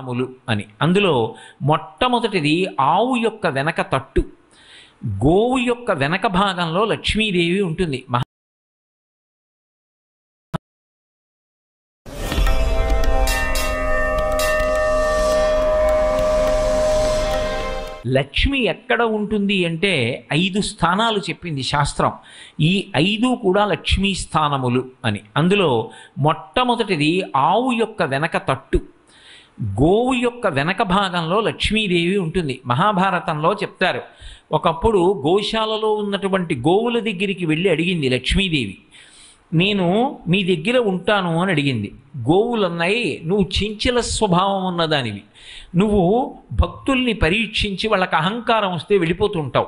స్థానములు అని. అందులో మొట్టమొదటిది ఆవు యొక్క వెనక తట్టు. గోవు యొక్క వెనక భాగంలో లక్ష్మీదేవి ఉంటుంది. లక్ష్మి ఎక్కడ ఉంటుంది అంటే 5 స్థానాలు చెప్పింది శాస్త్రం. ఈ 5 కూడా లక్ష్మీ స్థానములు అని. అందులో మొట్టమొదటిది ఆవు యొక్క వెనక తట్టు. గోవు యొక్క వెనక భాగంలో లక్ష్మీదేవి ఉంటుంది. మహాభారతంలో చెప్తారు, ఒకప్పుడు గోశాలలో ఉన్నటువంటి గోవుల దగ్గరికి వెళ్ళి అడిగింది లక్ష్మీదేవి, నేను మీ దగ్గర ఉంటాను అని అడిగింది. గోవులున్నాయి, నువ్వు చంచల స్వభావం ఉన్నదానివి, నువ్వు భక్తుల్ని పరీక్షించి వాళ్ళకి అహంకారం వస్తే వెళ్ళిపోతుంటావు,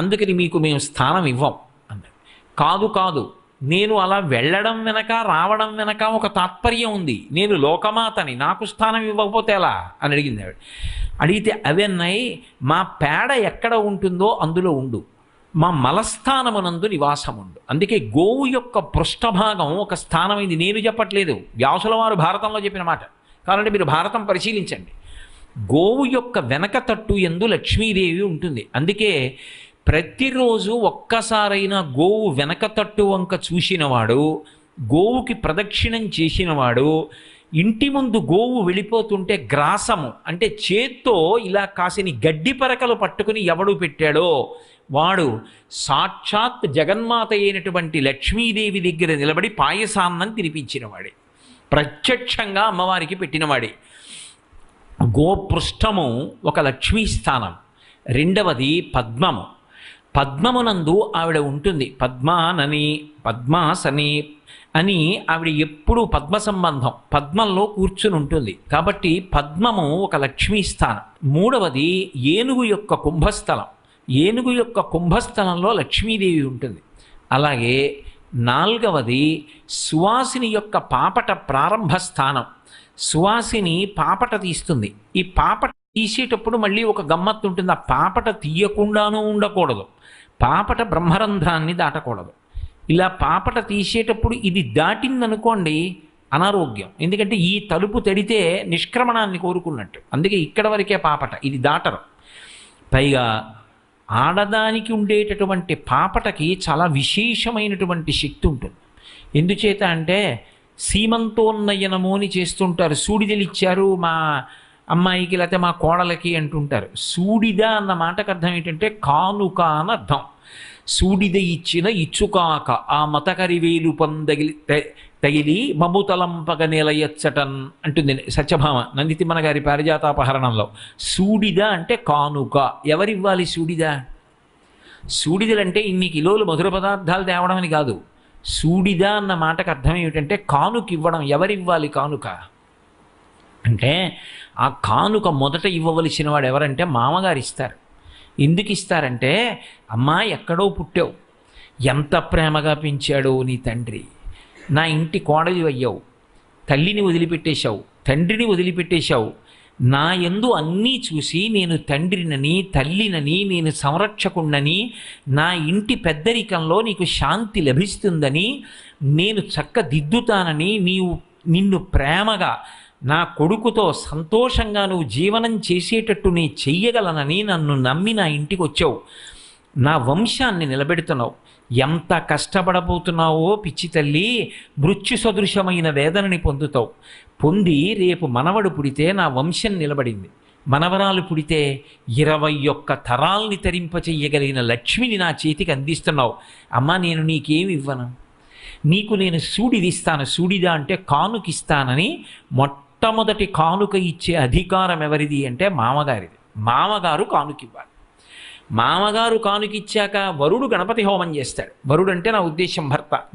అందుకని మీకు మేము స్థానం ఇవ్వం అన్నది. కాదు కాదు, నేను అలా వెళ్ళడం వెనక రావడం వెనక ఒక తాత్పర్యం ఉంది, నేను లోకమాతని, నాకు స్థానం ఇవ్వకపోతే ఎలా అని అడిగింది ఆవిడ. అడిగితే అవన్నీ మా పేడ ఎక్కడ ఉంటుందో అందులో ఉండు, మా మలస్థానమునందు నివాసముండు. అందుకే గోవు యొక్క పృష్ఠభాగం ఒక స్థానమైంది. నేను చెప్పట్లేదు, వ్యాసుల వారు భారతంలో చెప్పిన మాట. కాబట్టి మీరు భారతం పరిశీలించండి. గోవు యొక్క వెనక తట్టు యందు లక్ష్మీదేవి ఉంటుంది. అందుకే ప్రతిరోజు ఒక్కసారైనా గోవు వెనక తట్టు వంక చూసినవాడు, గోవుకి ప్రదక్షిణం చేసినవాడు, ఇంటి ముందు గోవు వెళ్ళిపోతుంటే గ్రాసము అంటే చేత్తో ఇలా కాసిని గడ్డి పరకలు పట్టుకుని ఎవడు పెట్టాడో వాడు సాక్షాత్ జగన్మాత అయినటువంటి లక్ష్మీదేవి దగ్గర నిలబడి పాయసాన్నం తినిపించినవాడే, ప్రత్యక్షంగా అమ్మవారికి పెట్టినవాడే. గోపృష్ఠము ఒక లక్ష్మీ స్థానం. రెండవది పద్మము. పద్మమునందు ఆవిడ ఉంటుంది. పద్మాసని అని ఆవిడ ఎప్పుడూ పద్మ సంబంధం, పద్మంలో కూర్చుని ఉంటుంది. కాబట్టి పద్మము ఒక లక్ష్మీ స్థానం. మూడవది ఏనుగు యొక్క కుంభస్థలం. ఏనుగు యొక్క కుంభస్థలంలో లక్ష్మీదేవి ఉంటుంది. అలాగే నాలుగవది సువాసిని యొక్క పాపట ప్రారంభ స్థానం. సువాసిని పాపట తీస్తుంది. ఈ పాపట తీసేటప్పుడు మళ్ళీ ఒక గమ్మత్తు ఉంటుంది. ఆ పాపట తీయకుండానూ ఉండకూడదు, పాపట బ్రహ్మరంధ్రాన్ని దాటకూడదు. ఇలా పాపట తీసేటప్పుడు ఇది దాటిందనుకోండి అనారోగ్యం, ఎందుకంటే ఈ తలుపు తెడితే నిష్క్రమణాన్ని కోరుకున్నట్టు. అందుకే ఇక్కడ వరకే పాపట, ఇది దాటరు. పైగా ఆడదానికి ఉండేటటువంటి పాపటకి చాలా విశేషమైనటువంటి శక్తి ఉంటుంది. ఎందుచేత అంటే సీమంతోన్నయనము అని చేస్తుంటారు. సూడిదలు ఇచ్చారు మా అమ్మాయికి లేకపోతే మా కోడలకి అంటుంటారు. సూడిద అన్న మాటకు అర్థం ఏంటంటే కానుక అని అర్థం. సూడిద ఇచ్చిన ఇచ్చుకాక ఆ మతకరివేలు తగిలి మముతలంపగ నిలయచ్చటన్ అంటుంది సత్యభామ నందితిమ్మన గారి పారిజాతాపహరణంలో. సూడిద అంటే కానుక. ఎవరివ్వాలి సూడిద? సూడిదలంటే ఇన్ని కిలోలు మధుర పదార్థాలు తేవడం అని కాదు. సూడిద అన్న మాటకు అర్థం ఏమిటంటే కానుక ఇవ్వడం. ఎవరివ్వాలి కానుక అంటే ఆ కానుక మొదట ఇవ్వవలసిన వాడు ఎవరంటే మామగారు ఇస్తారు. ఎందుకు ఇస్తారంటే, అమ్మా ఎక్కడో పుట్టావు, ఎంత ప్రేమగా పెంచాడో నీ తండ్రి, నా ఇంటి కోడలి అయ్యావు, తల్లిని వదిలిపెట్టేశావు, తండ్రిని వదిలిపెట్టేశావు, నా యందు అన్నీ చూసి నేను తండ్రినని తల్లినని నేను సంరక్షకుణ్ణని నా ఇంటి పెద్దరికంలో నీకు శాంతి లభిస్తుందని నేను చక్కదిద్దుతానని నిన్ను ప్రేమగా నా కొడుకుతో సంతోషంగా నువ్వు జీవనం చేసేటట్టు నీ చెయ్యగలనని నన్ను నమ్మి నా ఇంటికి వచ్చావు, నా వంశాన్ని నిలబెడుతున్నావు. ఎంత కష్టపడబోతున్నావో పిచ్చి తల్లి, మృత్యు సదృశమైన వేదనని పొందుతావు. పొంది రేపు మనవడు పుడితే నా వంశం నిలబడింది, మనవరాలు పుడితే 21 తరాల్ని తరింపచెయ్యగలిగిన లక్ష్మిని నా చేతికి అందిస్తున్నావు. అమ్మా నేను నీకేమి ఇవ్వను, నీకు నేను సూడిదిస్తాను. సూడిద అంటే కానుకిస్తానని మొట్టమొదటి కానుక ఇచ్చే అధికారం ఎవరిది అంటే మామగారిది. మామగారు కానుకివ్వాలి. మామగారు కానుకిచ్చాక వరుడు గణపతి హోమం చేస్తాడు. వరుడు అంటే నా ఉద్దేశం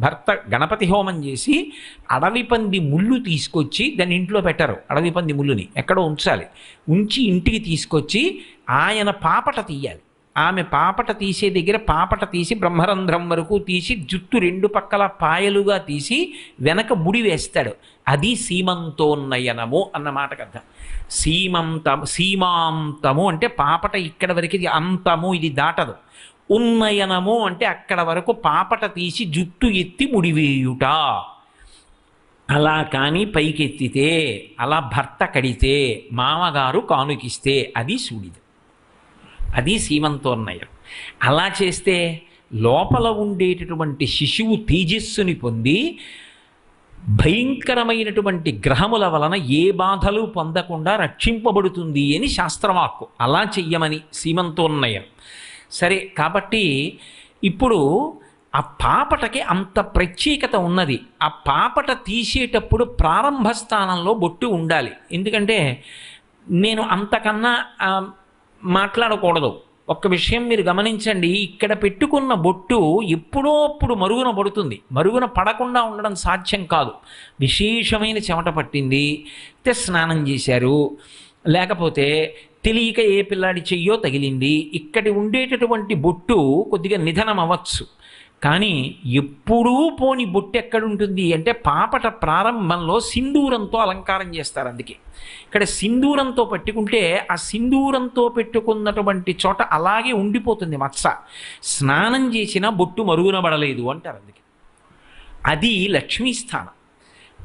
భర్త గణపతి హోమం చేసి అడవి పంది ముళ్ళు తీసుకొచ్చి దాన్ని ఇంట్లో పెట్టరు. అడవి పంది ముళ్ళుని ఎక్కడో ఉంచాలి. ఉంచి ఇంటికి తీసుకొచ్చి ఆయన పాపట తీయాలి. ఆమె పాపట తీసే దగ్గర పాపట తీసి బ్రహ్మరంధ్రం వరకు తీసి జుట్టు 2 పక్కల పాయలుగా తీసి వెనక ముడి వేస్తాడు. అది సీమంతోన్నయనము అన్న మాటకు అర్థం. సీమాంతము అంటే పాపట ఇక్కడ వరకు, ఇది అంతము, ఇది దాటదు. ఉన్నయనము అంటే అక్కడ వరకు పాపట తీసి జుట్టు ఎత్తి ముడివేయుట. అలా కానీ పైకెత్తితే, అలా భర్త కడితే, మామగారు కానుకిస్తే అది సూడిద, అది సీమంతోన్నయం. అలా చేస్తే లోపల ఉండేటటువంటి శిశువు తేజస్సుని పొంది భయంకరమైనటువంటి గ్రహముల వలన ఏ బాధలు పొందకుండా రక్షింపబడుతుంది అని శాస్త్రవాక్కు. అలా చెయ్యమని సీమంతోన్నయం. సరే, కాబట్టి ఇప్పుడు ఆ పాపటకి అంత ప్రత్యేకత ఉన్నది. ఆ పాపట తీసేటప్పుడు ప్రారంభ స్థానంలో బొట్టు ఉండాలి. ఎందుకంటే నేను అంతకన్నా మాట్లాడకూడదు. ఒక్క విషయం మీరు గమనించండి, ఇక్కడ పెట్టుకున్న బొట్టు ఎప్పుడో అప్పుడు మరుగున పడుతుంది. మరుగున పడకుండా ఉండడం సాధ్యం కాదు. విశేషమైన చెమట పట్టింది, స్నానం చేశారు, లేకపోతే తెలియక ఏ పిల్లాడి చెయ్యో తగిలింది, ఇక్కడి ఉండేటటువంటి బొట్టు కొద్దిగా నిధనం అవ్వచ్చు. కానీ ఎప్పుడూ పోని బొట్టు ఎక్కడుంటుంది అంటే పాపట ప్రారంభంలో సింధూరంతో అలంకారం చేస్తారు. అందుకే ఇక్కడ సింధూరంతో పెట్టుకుంటే ఆ సింధూరంతో పెట్టుకున్నటువంటి చోట అలాగే ఉండిపోతుంది మచ్చ. స్నానం చేసినా బొట్టు మరుగునబడలేదు అంటారు. అందుకే అది లక్ష్మీస్థానం.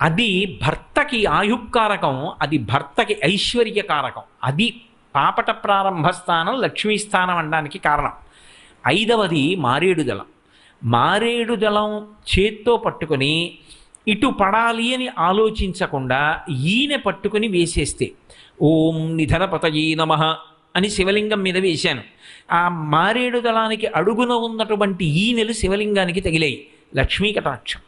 అది భర్తకి ఆయుక్కారకం, అది భర్తకి ఐశ్వర్యకారకం. అది పాపట ప్రారంభ స్థానం లక్ష్మీస్థానం అనడానికి కారణం. 5వది మారేడు దళం. మారేడు దళం చేత్తో పట్టుకొని ఇటు పడాలి అని ఆలోచించకుండా ఈయన పట్టుకుని వేసేస్తే, ఓం నిధనపతయే నమః అని శివలింగం మీద వేశాను. ఆ మారేడు దళానికి అడుగున ఉన్నటువంటి ఈనెలు శివలింగానికి తగిలాయి. లక్ష్మీ కటాక్షం.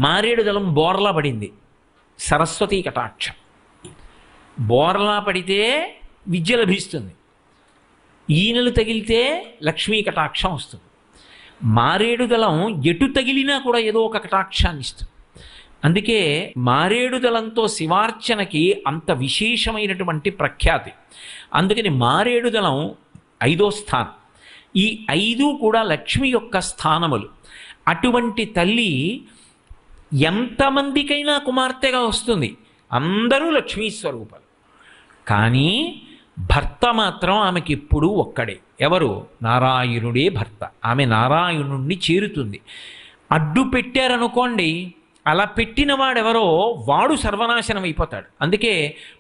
మారేడు దళం బోర్లా పడింది, సరస్వతీ కటాక్షం. బోర్లా పడితే విద్య లభిస్తుంది, ఈనెలు తగిలితే లక్ష్మీ కటాక్షం వస్తుంది. మారేడు దళం ఎటు తగిలినా కూడా ఏదో ఒక కటాక్షాన్ని ఇస్తుంది. అందుకే మారేడు దళంతో శివార్చనకి అంత విశేషమైనటువంటి ప్రఖ్యాతి. అందుకని మారేడు దళం 5వ స్థానం. ఈ 5 కూడా లక్ష్మి యొక్క స్థానములు. అటువంటి తల్లి ఎంతమందికైనా కుమార్తెగా వస్తుంది, అందరూ లక్ష్మీ స్వరూపాలు. కానీ భర్త మాత్రం ఆమెకి ఎప్పుడూ ఒక్కడే. ఎవరు? నారాయణుడే భర్త. ఆమె నారాయణుణ్ణి చేరుతుంది. అడ్డు పెట్టారనుకోండి, అలా పెట్టిన వాడెవరో వాడు సర్వనాశనం అయిపోతాడు. అందుకే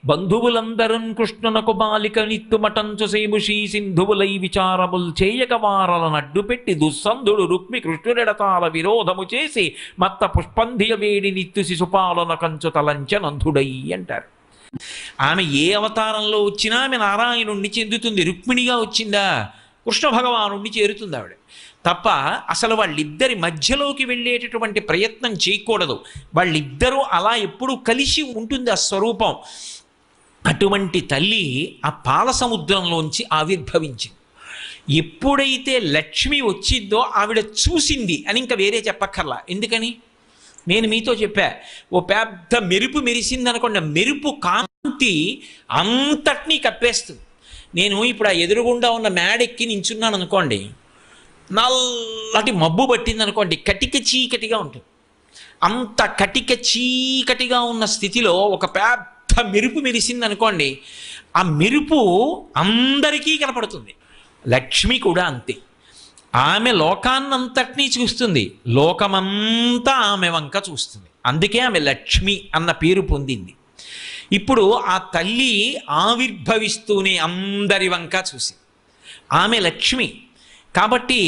బంధువులందరూ కృష్ణునకు బాలిక నిత్తుమటంచు సేముషీ సింధువులై విచారముల్ చేయక వారలను అడ్డుపెట్టి దుస్సంధుడు రుక్మి కృష్ణుడెడతాల విరోధము చేసి మత్త పుష్పంధియ వేడి నిత్తు శిశుపాలన కంచు తలంచ నందుడై అంటారు. ఆమె ఏ అవతారంలో వచ్చినా ఆమె నారాయణుణ్ణి చెందుతుంది. రుక్మిణిగా వచ్చిందా కృష్ణ భగవానుణ్ణి చేరుతుంది ఆవిడ తప్ప అసలు వాళ్ళిద్దరి మధ్యలోకి వెళ్ళేటటువంటి ప్రయత్నం చేయకూడదు. వాళ్ళిద్దరూ అలా ఎప్పుడూ కలిసి ఉంటుంది ఆ స్వరూపం. అటువంటి తల్లి ఆ పాల సముద్రంలోంచి ఆవిర్భవించింది. ఎప్పుడైతే లక్ష్మి వచ్చిందో ఆవిడ చూసింది అని ఇంకా వేరే చెప్పక్కర్లా. ఎందుకని? నేను మీతో చెప్పా, ఓ పెద్ద మెరుపు మెరిసింది అనుకోండి, మెరుపు కాంతి అంతటినీ కప్పేస్తుంది. నేను ఇప్పుడు ఆ ఎదురుగుండా ఉన్న మేడెక్కి నించున్నాను అనుకోండి, నల్లటి మబ్బు పట్టింది అనుకోండి, కటిక చీకటిగా ఉంటుంది. అంత కటిక చీకటిగా ఉన్న స్థితిలో ఒక పెద్ద మెరుపు మెరిసింది అనుకోండి, ఆ మెరుపు అందరికీ కనపడుతుంది. లక్ష్మి కూడా అంతే. ఆమె లోకాన్నంతటినీ చూస్తుంది, లోకమంతా ఆమె వంక చూస్తుంది. అందుకే ఆమె లక్ష్మి అన్న పేరు పొందింది. ఇప్పుడు ఆ తల్లి ఆవిర్భవిస్తూనే అందరి వంక చూసి ఆమె లక్ష్మి కాబట్టి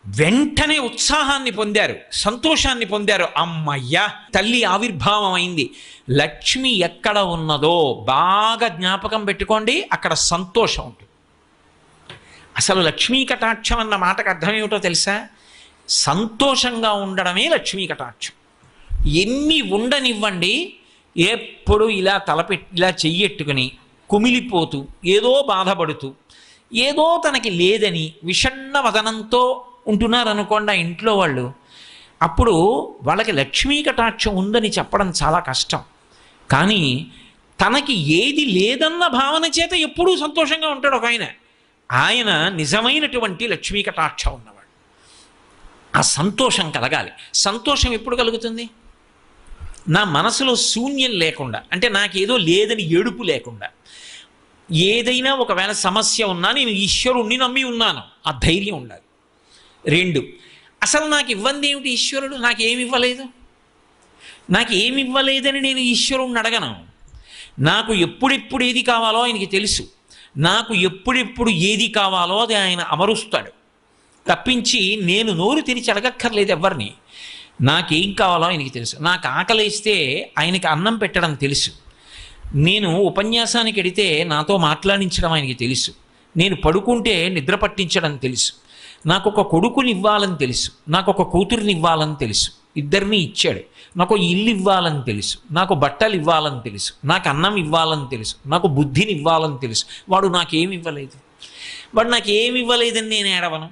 వెంటనే ఉత్సాహాన్ని పొందారు, సంతోషాన్ని పొందారు. అమ్మయ్యా, తల్లి ఆవిర్భావం అయింది. లక్ష్మి ఎక్కడ ఉన్నదో బాగా జ్ఞాపకం పెట్టుకోండి, అక్కడ సంతోషం ఉంటుంది. అసలు లక్ష్మీ కటాక్షం అన్న మాటకు అర్థం ఏమిటో తెలుసా? సంతోషంగా ఉండడమే లక్ష్మీ కటాక్షం. ఎన్ని ఉండనివ్వండి, ఎప్పుడు ఇలా ఇలా చెయ్యెట్టుకుని కుమిలిపోతూ ఏదో బాధపడుతూ ఏదో తనకి లేదని విషణ్ణ వదనంతో ఉంటున్నారనుకోండి ఆ ఇంట్లో వాళ్ళు, అప్పుడు వాళ్ళకి లక్ష్మీ కటాక్షం ఉందని చెప్పడం చాలా కష్టం. కానీ తనకి ఏది లేదన్న భావన చేత ఎప్పుడూ సంతోషంగా ఉంటాడు ఒక ఆయన. ఆయన నిజమైనటువంటి లక్ష్మీ కటాక్షం ఉన్నవాడు. ఆ సంతోషం కలగాలి. సంతోషం ఎప్పుడు కలుగుతుంది? నా మనసులో శూన్యం లేకుండా, అంటే నాకేదో లేదని ఏడుపు లేకుండా, ఏదైనా ఒకవేళ సమస్య ఉన్నా నేను ఈశ్వరుణ్ణి నమ్మి ఉన్నాను, ఆ ధైర్యం ఉండాలి. 2, అసలు నాకు ఇవ్వంది ఏమిటి ఈశ్వరుడు? నాకేమి ఇవ్వలేదు, నాకు ఏమి ఇవ్వలేదని నేను ఈశ్వరుణ్ణి అడగను. నాకు ఎప్పుడెప్పుడు ఏది కావాలో ఆయనకి తెలుసు. నాకు ఎప్పుడెప్పుడు ఏది కావాలో అది ఆయన అమరుస్తాడు తప్పించి నేను నోరు తెరిచి అడగక్కర్లేదు ఎవరిని. నాకేం కావాలో ఆయనకి తెలుసు. నాకు ఆకలిస్తే ఆయనకి అన్నం పెట్టడం తెలుసు. నేను ఉపన్యాసానికి వెడితే నాతో మాట్లాడించడం ఆయనకి తెలుసు. నేను పడుకుంటే నిద్ర పట్టించడం తెలుసు. నాకు ఒక కొడుకుని ఇవ్వాలని తెలుసు. నాకు ఒక కూతురిని ఇవ్వాలని తెలుసు. ఇద్దరిని ఇచ్చాడు. నాకు ఇల్లు ఇవ్వాలని తెలుసు. నాకు బట్టలు ఇవ్వాలని తెలుసు. నాకు అన్నం ఇవ్వాలని తెలుసు. నాకు బుద్ధిని ఇవ్వాలని తెలుసు. వాడు నాకేమి ఇవ్వలేదు. వాడు నాకేమి ఇవ్వలేదని నేను ఏడవను.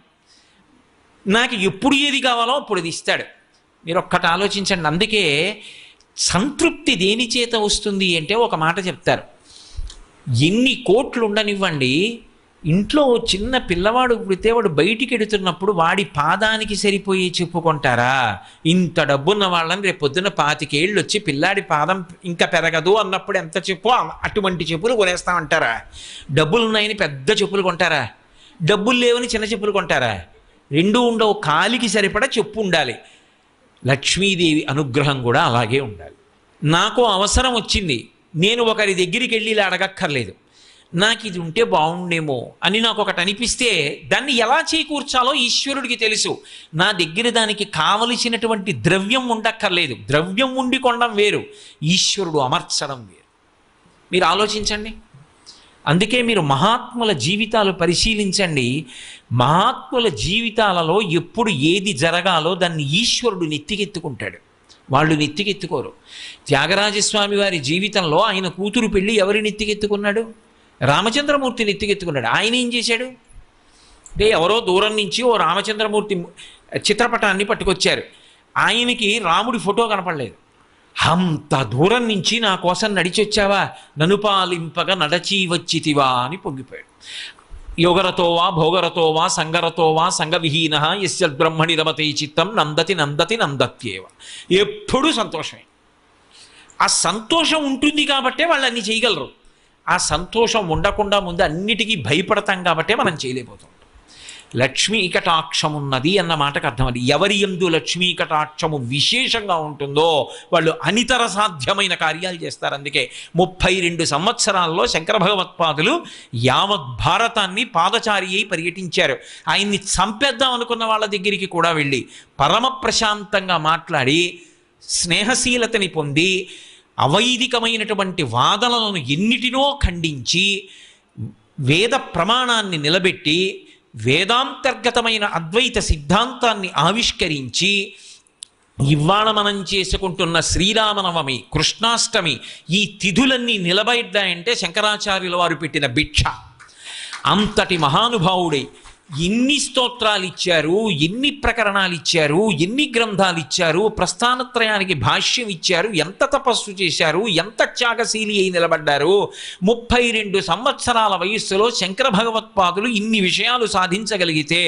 నాకు ఎప్పుడు ఏది కావాలో అప్పుడు అది ఇస్తాడు. మీరు ఒక్కటి ఆలోచించండి. అందుకే సంతృప్తి దేని చేత వస్తుంది అంటే ఒక మాట చెప్తారు. ఎన్ని కోట్లు ఉండనివ్వండి, ఇంట్లో చిన్న పిల్లవాడు పుడితే వాడు బయటికి ఎడుతున్నప్పుడు వాడి పాదానికి సరిపోయి చెప్పుకుంటారా? ఇంత డబ్బున్న వాళ్ళని రేపు పొద్దున్న 25 ఏళ్ళు వచ్చి పిల్లాడి పాదం ఇంకా పెరగదు అన్నప్పుడు ఎంత చెప్పు అటువంటి చెప్పులు కొనేస్తామంటారా? డబ్బులు ఉన్నాయని పెద్ద చెప్పులు కొంటారా? డబ్బులు లేవని చిన్న చెప్పులు కొంటారా? రెండూ ఉండవు. కాలికి సరిపడా చెప్పు ఉండాలి. లక్ష్మీదేవి అనుగ్రహం కూడా అలాగే ఉండాలి. నాకు అవసరం వచ్చింది, నేను ఒకరి దగ్గరికి వెళ్ళి ఇలా అడగక్కర్లేదు. నాకు ఇది ఉంటే బాగుండేమో అని నాకు ఒకటి అనిపిస్తే దాన్ని ఎలా చేకూర్చాలో ఈశ్వరుడికి తెలుసు. నా దగ్గర దానికి కావలసినటువంటి ద్రవ్యం ఉండక్కర్లేదు. ద్రవ్యం ఉండి కొనడం వేరు, ఈశ్వరుడు అమర్చడం వేరు. మీరు ఆలోచించండి. అందుకే మీరు మహాత్ముల జీవితాలు పరిశీలించండి. మహాత్ముల జీవితాలలో ఎప్పుడు ఏది జరగాలో దాన్ని ఈశ్వరుడు నెత్తికెత్తుకుంటాడు. వాళ్ళు నెత్తికెత్తుకోరు. త్యాగరాజస్వామి వారి జీవితంలో ఆయన కూతురు పెళ్ళి ఎవరి నెత్తికెత్తుకున్నాడు? రామచంద్రమూర్తి నెత్తికెత్తుకున్నాడు. ఆయన ఏం చేశాడు అంటే ఎవరో దూరం నుంచి ఓ రామచంద్రమూర్తి చిత్రపటాన్ని పట్టుకొచ్చారు. ఆయనకి రాముడి ఫోటో కనపడలేదు. అంత దూరం నుంచి నా కోసం నడిచి వచ్చావా, నన్ను పాలింపగా నడచి వచ్చితివా అని పొంగిపోయాడు. యోగరతో వా భోగరతో వా సంగరతో వా సంగవిహీన యస్యద్బ్రహ్మణి రమతే చిత్తం నందతి నందతి నందత్యేవ. ఎప్పుడూ సంతోషమే. ఆ సంతోషం ఉంటుంది కాబట్టే వాళ్ళు అన్ని చేయగలరు. ఆ సంతోషం ఉండకుండా ముందు అన్నిటికీ భయపడతాం కాబట్టే మనం చేయలేకపోతాం. లక్ష్మీ కటాక్షం ఉన్నది అన్న మాటకు అర్థం అది. ఎవరి యందు లక్ష్మీ కటాక్షము విశేషంగా ఉంటుందో వాళ్ళు అనితర సాధ్యమైన కార్యాలు చేస్తారు. అందుకే 32 సంవత్సరాల్లో శంకర భగవత్పాదులు యావత్ భారతాన్ని పాదచారి అయి పర్యటించారు. ఆయన్ని చంపేద్దాం అనుకున్న వాళ్ళ దగ్గరికి కూడా వెళ్ళి పరమ ప్రశాంతంగా మాట్లాడి స్నేహశీలతని పొంది అవైదికమైనటువంటి వాదనలను ఎన్నిటినో ఖండించి వేద ప్రమాణాన్ని నిలబెట్టి వేదాంతర్గతమైన అద్వైత సిద్ధాంతాన్ని ఆవిష్కరించి ఇవాళ మనం చేసుకుంటున్న శ్రీరామనవమి, కృష్ణాష్టమి ఈ తిథులన్నీ నిలబడ్డాయంటే శంకరాచార్యుల వారు పెట్టిన భిక్ష. అంతటి మహానుభావుడే ఎన్ని స్తోత్రాలు ఇచ్చారు, ఎన్ని ప్రకరణాలు ఇచ్చారు, ఎన్ని గ్రంథాలు ఇచ్చారు, ప్రస్థానత్రయానికి భాష్యం ఇచ్చారు, ఎంత తపస్సు చేశారు, ఎంత త్యాగశీలి అయి నిలబడ్డారు. 32 సంవత్సరాల వయస్సులో శంకర భగవత్పాదులు ఇన్ని విషయాలు సాధించగలిగితే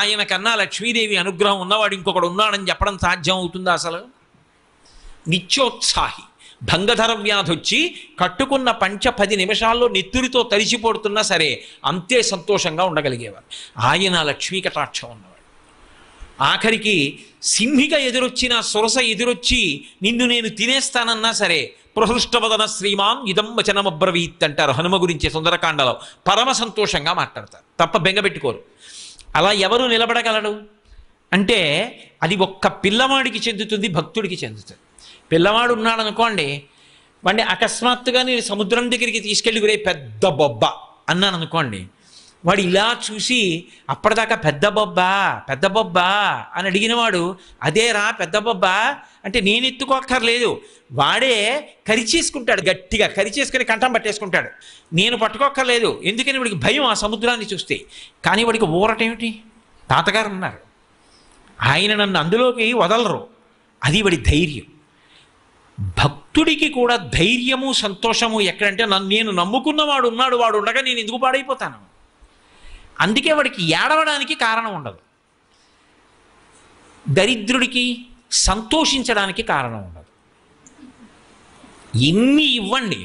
ఆయన కన్నా లక్ష్మీదేవి అనుగ్రహం ఉన్నవాడు ఇంకొకడు ఉన్నాడని చెప్పడం సాధ్యం అవుతుందా? అసలు నిత్యోత్సాహి భంగధర వ్యాధి వచ్చి కట్టుకున్న పంచ 10 నిమిషాల్లో నెత్తురితో తడిసిపోడుతున్నా సరే అంతే సంతోషంగా ఉండగలిగేవారు. ఆయన లక్ష్మీ కటాక్షం ఉన్నవాడు. ఆఖరికి సింహిక ఎదురొచ్చిన సొరస ఎదురొచ్చి నిన్ను నేను తినేస్తానన్నా సరే ప్రహృష్టవదన శ్రీమాన్ ఇదం వచనమబ్రవీత్ అంటారు హనుమ గురించి సుందరకాండలో. పరమ సంతోషంగా మాట్లాడతారు, తప్ప బెంగపెట్టుకోరు. అలా ఎవరు నిలబడగలడు అంటే అది ఒక్క పిల్లవాడికి చెందుతుంది, భక్తుడికి చెందుతుంది. పిల్లవాడు ఉన్నాడు అనుకోండి, వాడిని అకస్మాత్తుగా నేను సముద్రం దగ్గరికి తీసుకెళ్ళి గురే పెద్ద బొబ్బ అన్నాను అనుకోండి, వాడు ఇలా చూసి అప్పటిదాకా పెద్ద బొబ్బ అని అడిగినవాడు అదేరా పెద్ద బొబ్బ అంటే నేను ఎత్తుకోక్కర్లేదు, వాడే కరిచేసుకుంటాడు, గట్టిగా కరిచేసుకుని కంఠం పట్టేసుకుంటాడు. నేను పట్టుకోక్కర్లేదు, ఎందుకని వాడికి భయం ఆ సముద్రాన్ని చూస్తే. కానీ వాడికి ఊరటేమిటి? తాతగారు ఉన్నారు, ఆయన నన్ను అందులోకి వదలరు, అది వాడి ధైర్యం. భక్తుడికి కూడా ధైర్యము సంతోషము ఎక్కడంటే నేను నమ్ముకున్నవాడు ఉన్నాడు, వాడు ఉండగా నేను ఎందుకు పాడైపోతాను. అందుకే వాడికి ఏడవడానికి కారణం ఉండదు. దరిద్రుడికి సంతోషించడానికి కారణం ఉండదు. ఎన్ని ఇవ్వండి,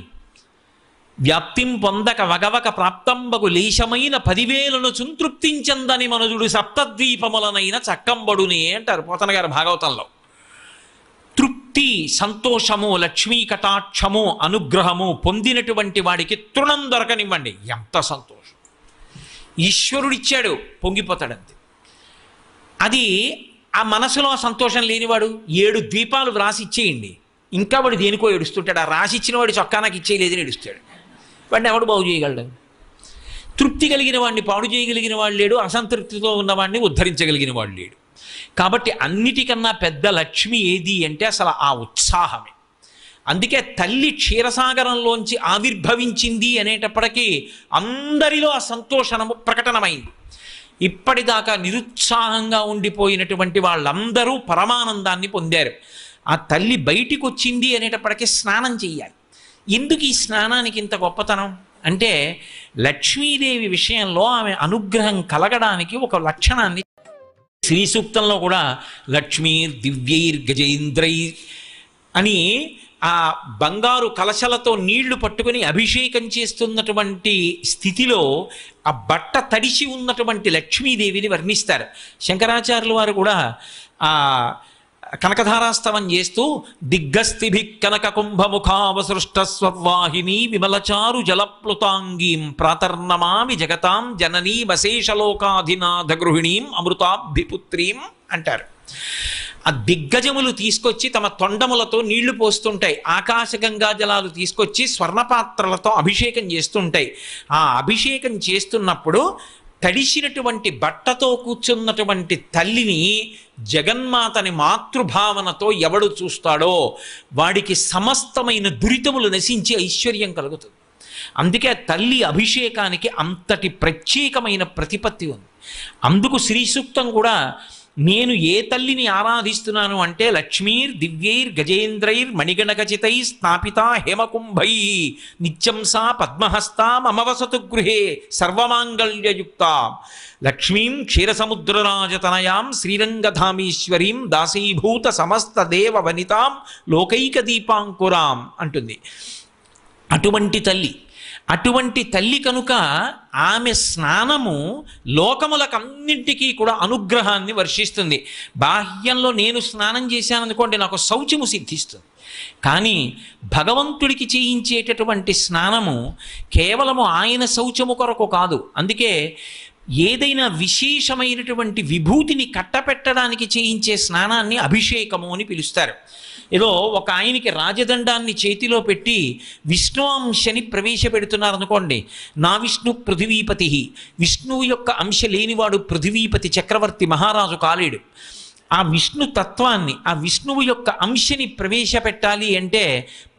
వ్యాప్తిం పొందక వగవక ప్రాప్తంబకు లేశమైన 10,000ను చుంతృప్తించందని మనుజుడు సప్తద్వీపములనైన చక్కంబడునే అంటారు పోతన గారు భాగవతంలో. తృప్తి తృప్తి, సంతోషము, లక్ష్మీ కటాక్షము, అనుగ్రహము పొందినటువంటి వాడికి తృణం దొరకనివ్వండి, ఎంత సంతోషం! ఈశ్వరుడిచ్చాడు, పొంగిపోతాడంతే. అది ఆ మనసులో సంతోషం లేనివాడు 7 ద్వీపాలు రాసి ఇచ్చేయండి, ఇంకా వాడు దేనికో ఏడుస్తుంటాడు. ఆ రాసి ఇచ్చిన వాడు చొక్కా నాకు ఇచ్చేయలేదని ఏడుస్తాడు. వాడిని ఎవడు బాగు చేయగలడు? తృప్తి కలిగిన వాడిని పాడు చేయగలిగిన వాడు లేడు, అసంతృప్తితో ఉన్నవాడిని ఉద్ధరించగలిగిన వాడు లేడు. కాబట్టి అన్నిటికన్నా పెద్ద లక్ష్మి ఏది అంటే అసలు ఆ ఉత్సాహమే. అందుకే తల్లి క్షీరసాగరంలోంచి ఆవిర్భవించింది అనేటప్పటికీ అందరిలో ఆ సంతోషము ప్రకటనమైంది. ఇప్పటిదాకా నిరుత్సాహంగా ఉండిపోయినటువంటి వాళ్ళందరూ పరమానందాన్ని పొందారు. ఆ తల్లి బయటికి వచ్చింది అనేటప్పటికీ స్నానం చెయ్యాలి. ఎందుకు ఈ స్నానానికి ఇంత గొప్పతనం అంటే, లక్ష్మీదేవి విషయంలో ఆమె అనుగ్రహం కలగడానికి ఒక లక్షణాన్ని శ్రీ సూక్తంలో కూడా లక్ష్మీర్ దివ్యైర్ గజేంద్రై అని ఆ బంగారు కలశలతో నీళ్లు పట్టుకుని అభిషేకం చేస్తున్నటువంటి స్థితిలో ఆ బట్ట తడిసి ఉన్నటువంటి లక్ష్మీదేవిని వర్ణిస్తారు. శంకరాచార్యుల వారు కూడా ఆ కనకధారాస్తవం చేస్తూ దిగ్గస్థిభి కనక కుంభముఖావసృష్ట స్వవాహిని విమలచారు జలప్లుతాంగీం ప్రాతర్నమామి జగతాం జననీమశేషలోకాధినాథ గృహిణీం అమృతాభిపుత్రీం అంటారు. ఆ దిగ్గజములు తీసుకొచ్చి తమ తొండములతో నీళ్లు పోస్తుంటాయి, ఆకాశగంగా జలాలు తీసుకొచ్చి స్వర్ణపాత్రలతో అభిషేకం చేస్తుంటాయి. ఆ అభిషేకం చేస్తున్నప్పుడు తడిసినటువంటి బట్టతో కూర్చున్నటువంటి తల్లిని జగన్మాతని మాతృభావనతో ఎవడు చూస్తాడో వాడికి సమస్తమైన దురితములు నశించి ఐశ్వర్యం కలుగుతుంది. అందుకే తల్లి అభిషేకానికి అంతటి ప్రత్యేకమైన ప్రతిపత్తి ఉంది. అందుకు శ్రీ సూక్తం కూడా నేను ఏ తల్లిని ఆరాధిస్తున్నాను అంటే లక్ష్మీర్ దివ్యైర్ గజేంద్రైర్ మణిగణకచితై స్థాపిత హేమకుంభై నిత్యం సా పద్మహస్తాం అమవసతు గృహే సర్వమాంగళ్యయుక్తాం లక్ష్మీం క్షీరసముద్రరాజతనయాం శ్రీరంగధామీశ్వరీం దాసీభూత సమస్త దేవ వనితాం లోకైక దీపాంకురాం అంటుంది. అటువంటి తల్లి కనుక ఆమె స్నానము లోకములకన్నింటికీ కూడా అనుగ్రహాన్ని వర్షిస్తుంది. బాహ్యంలో నేను స్నానం చేశాననుకోండి, నాకు శౌచము సిద్ధిస్తుంది. కానీ భగవంతుడికి చేయించేటటువంటి స్నానము కేవలము ఆయన శౌచము కొరకు కాదు. అందుకే ఏదైనా విశేషమైనటువంటి విభూతిని కట్టపెట్టడానికి చేయించే స్నానాన్ని అభిషేకము అని పిలుస్తారు. ఏదో ఒక ఆయనకి రాజదండాన్ని చేతిలో పెట్టి విష్ణు అంశని ప్రవేశపెడుతున్నారనుకోండి, నా విష్ణు పృథివీపతి, విష్ణువు యొక్క అంశ లేనివాడు పృథివీపతి చక్రవర్తి మహారాజు కాలేడు. ఆ విష్ణు తత్వాన్ని, ఆ విష్ణువు యొక్క అంశని ప్రవేశపెట్టాలి అంటే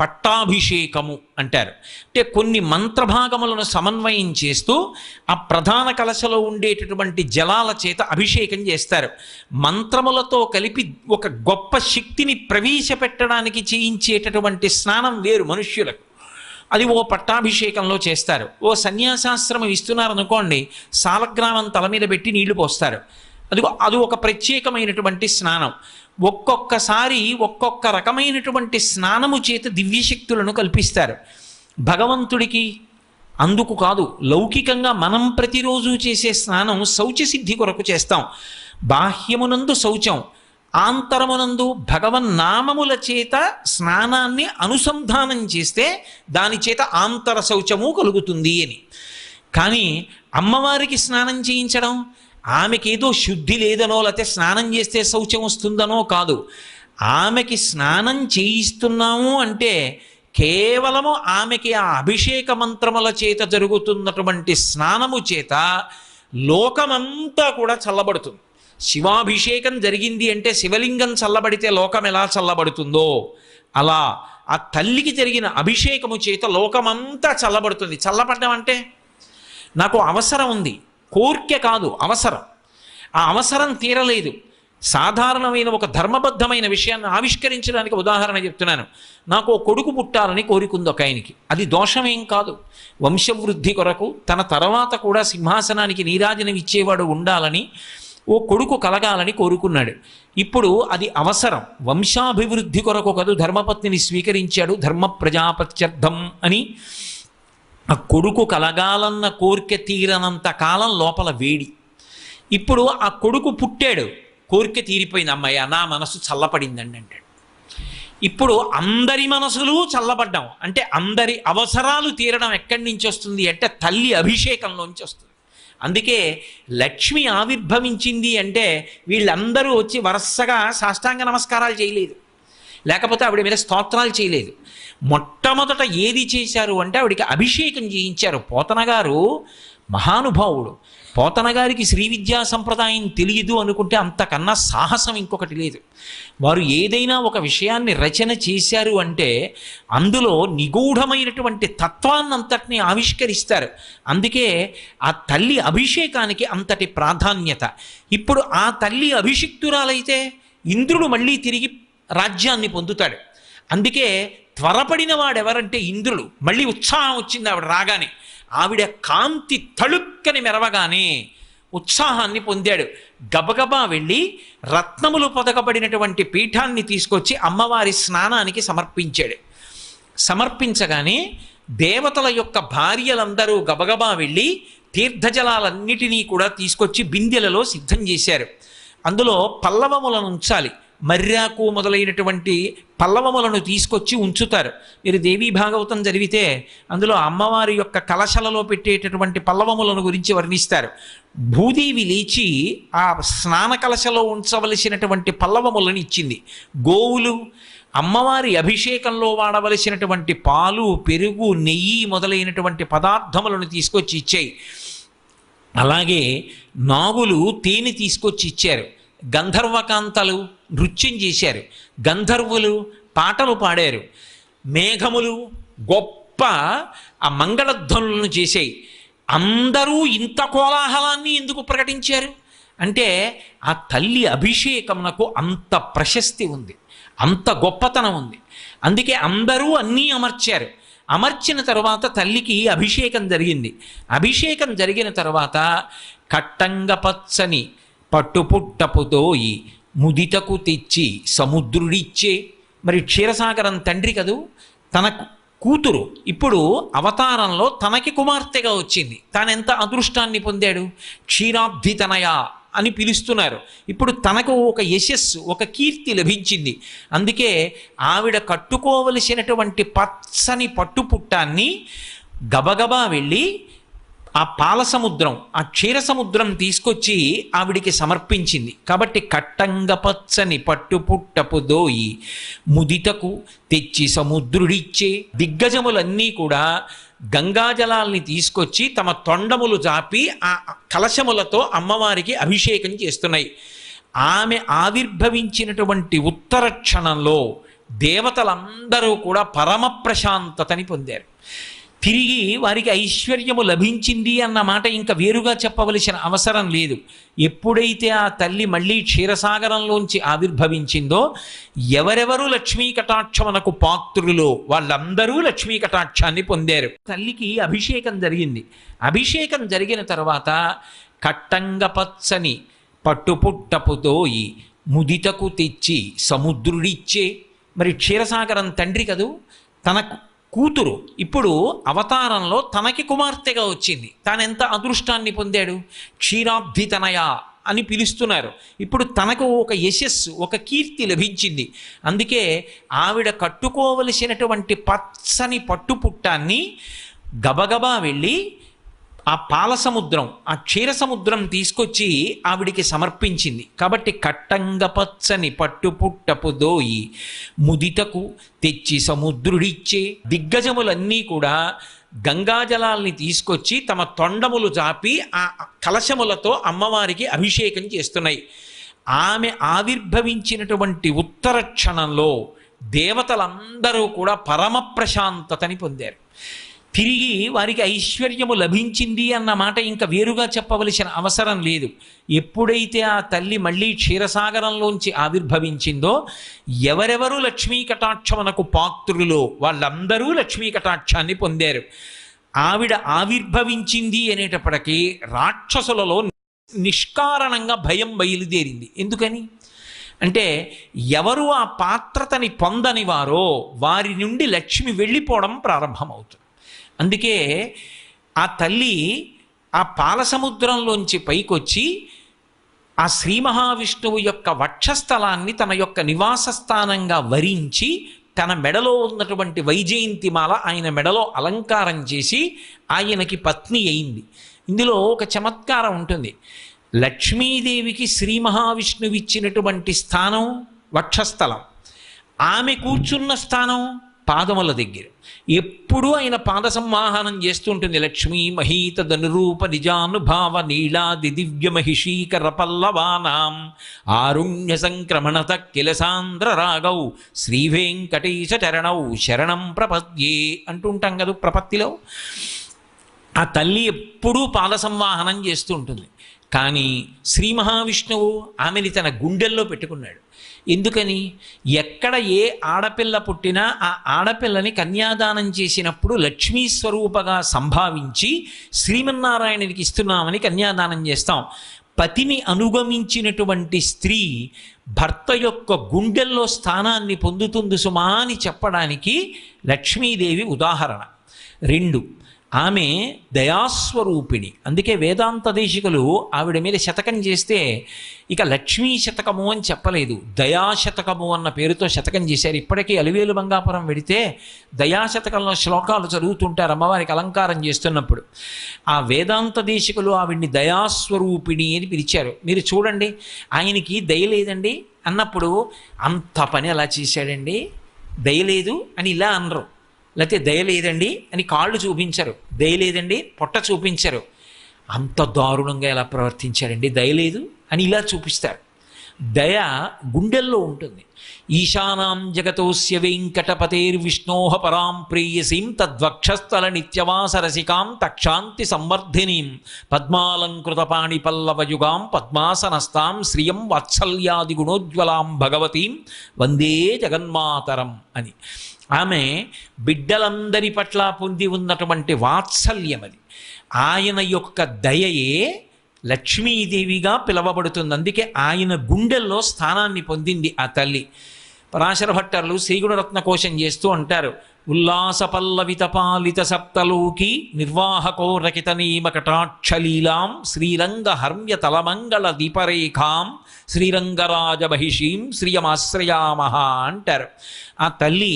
పట్టాభిషేకము అంటారు. అంటే కొన్ని మంత్రభాగములను సమన్వయం చేస్తూ ఆ ప్రధాన కలశలో ఉండేటటువంటి జలాల చేత అభిషేకం చేస్తారు. మంత్రములతో కలిపి ఒక గొప్ప శక్తిని ప్రవేశపెట్టడానికి చేయించేటటువంటి స్నానం వేరు మనుష్యులకు. అది ఓ పట్టాభిషేకంలో చేస్తారు. ఓ సన్యాసాశ్రమం ఇస్తున్నారనుకోండి, సాలగ్రామం తల మీద పెట్టి నీళ్లు పోస్తారు. అది ఒక ప్రత్యేకమైనటువంటి స్నానం. ఒక్కొక్కసారి ఒక్కొక్క రకమైనటువంటి స్నానము చేత దివ్యశక్తులను కల్పిస్తారు భగవంతుడికి. అందుకు కాదు, లౌకికంగా మనం ప్రతిరోజు చేసే స్నానం శౌచసిద్ధి కొరకు చేస్తాం. బాహ్యమునందు శౌచం, ఆంతరమునందు భగవన్నామముల చేత స్నానాన్ని అనుసంధానం చేస్తే దాని చేత ఆంతర శౌచము కలుగుతుంది అని. కానీ అమ్మవారికి స్నానం చేయించడం ఆమెకేదో శుద్ధి లేదనో లేకపోతే స్నానం చేస్తే శౌచం వస్తుందనో కాదు. ఆమెకి స్నానం చేయిస్తున్నాము అంటే కేవలము ఆమెకి ఆ అభిషేక మంత్రముల చేత జరుగుతున్నటువంటి స్నానము చేత లోకమంతా కూడా చల్లబడుతుంది. శివాభిషేకం జరిగింది అంటే శివలింగం చల్లబడితే లోకం ఎలా చల్లబడుతుందో అలా ఆ తల్లికి జరిగిన అభిషేకము చేత లోకమంతా చల్లబడుతుంది. చల్లబడ్డం అంటే నాకు అవసరం ఉంది, కోర్కె కాదు, అవసరం. ఆ అవసరం తీరలేదు. సాధారణమైన ఒక ధర్మబద్ధమైన విషయాన్ని ఆవిష్కరించడానికి ఉదాహరణ చెప్తున్నాను. నాకు ఓ కొడుకు పుట్టాలని కోరికుంది ఒక ఆయనకి. అది దోషమేం కాదు. వంశవృద్ధి కొరకు తన తర్వాత కూడా సింహాసనానికి నీరాజనం ఇచ్చేవాడు ఉండాలని, ఓ కొడుకు కలగాలని కోరుకున్నాడు. ఇప్పుడు అది అవసరం. వంశాభివృద్ధి కొరకు కాదు, ధర్మపత్నిని స్వీకరించాడు ధర్మ ప్రజాపత్యర్థం అని. ఆ కొడుకు కలగాలన్న కోరిక తీరనంత కాలం లోపల వేడి. ఇప్పుడు ఆ కొడుకు పుట్టాడు, కోరిక తీరిపోయింది, అమ్మాయి నా మనసు చల్లపడిందండి అంటాడు. ఇప్పుడు అందరి మనసులు చల్లబడ్డాం అంటే అందరి అవసరాలు తీరడం ఎక్కడి నుంచి వస్తుంది అంటే తల్లి అభిషేకంలోంచి వస్తుంది. అందుకే లక్ష్మి ఆవిర్భవించింది అంటే వీళ్ళందరూ వచ్చి వరుసగా సాష్టాంగ నమస్కారాలు చేయలేదు, లేకపోతే ఆవిడ మీద స్తోత్రాలు చేయలేదు. మొట్టమొదట ఏది చేశారు అంటే ఆవిడికి అభిషేకం చేయించారు. పోతన గారు మహానుభావుడు. పోతన గారికి శ్రీ విద్యా సంప్రదాయం తెలియదు అనుకుంటే అంతకన్నా సాహసం ఇంకొకటి లేదు. వారు ఏదైనా ఒక విషయాన్ని రచన చేశారు అంటే అందులో నిగూఢమైనటువంటి తత్వాన్నంతటినీ ఆవిష్కరిస్తారు. అందుకే ఆ తల్లి అభిషేకానికి అంతటి ప్రాధాన్యత. ఇప్పుడు ఆ తల్లి అభిషిక్తురాలైతే ఇంద్రుడు మళ్ళీ తిరిగి రాజ్యాన్ని పొందుతాడు. అందుకే త్వరపడిన వాడెవరంటే ఇంద్రుడు. మళ్ళీ ఉత్సాహం వచ్చింది ఆవిడ రాగానే. ఆవిడ కాంతి తళుక్కని మెరవగానే ఉత్సాహాన్ని పొందాడు. గబగబా వెళ్ళి రత్నములు పొదగబడినటువంటి పీఠాన్ని తీసుకొచ్చి అమ్మవారి స్నానానికి సమర్పించాడు. సమర్పించగానే దేవతల యొక్క భార్యలందరూ గబగబా వెళ్ళి తీర్థజలాలన్నిటినీ కూడా తీసుకొచ్చి బిందెలలో సిద్ధం చేశారు. అందులో పల్లవములను ఉంచాలి. మర్యాకు మొదలైనటువంటి పల్లవములను తీసుకొచ్చి ఉంచుతారు. మీరు దేవీ భాగవతం చదివితే అందులో అమ్మవారి యొక్క కలశలలో పెట్టేటటువంటి పల్లవములను గురించి వర్ణిస్తారు. భూదేవి లేచి ఆ స్నాన కలశలో ఉంచవలసినటువంటి పల్లవములను ఇచ్చింది. గోవులు అమ్మవారి అభిషేకంలో వాడవలసినటువంటి పాలు, పెరుగు, నెయ్యి మొదలైనటువంటి పదార్థములను తీసుకొచ్చి ఇచ్చాయి. అలాగే నాగులు తేనె తీసుకొచ్చి ఇచ్చారు. గంధర్వకాంతలు నృత్యం చేశారు. గంధర్వులు పాటలు పాడారు. మేఘములు గొప్ప ఆ మంగళధ్వనులను చేశాయి. అందరూ ఇంత కోలాహలాన్ని ఎందుకు ప్రకటించారు అంటే ఆ తల్లి అభిషేకమునకు అంత ప్రశస్తి ఉంది, అంత గొప్పతనం ఉంది. అందుకే అందరూ అన్నీ అమర్చారు. అమర్చిన తర్వాత తల్లికి అభిషేకం జరిగింది. అభిషేకం జరిగిన తర్వాత కట్టంగ పచ్చని పట్టుపుట్టపుతోయి ముదితకు తెచ్చి సముద్రుడిచ్చే. మరి క్షీరసాగరం తండ్రి కదూ, తన కూతురు ఇప్పుడు అవతారంలో తనకి కుమార్తెగా వచ్చింది. తానెంత అదృష్టాన్ని పొందాడు. క్షీరాబ్ధితనయ అని పిలుస్తున్నారు. ఇప్పుడు తనకు ఒక యశస్సు, ఒక కీర్తి లభించింది. అందుకే ఆవిడ కట్టుకోవలసినటువంటి పచ్చని పట్టుపుట్టాన్ని గబగబా వెళ్ళి ఆ పాల సముద్రం, ఆ క్షీర సముద్రం తీసుకొచ్చి ఆవిడికి సమర్పించింది. కాబట్టి కట్టంగ పచ్చని పట్టుపుట్టపు దోయి ముదితకు తెచ్చి సముద్రుడిచ్చే. దిగ్గజములన్నీ కూడా గంగాజలాల్ని తీసుకొచ్చి తమ తొండములు జాపి ఆ కలశములతో అమ్మవారికి అభిషేకం చేస్తున్నాయి. ఆమె ఆవిర్భవించినటువంటి ఉత్తర క్షణంలో దేవతలందరూ కూడా పరమ ప్రశాంతతని పొందారు. తిరిగి వారికి ఐశ్వర్యము లభించింది అన్న మాట ఇంకా వేరుగా చెప్పవలసిన అవసరం లేదు. ఎప్పుడైతే ఆ తల్లి మళ్ళీ క్షీరసాగరంలోంచి ఆవిర్భవించిందో ఎవరెవరు లక్ష్మీ కటాక్షమునకు పాత్రులో వాళ్ళందరూ లక్ష్మీ కటాక్షాన్ని పొందారు. తల్లికి అభిషేకం జరిగింది. అభిషేకం జరిగిన తర్వాత కట్టంగ పచ్చని పట్టుపుట్టపుతోయి ముదితకు తెచ్చి సముద్రుడిచ్చే. మరి క్షీరసాగరం తండ్రి కదూ, తన కూతురు ఇప్పుడు అవతారంలో తనకి కుమార్తెగా వచ్చింది. తానెంత అదృష్టాన్ని పొందాడు. క్షీరాబ్ధితనయ అని పిలుస్తున్నారు. ఇప్పుడు తనకు ఒక యశస్సు, ఒక కీర్తి లభించింది. అందుకే ఆవిడ కట్టుకోవలసినటువంటి పచ్చని పట్టుపుట్టాన్ని గబగబా వెళ్ళి ఆ పాల సముద్రం, ఆ క్షీర సముద్రం తీసుకొచ్చి ఆవిడికి సమర్పించింది. కాబట్టి కట్టంగ పచ్చని పట్టుపుట్టపు దోయి ముదితకు తెచ్చి సముద్రుడిచ్చే. దిగ్గజములన్నీ కూడా గంగాజలాల్ని తీసుకొచ్చి తమ తొండములు జాపి ఆ కలశములతో అమ్మవారికి అభిషేకం చేస్తున్నాయి. ఆమె ఆవిర్భవించినటువంటి ఉత్తర క్షణంలో దేవతలందరూ కూడా పరమ ప్రశాంతతని పొందారు. తిరిగి వారికి ఐశ్వర్యము లభించింది అన్న మాట ఇంకా వేరుగా చెప్పవలసిన అవసరం లేదు. ఎప్పుడైతే ఆ తల్లి మళ్ళీ క్షీరసాగరంలోంచి ఆవిర్భవించిందో ఎవరెవరు లక్ష్మీ కటాక్షమునకు పాత్రులో వాళ్ళందరూ లక్ష్మీ కటాక్షాన్ని పొందారు. ఆవిడ ఆవిర్భవించింది అనేటప్పటికీ రాక్షసులలో నిష్కారణంగా భయం బయలుదేరింది. ఎందుకని అంటే ఎవరు ఆ పాత్రతని పొందని వారో వారి నుండి లక్ష్మి వెళ్ళిపోవడం ప్రారంభమవుతుంది. అందుకే ఆ తల్లి ఆ పాల సముద్రంలోంచి పైకొచ్చి ఆ శ్రీ మహావిష్ణువు యొక్క వక్షస్థలాన్ని తన యొక్క నివాస స్థానంగా వరించి తన మెడలో ఉన్నటువంటి వైజయంతిమాల ఆయన మెడలో అలంకారం చేసి ఆయనకి పత్ని అయింది. ఇందులో ఒక చమత్కారం ఉంటుంది. లక్ష్మీదేవికి శ్రీ మహావిష్ణువు ఇచ్చినటువంటి స్థానం వక్షస్థలం, ఆమె కూర్చున్న స్థానం పాదముల దగ్గర. ఎప్పుడూ ఆయన పాద సంవాహనం చేస్తుంటుంది. లక్ష్మీ మహీత ధనురూప నిజానుభావ నీళాది దివ్య మహిషీకర పల్లవానాం ఆరుణ్య సంక్రమణత కిలసాంధ్ర రాగౌ శ్రీ వెంకటేశ చరణౌ శరణం ప్రపద్యే అంటుంటాం కదా ప్రపత్తిలో. ఆ తల్లి ఎప్పుడూ పాద సంవాహనం చేస్తూ ఉంటుంది. కానీ శ్రీ మహావిష్ణువు ఆమెని తన గుండెల్లో పెట్టుకున్నాడు. ఎందుకని? ఎక్కడ ఏ ఆడపిల్ల పుట్టినా ఆ ఆడపిల్లని కన్యాదానం చేసినప్పుడు లక్ష్మీ స్వరూపగా సంభావించి శ్రీమన్నారాయణునికి ఇస్తున్నామని కన్యాదానం చేస్తాం. పతిని అనుగమించినటువంటి స్త్రీ భర్త యొక్క గుండెల్లో స్థానాన్ని పొందుతుంది సుమా అని చెప్పడానికి లక్ష్మీదేవి ఉదాహరణ. 2, ఆమె దయాస్వరూపిణి. అందుకే వేదాంత దేశికులు ఆవిడ మీద శతకం చేస్తే ఇక లక్ష్మీ శతకము అని చెప్పలేదు, దయాశతకము అన్న పేరుతో శతకం చేశారు. ఇప్పటికీ అలివేలు మంగాపురం వెడితే దయాశతకంలో శ్లోకాలు చదువుతుంటారు అమ్మవారికి అలంకారం చేస్తున్నప్పుడు. ఆ వేదాంత దేశికులు ఆవిడ్ని దయాస్వరూపిణి అని పిలిచారు. మీరు చూడండి, ఆయనకి దయ లేదండి అన్నప్పుడు అంత పని అలా చేశాడండి, దయలేదు అని ఇలా అనరు. లేకపోతే దయలేదండి అని కాళ్ళు చూపించరు, దయలేదండి పొట్ట చూపించరు. అంత దారుణంగా ఎలా ప్రవర్తించారండి, దయలేదు అని ఇలా చూపిస్తారు. దయ గుండెల్లో ఉంటుంది. ఈశానాం జగతోస్య వెంకటపతేర్విష్ణోహ పరాం ప్రేయసీం తద్వక్షస్థల నిత్యవాసరసికాం తక్షాంతి సంవర్ధినీం పద్మాలంకృత పాణిపల్లవయుగాం పద్మాసనస్తాం శ్రియం వాత్సల్యాది గుణోజ్వలాం భగవతీం వందే జగన్మాతరం అని. ఆమె బిడ్డలందరి పట్ల పొంది ఉన్నటువంటి వాత్సల్యం అది. ఆయన యొక్క దయయే లక్ష్మీదేవిగా పిలవబడుతుంది. అందుకే ఆయన గుండెల్లో స్థానాన్ని పొందింది ఆ తల్లి. పరాశర భట్టర్లు శ్రీగుణరత్న కోశం చేస్తూ అంటారు, ఉల్లాస పల్లవిత పాలిత సప్తలోకి నిర్వాహకో రకిత నీమకటాక్షలీలాం శ్రీరంగ హర్మ్య తలమంగళ దీపరేఖాం శ్రీరంగరాజ మహిషీం శ్రియమాశ్రయామహ అంటారు. ఆ తల్లి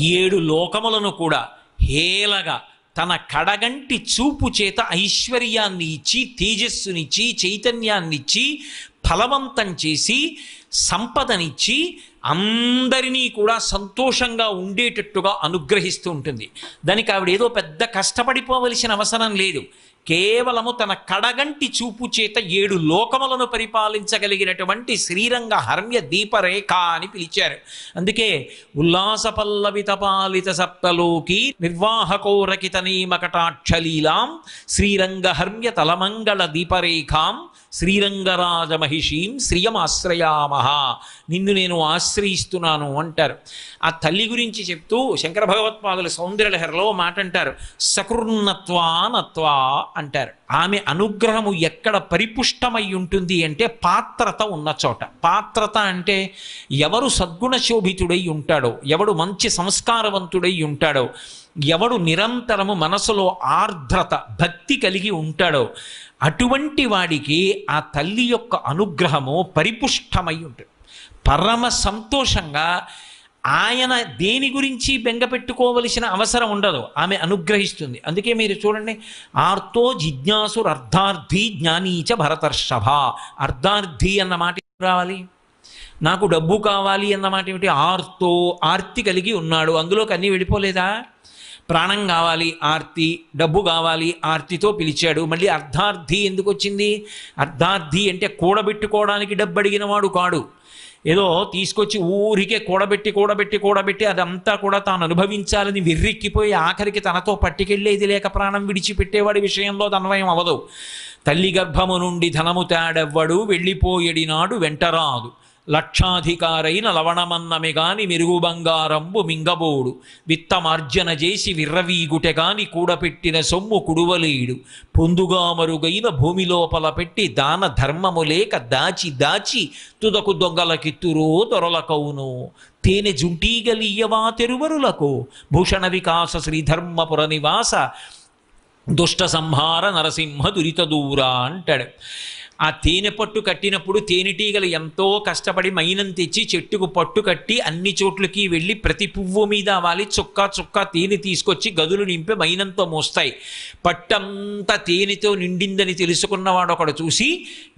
7 లోకములను కూడా హేళగా తన కడగంటి చూపు చేత ఐశ్వర్యాన్ని ఇచ్చి, తేజస్సునిచ్చి, చైతన్యాన్నిచ్చి, ఫలవంతం చేసి, సంపదనిచ్చి అందరినీ కూడా సంతోషంగా ఉండేటట్టుగా అనుగ్రహిస్తూ ఉంటుంది. దానికి ఆవిడ ఏదో పెద్ద కష్టపడిపోవలసిన అవసరం లేదు. కేవలము తన కడగంటి చూపు చేత 7 లోకములను పరిపాలించగలిగినటువంటి శ్రీరంగ హర్మ్య దీపరేఖ అని పిలిచారు. అందుకే ఉల్లాస పల్లవిత పాలిత సప్తలోకి నిర్వాహకోరకిత నీమకటాక్షలీలాం శ్రీరంగ హర్మ్య తలమంగళ దీపరేఖాం శ్రీరంగరాజ మహిషీం శ్రియమాశ్రయామహ, నిన్ను నేను ఆశ్రయిస్తున్నాను అంటారు. ఆ తల్లి గురించి చెప్తూ శంకర భగవత్పాదులు సౌందర్యలహరిలో మాట అంటారు, సకృన్నత్వా నత్వా అంటారు. ఆమె అనుగ్రహము ఎక్కడ పరిపుష్టమై ఉంటుంది అంటే పాత్రత ఉన్న చోట. పాత్రత అంటే ఎవరు సద్గుణ శోభితుడై ఉంటాడో, ఎవడు మంచి సంస్కారవంతుడై ఉంటాడో, ఎవడు నిరంతరము మనసులో ఆర్ద్రత భక్తి కలిగి ఉంటాడో అటువంటి వాడికి ఆ తల్లి యొక్క అనుగ్రహము పరిపుష్టమై ఉంటుంది. పరమ సంతోషంగా ఆయన దేని గురించి బెంగపెట్టుకోవలసిన అవసరం ఉండదు, ఆమె అనుగ్రహిస్తుంది. అందుకే మీరు చూడండి, ఆర్తో జిజ్ఞాసుర్ అర్ధార్థి జ్ఞానీచ భరతర్షభ. అర్ధార్థి అన్న మాట రావాలి, నాకు డబ్బు కావాలి అన్నమాట ఏమిటి? ఆర్తో, ఆర్తి కలిగి ఉన్నాడు, అందులోకి అన్నీ వెళ్ళిపోలేదా? ప్రాణం కావాలి ఆర్తి, డబ్బు కావాలి ఆర్తితో పిలిచాడు. మళ్ళీ అర్ధార్థి ఎందుకు వచ్చింది? అర్ధార్థి అంటే కూడబెట్టుకోవడానికి డబ్బు అడిగిన వాడు కాడు. ఏదో తీసుకొచ్చి ఊరికే కూడబెట్టి అదంతా కూడా తాను అనుభవించాలని విర్రెక్కిపోయి ఆఖరికి తనతో పట్టుకెళ్ళేది లేక ప్రాణం విడిచిపెట్టేవాడి విషయంలో అన్వయం అవదు. తల్లి గర్భము నుండి ధనము తేడెవ్వడు వెళ్ళిపోయేడినాడు వెంటరాదు, లక్షాధికారైన లవణమన్నమే గాని మెరుగు బంగారంబు మింగబోడు, విత్తమార్జన చేసి విర్రవీగుటె గాని కూడపెట్టిన సొమ్ము కుడువలేడు, పొందుగా మరుగైన భూమి లోపల పెట్టి దాన ధర్మము లేక దాచి దాచి తుదకు దొంగలకిత్తురో దొరలకవును, తేనె జుంటీగలియవా తెరువరులకు, భూషణ వికాస శ్రీధర్మపుర నివాస దుష్ట సంహార నరసింహ దురిత దూరా అంటాడు. ఆ తేనె పట్టు కట్టినప్పుడు తేనెటీగలు ఎంతో కష్టపడి మైనం తెచ్చి చెట్టుకు పట్టు కట్టి అన్ని చోట్లకి వెళ్ళి ప్రతి పువ్వు మీద వాలి చుక్క చుక్క తేనె తీసుకొచ్చి గదులు నింపి మైనంతో మోస్తాయి. పట్టంతా తేనెతో నిండిందని తెలుసుకున్నవాడు ఒకడు చూసి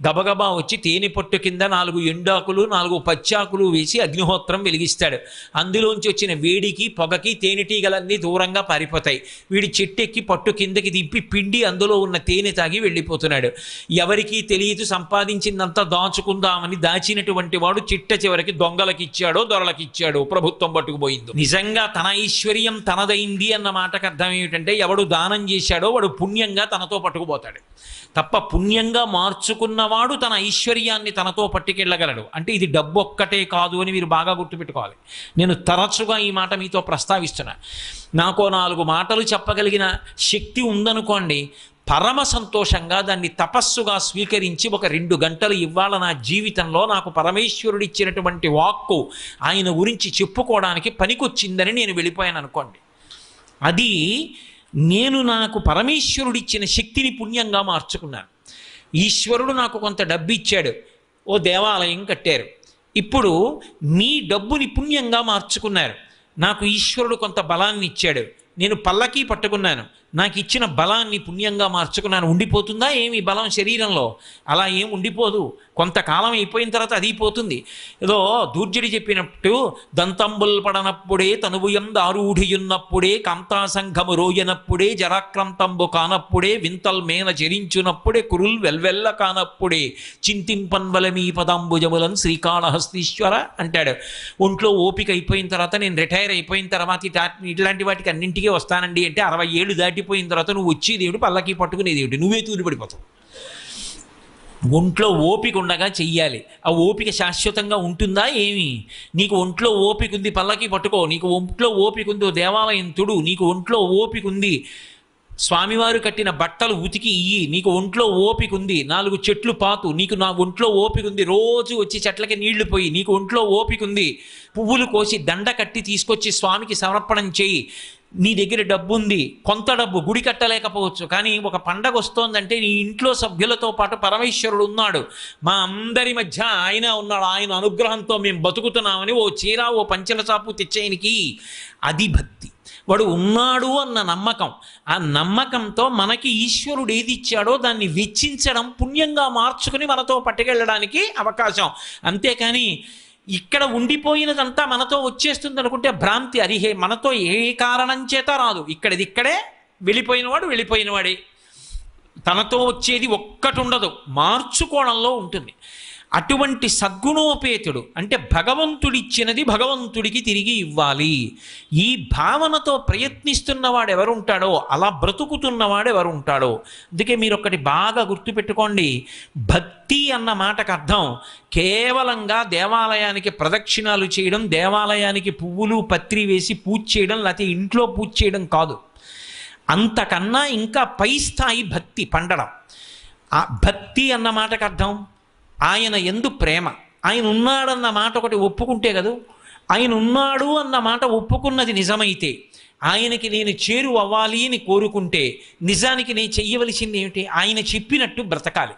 గబగబా వచ్చి తేనె పట్టు కింద 4 ఎండాకులు 4 పచ్చాకులు వేసి అగ్నిహోత్రం వెలిగిస్తాడు. అందులోంచి వచ్చిన వేడికి పొగకి తేనెటీగలన్నీ దూరంగా పారిపోతాయి. వీడి చెట్టెక్కి పట్టు కిందకి దింపి పిండి అందులో ఉన్న తేనె తాగి వెళ్ళిపోతున్నాడు. ఎవరికీ తెలియదు సంపాదించిందంతా దాచుకుందామని దాచినటువంటి వాడు చిట్ట చివరికి దొంగలకి ఇచ్చాడో దొరలకి ఇచ్చాడో ప్రభుత్వం పట్టుకుపోయిందో. నిజంగా తన ఐశ్వర్యం తనదైంది అన్న మాటకు అర్థం ఏమిటంటే ఎవడు దానం చేశాడో వాడు పుణ్యంగా తనతో పట్టుకుపోతాడు తప్ప పుణ్యంగా మార్చుకున్నవాడు తన ఐశ్వర్యాన్ని తనతో పట్టుకెళ్ళగలడు. అంటే ఇది డబ్బు ఒక్కటే కాదు అని మీరు బాగా గుర్తుపెట్టుకోవాలి. నేను తరచుగా ఈ మాట మీతో ప్రస్తావిస్తున్నా. నాకో 4 మాటలు చెప్పగలిగిన శక్తి ఉందనుకోండి, పరమ సంతోషంగా దాన్ని తపస్సుగా స్వీకరించి ఒక 2 గంటలు ఇవాళ నా జీవితంలో నాకు పరమేశ్వరుడు ఇచ్చినటువంటి వాక్కు ఆయన గురించి చెప్పుకోవడానికి పనికొచ్చిందని నేను వెళ్ళిపోయాను అనుకోండి. అది నేను నాకు పరమేశ్వరుడిచ్చిన శక్తిని పుణ్యంగా మార్చుకున్నాను. ఈశ్వరుడు నాకు కొంత డబ్బు ఇచ్చాడు, ఓ దేవాలయం కట్టారు. ఇప్పుడు మీ డబ్బుని పుణ్యంగా మార్చుకున్నారు. నాకు ఈశ్వరుడు కొంత బలాన్ని ఇచ్చాడు, నేను పల్లకి పట్టుకున్నాను, నాకు ఇచ్చిన బలాన్ని పుణ్యంగా మార్చుకున్నాను. ఉండిపోతుందా ఏమి బలం శరీరంలో? అలా ఏం ఉండిపోదు. కొంతకాలం అయిపోయిన తర్వాత అది పోతుంది. ఏదో దూర్జడి చెప్పినట్టు దంతంబుల్ పడనప్పుడే తనువుయం దారూఢియున్నప్పుడే కాంతాసంఘము రోయనప్పుడే జరాక్రాంతంబు కానప్పుడే వింతల్ మేన చరించునప్పుడే కురుల్ వెల్వెల్ల కానప్పుడే చింతింపన్వలమీ పదాంబుజములను శ్రీకాళహస్తీశ్వర అంటాడు. ఒంట్లో ఓపిక అయిపోయిన తర్వాత నేను రిటైర్ అయిపోయిన తర్వాత ఇట్లాంటి వాటికి అన్నింటికీ వస్తానండి అంటే 60 ఏళ్ళు దాటిపోయిన తర్వాత నువ్వు వచ్చేదేవిడు పల్లకి పట్టుకునేదేవిడు, నువ్వే తూలిపడిపోతావు. ఒంట్లో ఓపిక ఉండగా చెయ్యాలి. ఆ ఓపిక శాశ్వతంగా ఉంటుందా ఏమి? నీకు ఒంట్లో ఓపిక ఉంది పల్లకి పట్టుకో, నీకు ఒంట్లో ఓపిక ఉంది దేవాలయం తుడు, నీకు ఒంట్లో ఓపిక ఉంది స్వామివారు కట్టిన బట్టలు ఉతికి ఇయ్యి, నీకు ఒంట్లో ఓపిక ఉంది 4 చెట్లు పాతు, నీకు నా ఒంట్లో ఓపిక ఉంది రోజు వచ్చి చెట్లకి నీళ్లు పోయి, నీకు ఒంట్లో ఓపిక ఉంది పువ్వులు కోసి దండ కట్టి తీసుకొచ్చి స్వామికి సమర్పణం చేయి, నీ దగ్గర డబ్బు ఉంది, కొంత డబ్బు గుడి కట్టలేకపోవచ్చు కానీ ఒక పండగ వస్తోందంటే నీ ఇంట్లో సభ్యులతో పాటు పరమేశ్వరుడు ఉన్నాడు, మా అందరి మధ్య ఆయన ఉన్నాడు, ఆయన అనుగ్రహంతో మేము బతుకుతున్నామని ఓ చీర ఓ పంచెల చాపు తెచ్చేయనికి, అది భక్తి. వాడు ఉన్నాడు అన్న నమ్మకం, ఆ నమ్మకంతో మనకి ఈశ్వరుడు ఏది ఇచ్చాడో దాన్ని వెచ్చించడం, పుణ్యంగా మార్చుకుని మనతో పట్టుకెళ్ళడానికి అవకాశం. అంతేకాని ఇక్కడ ఉండిపోయినదంతా మనతో వచ్చేస్తుంది అనుకుంటే భ్రాంతి. అరిహే మనతో ఏ కారణం చేత రాదు, ఇక్కడే వెళ్ళిపోయినవాడు వెళ్ళిపోయినవాడే. తనతో వచ్చేది ఒక్కటి ఉండదు, మార్చుకోవడంలో ఉంటుంది. అటువంటి సద్గుణోపేతుడు అంటే భగవంతుడిచ్చినది భగవంతుడికి తిరిగి ఇవ్వాలి. ఈ భావనతో ప్రయత్నిస్తున్నవాడు ఎవరుంటాడో, అలా బ్రతుకుతున్నవాడు ఎవరుంటాడో. అందుకే మీరు ఒకటి బాగా గుర్తుపెట్టుకోండి, భక్తి అన్న మాటకు అర్థం కేవలంగా దేవాలయానికి ప్రదక్షిణాలు చేయడం, దేవాలయానికి పువ్వులు పత్రి వేసి పూజ చేయడం, లేకపోతే ఇంట్లో పూజ చేయడం కాదు. అంతకన్నా ఇంకా పై స్థాయి భక్తి పండడం. ఆ భక్తి అన్న మాటకు అర్థం ఆయన యందు ప్రేమ. ఆయన ఉన్నాడన్న మాట ఒకటి ఒప్పుకుంటే కదా, ఆయన ఉన్నాడు అన్న మాట ఒప్పుకున్నది నిజమైతే, ఆయనకి నేను చేరు అవ్వాలి అని కోరుకుంటే నిజానికి నేను చెయ్యవలసింది ఏమిటి? ఆయన చెప్పినట్టు బ్రతకాలి.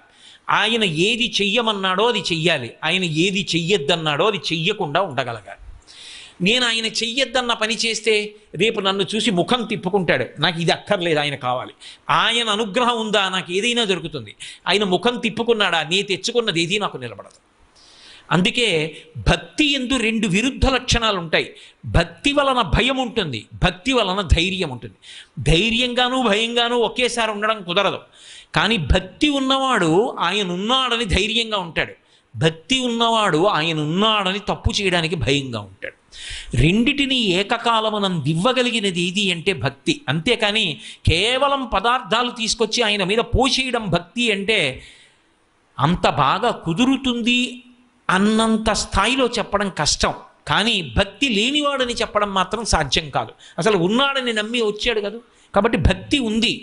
ఆయన ఏది చెయ్యమన్నాడో అది చెయ్యాలి, ఆయన ఏది చెయ్యొద్దన్నాడో అది చెయ్యకుండా ఉండగలగాలి. నేను ఆయన చెయ్యొద్దన్న పని చేస్తే రేపు నన్ను చూసి ముఖం తిప్పుకుంటాడు, నాకు ఇది అక్కర్లేదు ఆయన కావాలి. ఆయన అనుగ్రహం ఉందా నాకు ఏదైనా దొరుకుతుంది. ఆయన ముఖం తిప్పుకున్నాడా నేను తెచ్చుకున్నది ఏది నాకు నిలబడదు. అందుకే భక్తి యందు 2 విరుద్ధ లక్షణాలు ఉంటాయి. భక్తి వలన భయం ఉంటుంది, భక్తి వలన ధైర్యం ఉంటుంది. ధైర్యంగానూ భయంగానూ ఒకేసారి ఉండడం కుదరదు. కానీ భక్తి ఉన్నవాడు ఆయన ఉన్నాడని ధైర్యంగా ఉంటాడు, భక్తి ఉన్నవాడు ఆయన ఉన్నాడని తప్పు చేయడానికి భయంగా ఉంటాడు. రెండిటిని ఏకకాలమునందు ఇవ్వగలిగినది ఏది అంటే భక్తి. అంతేకాని కేవలం పదార్థాలు తీసుకొచ్చి ఆయన మీద పోసేయడం భక్తి అంటే అంత బాగా కుదురుతుంది అన్నంత స్థాయిలో చెప్పడం కష్టం. కానీ భక్తి లేనివాడని చెప్పడం మాత్రం సాధ్యం కాదు. అసలు ఉన్నాడని నమ్మి వచ్చాడు కదా, కాబట్టి భక్తి ఉంది.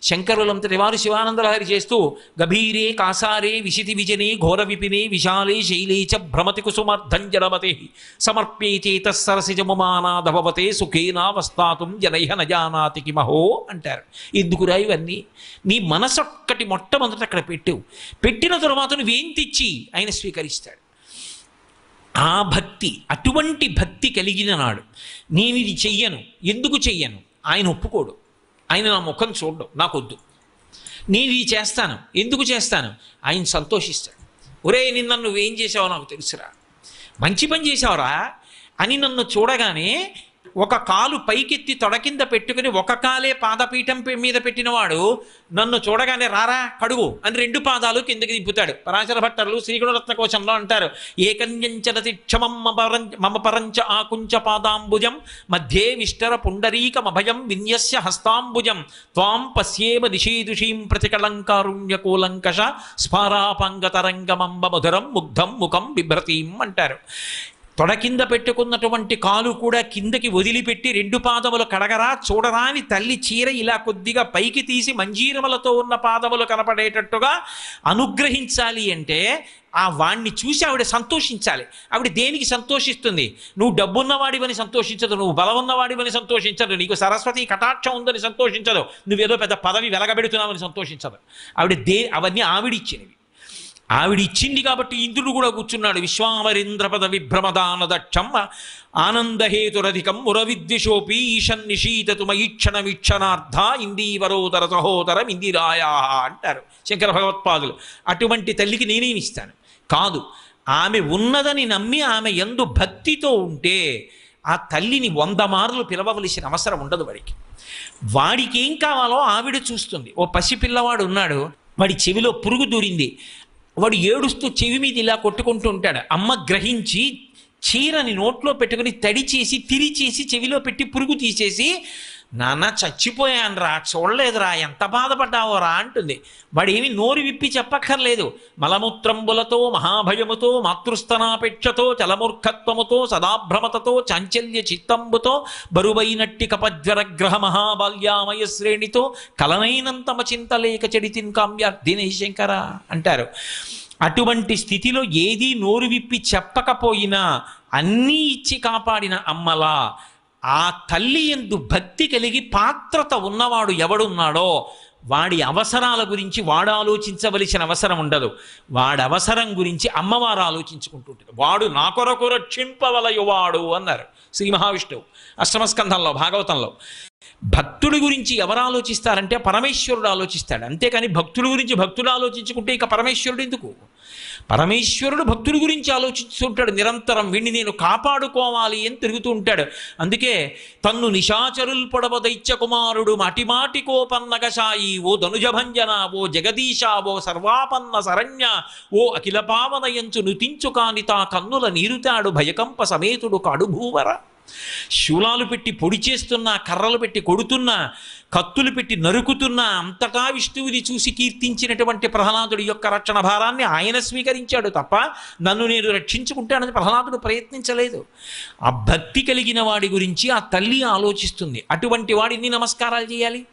శంకరులంతటి వారు శివానందలహరి చేస్తూ గభీరే కాసారే విశితి విజనే ఘోర విపినే విశాలే శైలే చ భ్రమతి కుసుమర్ధంజలమతే సమర్ప్యేచేత సరసిజముమానాధవతే సుఖేనావస్థాతుం జనైహ నజానాతి కిమహో అంటారు. ఎందుకురా ఇవన్నీ? నీ మనసొక్కటి మొట్టమొదట అక్కడ పెట్టిన తరువాత నువ్వేం తెచ్చి ఆయన స్వీకరిస్తాడు. ఆ భక్తి, అటువంటి భక్తి కలిగిన నాడు నేను ఇది చెయ్యను, ఎందుకు చెయ్యను, ఆయన ఒప్పుకోడు. ఆయన నా ముఖం చూడడం, నాకొద్దు. నేను ఇది చేస్తాను, ఎందుకు చేస్తాను, ఆయన సంతోషిస్తాడు. ఒరే నిన్న నువ్వేం చేసావో నాకు తెలుసురా, మంచి పని చేసావురా అని నన్ను చూడగానే ఒక కాలు పైకెత్తి తొడ కింద పెట్టుకుని ఒక కాలే పాదపీఠం మీద పెట్టినవాడు నన్ను చూడగానే రారా కడుగు అని 2 పాదాలు కిందకి దింపుతాడు. పరాశర భట్టర్లు శ్రీగుణరత్న కోశంలో అంటారు, ఏకన్యంచరతి క్షమం మమ పరంచ ఆకుంచ పాదాంబుజం మధ్యే విష్టర పుండరీకమభయం విన్యస్య హస్తాంబుజం త్వాం పశ్యేమ దిశీదుషీం ప్రతికలంకారుణ్యకూలంకష స్ఫారాపాంగతరంగమంబ మధురం ముగ్ధం ముఖం బిభ్రతీం అంటారు. తొడ కింద పెట్టుకున్నటువంటి కాలు కూడా కిందకి వదిలిపెట్టి 2 పాదములు కడగరా చూడరా అని తల్లి చీర ఇలా కొద్దిగా పైకి తీసి మంజీరములతో ఉన్న పాదములు కనపడేటట్టుగా అనుగ్రహించాలి అంటే ఆ వాణ్ణి చూసి ఆవిడ సంతోషించాలి. ఆవిడ దేనికి సంతోషిస్తుంది? నువ్వు డబ్బున్నవాడివని సంతోషించదు, నువ్వు బలమున్నవాడివని సంతోషించదు, నీకు సరస్వతి కటాక్షం ఉందని సంతోషించదు, నువ్వేదో పెద్ద పదవి వెలగబెడుతున్నావని సంతోషించదు. అవన్నీ ఆవిడిచ్చినవి. ఆవిడిచ్చింది కాబట్టి ఇంద్రుడు కూడా కూర్చున్నాడు. విశ్వామరీంద్రపద విభ్రమదాన దక్షం ఆనందహేతురధికం మురవిద్విషోపి ఈశన్ నిశీతతు మయీక్షణ వీక్షణార్థ ఇందీవరోదర సహోదరం ఇందిరాయా అంటారు శంకర భగవత్పాదులు. అటువంటి తల్లికి నేనేమిస్తాను? కాదు, ఆమె ఉన్నదని నమ్మి ఆమె యందు భక్తితో ఉంటే ఆ తల్లిని 100 మార్లు పిలవవలసిన అవసరం ఉండదు. వాడికి ఏం కావాలో ఆవిడ చూస్తుంది. ఓ పసిపిల్లవాడు ఉన్నాడు, వాడి చెవిలో పురుగు దూరింది, వాడు ఏడుస్తూ చెవి మీద ఇలా కొట్టుకుంటూ ఉంటాడు. అమ్మ గ్రహించి చీరని నోట్లో పెట్టుకుని తడి చేసి తిరిచేసి చెవిలో పెట్టి పురుగు తీసేసి, నాన్న చచ్చిపోయానురా, చూడలేదురా, ఎంత బాధపడ్డావోరా అంటుంది. వాడు ఏమి నోరు విప్పి చెప్పక్కర్లేదు. మలమూత్రంబులతో మహాభయముతో మాతృస్తనాపేక్షతో చలమూర్ఖత్వముతో సదాభ్రమతతో చాంచల్య చిత్తంబుతో బరువైనట్టి కపజ్వరగ్రహ మహాబాల్యామయ శ్రేణితో కలనైనంతమ చింతలేక చెడితిన్ కామ్యార్థినే శంకర అంటారు. అటువంటి స్థితిలో ఏదీ నోరు విప్పి చెప్పకపోయినా అన్నీ ఇచ్చి కాపాడిన అమ్మలా ఆ తల్లి యందు భక్తి కలిగి పాత్రత ఉన్నవాడు ఎవడున్నాడో వాడి అవసరాల గురించి వాడు ఆలోచించవలసిన అవసరం ఉండదు. వాడి అవసరం గురించి అమ్మవారు ఆలోచించుకుంటుంటుంది. వాడు నా కొరకు రక్షింపవలయువాడు అన్నారు శ్రీ మహావిష్ణువు అష్టమస్కంధంలో భాగవతంలో. భక్తుడి గురించి ఎవరు ఆలోచిస్తారంటే పరమేశ్వరుడు ఆలోచిస్తాడు. అంతేకాని భక్తుడి గురించి భక్తుడు ఆలోచించుకుంటే ఇక పరమేశ్వరుడు ఎందుకు? పరమేశ్వరుడు భక్తుడి గురించి ఆలోచిస్తుంటాడు నిరంతరం. వీడిని నేను కాపాడుకోవాలి అని తిరుగుతూ ఉంటాడు. అందుకే తన్ను నిశాచరుల్ పొడవ దైత్య కుమారుడు మాటిమాటి కోపన్నగశాయి ఓ ధనుజభంజన ఓ జగదీశ ఓ సర్వాపన్న శరణ్య ఓ అఖిల పావనయంచు నుతించు కాని తా కన్నుల నీరుతాడు భయకంప సమేతుడు కాడుభూవర. శూలాలు పెట్టి పొడి చేస్తున్నా, కర్రలు పెట్టి కొడుతున్నా, కత్తులు పెట్టి నరుకుతున్నా అంతటా విష్ణువుని చూసి కీర్తించినటువంటి ప్రహ్లాదుడి యొక్క రక్షణ భారాన్ని ఆయన స్వీకరించాడు తప్ప నన్ను నేను రక్షించుకుంటానని ప్రహ్లాదుడు ప్రయత్నించలేదు. ఆ భక్తి కలిగిన వాడి గురించి ఆ తల్లి ఆలోచిస్తుంది. అటువంటి వాడిని నమస్కారాలు చేయాలి.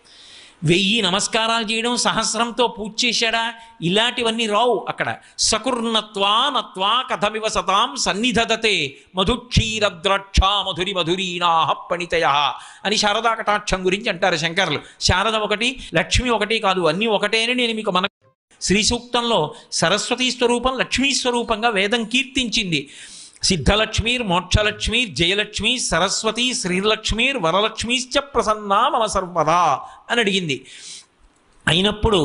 1000 నమస్కారాలు చేయడం, సహస్రంతో పూజ చేశాడా, ఇలాంటివన్నీ రావు అక్కడ. సకుర్ణత్వా నత్వా కథమివ సతాం సన్నిధదతే మధుక్షీరద్రాక్ష మధురి మధురీనాహ పణితయ అని శారదా కటాక్షం గురించి అంటారు శంకరులు. శారద ఒకటి, లక్ష్మి ఒకటి కాదు, అన్నీ ఒకటే అని నేను మీకు శ్రీ సూక్తంలో సరస్వతీ స్వరూపం లక్ష్మీ స్వరూపంగా వేదం కీర్తించింది. సిద్ధలక్ష్మీర్ మోక్షలక్ష్మీర్ జయలక్ష్మీ సరస్వతి శ్రీలక్ష్మీర్ వరలక్ష్మీశ్చ ప్రసన్నా మమ సర్వదా అని అడిగింది. అయినప్పుడు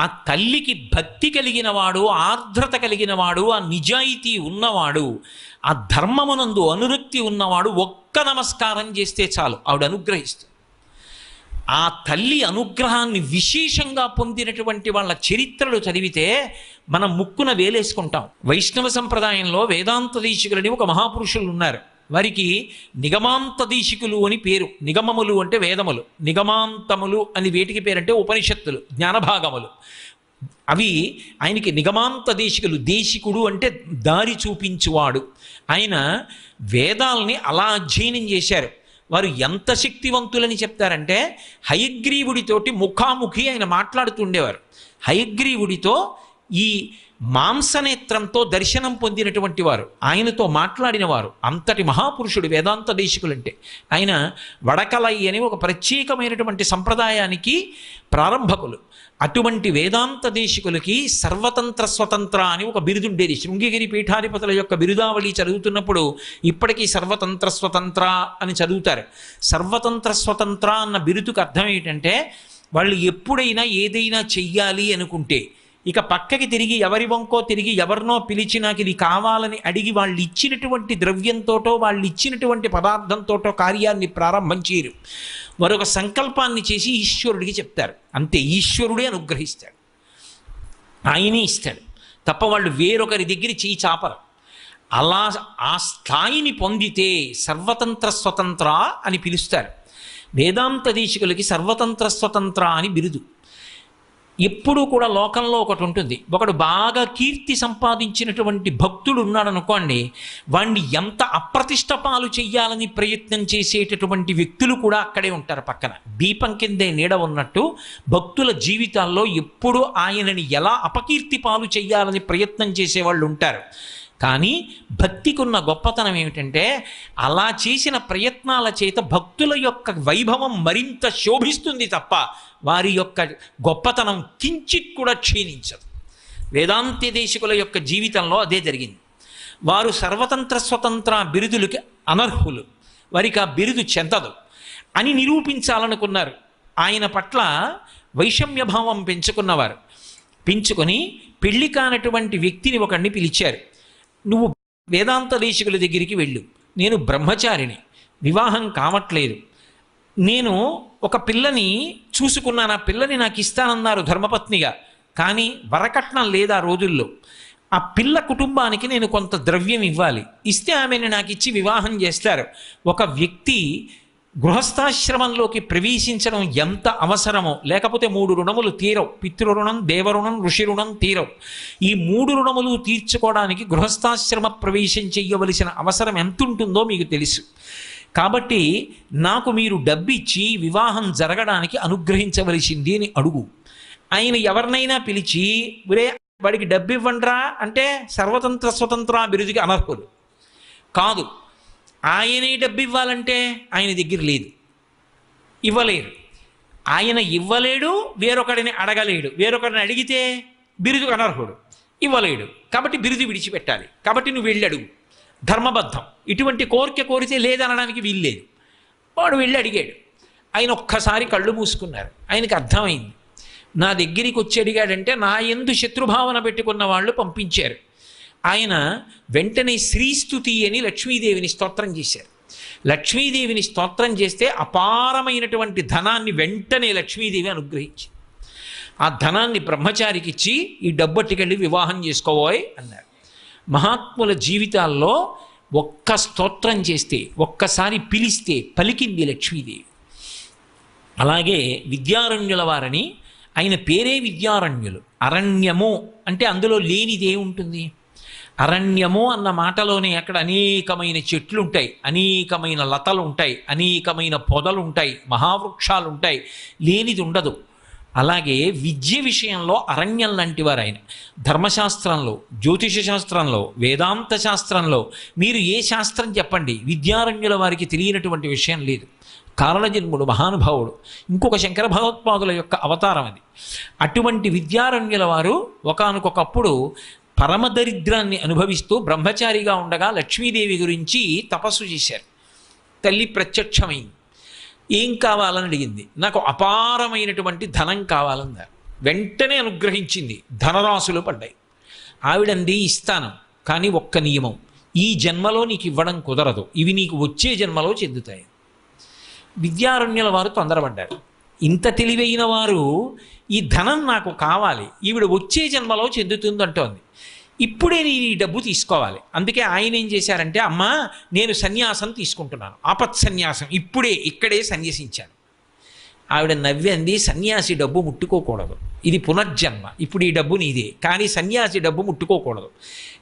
ఆ తల్లికి భక్తి కలిగిన వాడు, ఆర్ద్రత కలిగిన వాడు, ఆ నిజాయితీ ఉన్నవాడు, ఆ ధర్మమునందు అనురక్తి ఉన్నవాడు ఒక్క నమస్కారం చేస్తే చాలు ఆవిడ అనుగ్రహిస్తుంది. ఆ తల్లి అనుగ్రహాన్ని విశేషంగా పొందినటువంటి వాళ్ళ చరిత్రలు చదివితే మనం ముక్కున వేలేసుకుంటాం. వైష్ణవ సంప్రదాయంలో వేదాంత దీశికులని ఒక మహాపురుషులు ఉన్నారు. వారికి నిగమాంత దీశికులు అని పేరు. నిగమములు అంటే వేదములు, నిగమాంతములు అని వేటికి పేరంటే ఉపనిషత్తులు, జ్ఞానభాగములు. అవి ఆయనకి నిగమాంత దేశికులు. దేశికుడు అంటే దారి చూపించువాడు. ఆయన వేదాలని అలా అధ్యయనం చేశారు. వారు ఎంత శక్తివంతులని చెప్తారంటే హయగ్రీవుడితోటి ముఖాముఖి ఆయన మాట్లాడుతుండేవారు. హయగ్రీవుడితో ఈ మాంసనేత్రంతో దర్శనం పొందినటువంటి వారు, ఆయనతో మాట్లాడిన వారు. అంతటి మహాపురుషుడు వేదాంత దేశికులంటే. ఆయన వడకలై అని ఒక ప్రత్యేకమైనటువంటి సంప్రదాయానికి ప్రారంభకులు. అటువంటి వేదాంత దేశికులకి సర్వతంత్ర స్వతంత్ర అని ఒక బిరుదుండేది. శృంగగిరి పీఠాధిపతుల యొక్క బిరుదావళి చదువుతున్నప్పుడు ఇప్పటికీ సర్వతంత్ర స్వతంత్ర అని చదువుతారు. సర్వతంత్ర స్వతంత్ర అన్న బిరుదుకు అర్థం ఏంటంటే వాళ్ళు ఎప్పుడైనా ఏదైనా చెయ్యాలి అనుకుంటే ఇక పక్కకి తిరిగి ఎవరి వంకో తిరిగి ఎవరినో పిలిచి నాకు ఇది కావాలని అడిగి వాళ్ళు ఇచ్చినటువంటి ద్రవ్యంతోటో వాళ్ళు ఇచ్చినటువంటి పదార్థంతోటో కార్యాన్ని ప్రారంభం చేయరు. మరొక సంకల్పాన్ని చేసి ఈశ్వరుడికి చెప్తారు. అంతే, ఈశ్వరుడే అనుగ్రహిస్తాడు, ఆయనే ఇస్తాడు తప్ప వాళ్ళు వేరొకరి దగ్గర చేయి చాపరు. అలా ఆ స్థాయిని పొందితే సర్వతంత్ర స్వతంత్ర అని పిలుస్తారు. వేదాంత దేశికులకి సర్వతంత్ర స్వతంత్ర అని బిరుదు. ఎప్పుడూ కూడా లోకంలో ఒకటి ఉంటుంది. ఒకడు బాగా కీర్తి సంపాదించినటువంటి భక్తుడు ఉన్నాడు అనుకోండి, వాణ్ణి ఎంత అప్రతిష్ట పాలు చెయ్యాలని ప్రయత్నం చేసేటటువంటి వ్యక్తులు కూడా అక్కడే ఉంటారు పక్కన. దీపం కిందే నీడ ఉన్నట్టు భక్తుల జీవితాల్లో ఎప్పుడూ ఆయనని ఎలా అపకీర్తి పాలు చెయ్యాలని ప్రయత్నం చేసేవాళ్ళు ఉంటారు. కానీ భక్తికున్న గొప్పతనం ఏమిటంటే అలా చేసిన ప్రయత్నాల చేత భక్తుల యొక్క వైభవం మరింత శోభిస్తుంది తప్ప వారి యొక్క గొప్పతనం కించిత్ కూడా క్షీణించదు. వేదాంత దేశికుల యొక్క జీవితంలో అదే జరిగింది. వారు సర్వతంత్ర స్వతంత్ర బిరుదులకి అనర్హులు, వారికి ఆ బిరుదు చెందదు అని నిరూపించాలనుకున్నారు. ఆయన పట్ల వైషమ్యభావం పెంచుకొని పెళ్లి కానటువంటి వ్యక్తిని ఒకడిని పిలిచారు. నువ్వు వేదాంత దేశికుల దగ్గరికి వెళ్ళు, నేను బ్రహ్మచారిని, వివాహం కావట్లేదు, నేను ఒక పిల్లని చూసుకున్నాను, ఆ పిల్లని నాకు ఇస్తానన్నారు ధర్మపత్నిగా, కానీ వరకట్నం లేదు ఆ రోజుల్లో. ఆ పిల్ల కుటుంబానికి నేను కొంత ద్రవ్యం ఇవ్వాలి, ఇస్తే ఆమెను నాకు ఇచ్చి వివాహం చేస్తారు. ఒక వ్యక్తి గృహస్థాశ్రమంలోకి ప్రవేశించడం ఎంత అవసరమో, లేకపోతే 3 రుణములు తీరవు. పితృరుణం, దేవరుణం, ఋషి రుణం తీరవు. ఈ 3 రుణములు తీర్చుకోవడానికి గృహస్థాశ్రమ ప్రవేశం చెయ్యవలసిన అవసరం ఎంత ఉంటుందో మీకు తెలుసు. కాబట్టి నాకు మీరు డబ్బిచ్చి వివాహం జరగడానికి అనుగ్రహించవలసింది అని అడుగు. ఆయన ఎవరినైనా పిలిచి వాడికి డబ్బు ఇవ్వండ్రా అంటే సర్వతంత్ర స్వతంత్ర బిరుదుకి అనర్హులు కాదు. ఆయనే డబ్బు ఇవ్వాలంటే ఆయన దగ్గర లేదు, ఇవ్వలేరు. ఆయన ఇవ్వలేడు, వేరొకడిని అడగలేడు. వేరొకడిని అడిగితే బిరుదు అనర్హుడు, ఇవ్వలేడు. కాబట్టి బిరుదు విడిచిపెట్టాలి. కాబట్టి నువ్వు వెళ్ళి అడుగు, ధర్మబద్ధం. ఇటువంటి కోరిక కోరితే లేదనడానికి వీల్లేదు. వాడు వెళ్ళి అడిగాడు. ఆయన ఒక్కసారి కళ్ళు మూసుకున్నారు. ఆయనకి అర్థమైంది, నా దగ్గరికి వచ్చి అడిగాడంటే నా యందు శత్రుభావన పెట్టుకున్న వాళ్ళు పంపించారు. ఆయన వెంటనే శ్రీస్తుతి అని లక్ష్మీదేవిని స్తోత్రం చేశారు. లక్ష్మీదేవిని స్తోత్రం చేస్తే అపారమైనటువంటి ధనాన్ని వెంటనే లక్ష్మీదేవి అనుగ్రహించి ఆ ధనాన్ని బ్రహ్మచారికి ఇచ్చి ఈ డబ్బట్టుకెళ్ళి వివాహం చేసుకోబోయ్ అన్నారు. మహాత్ముల జీవితాల్లో ఒక్క స్తోత్రం చేస్తే, ఒక్కసారి పిలిస్తే పలికింది లక్ష్మీదేవి. అలాగే విద్యారణ్యుల వారని, ఆయన పేరే విద్యారణ్యులు. అరణ్యము అంటే అందులో లేనిదే ఉంటుంది. అరణ్యము అన్న మాటలోనే అక్కడ అనేకమైన చెట్లు ఉంటాయి, అనేకమైన లతలు ఉంటాయి, అనేకమైన పొదలు ఉంటాయి, మహావృక్షాలు ఉంటాయి, లేనిది ఉండదు. అలాగే విద్య విషయంలో అరణ్యం లాంటి వారు ఆయన. ధర్మశాస్త్రంలో, జ్యోతిష శాస్త్రంలో, వేదాంత శాస్త్రంలో మీరు ఏ శాస్త్రం చెప్పండి, విద్యారణ్యుల వారికి తెలియనటువంటి విషయం లేదు. కారణజన్ముడు మహానుభావుడు, ఇంకొక శంకర భగవత్పాదుల యొక్క అవతారం అది. అటువంటి విద్యారణ్యుల వారు ఒకానొకప్పుడు పరమదరిద్రాన్ని అనుభవిస్తూ బ్రహ్మచారిగా ఉండగా లక్ష్మీదేవి గురించి తపస్సు చేశారు. తల్లి ప్రత్యక్షమైంది. ఏం కావాలని అడిగింది. నాకు అపారమైనటువంటి ధనం కావాలన్నారు. వెంటనే అనుగ్రహించింది. ధనరాశులు పడ్డాయి. ఆవిడంది ఇస్తాను, కానీ ఒక్క నియమం, ఈ జన్మలో నీకు ఇవ్వడం కుదరదు, ఇవి నీకు వచ్చే జన్మలో చెందుతాయి. విద్యారణ్యుల వారు తొందరపడ్డారు. ఇంత తెలివైన వారు ఈ ధనం నాకు కావాలి, ఈవిడ వచ్చే జన్మలో చెందుతుందంటోంది, ఇప్పుడే నేను ఈ డబ్బు తీసుకోవాలి. అందుకే ఆయన ఏం చేశారంటే, అమ్మా నేను సన్యాసం తీసుకుంటున్నాను, ఆపత్ సన్యాసం, ఇక్కడే సన్యసించాను. ఆవిడ నవ్వంది, సన్యాసి డబ్బు ముట్టుకోకూడదు, ఇది పునర్జన్మ, ఇప్పుడు ఈ డబ్బు నీదే, కానీ సన్యాసి డబ్బు ముట్టుకోకూడదు,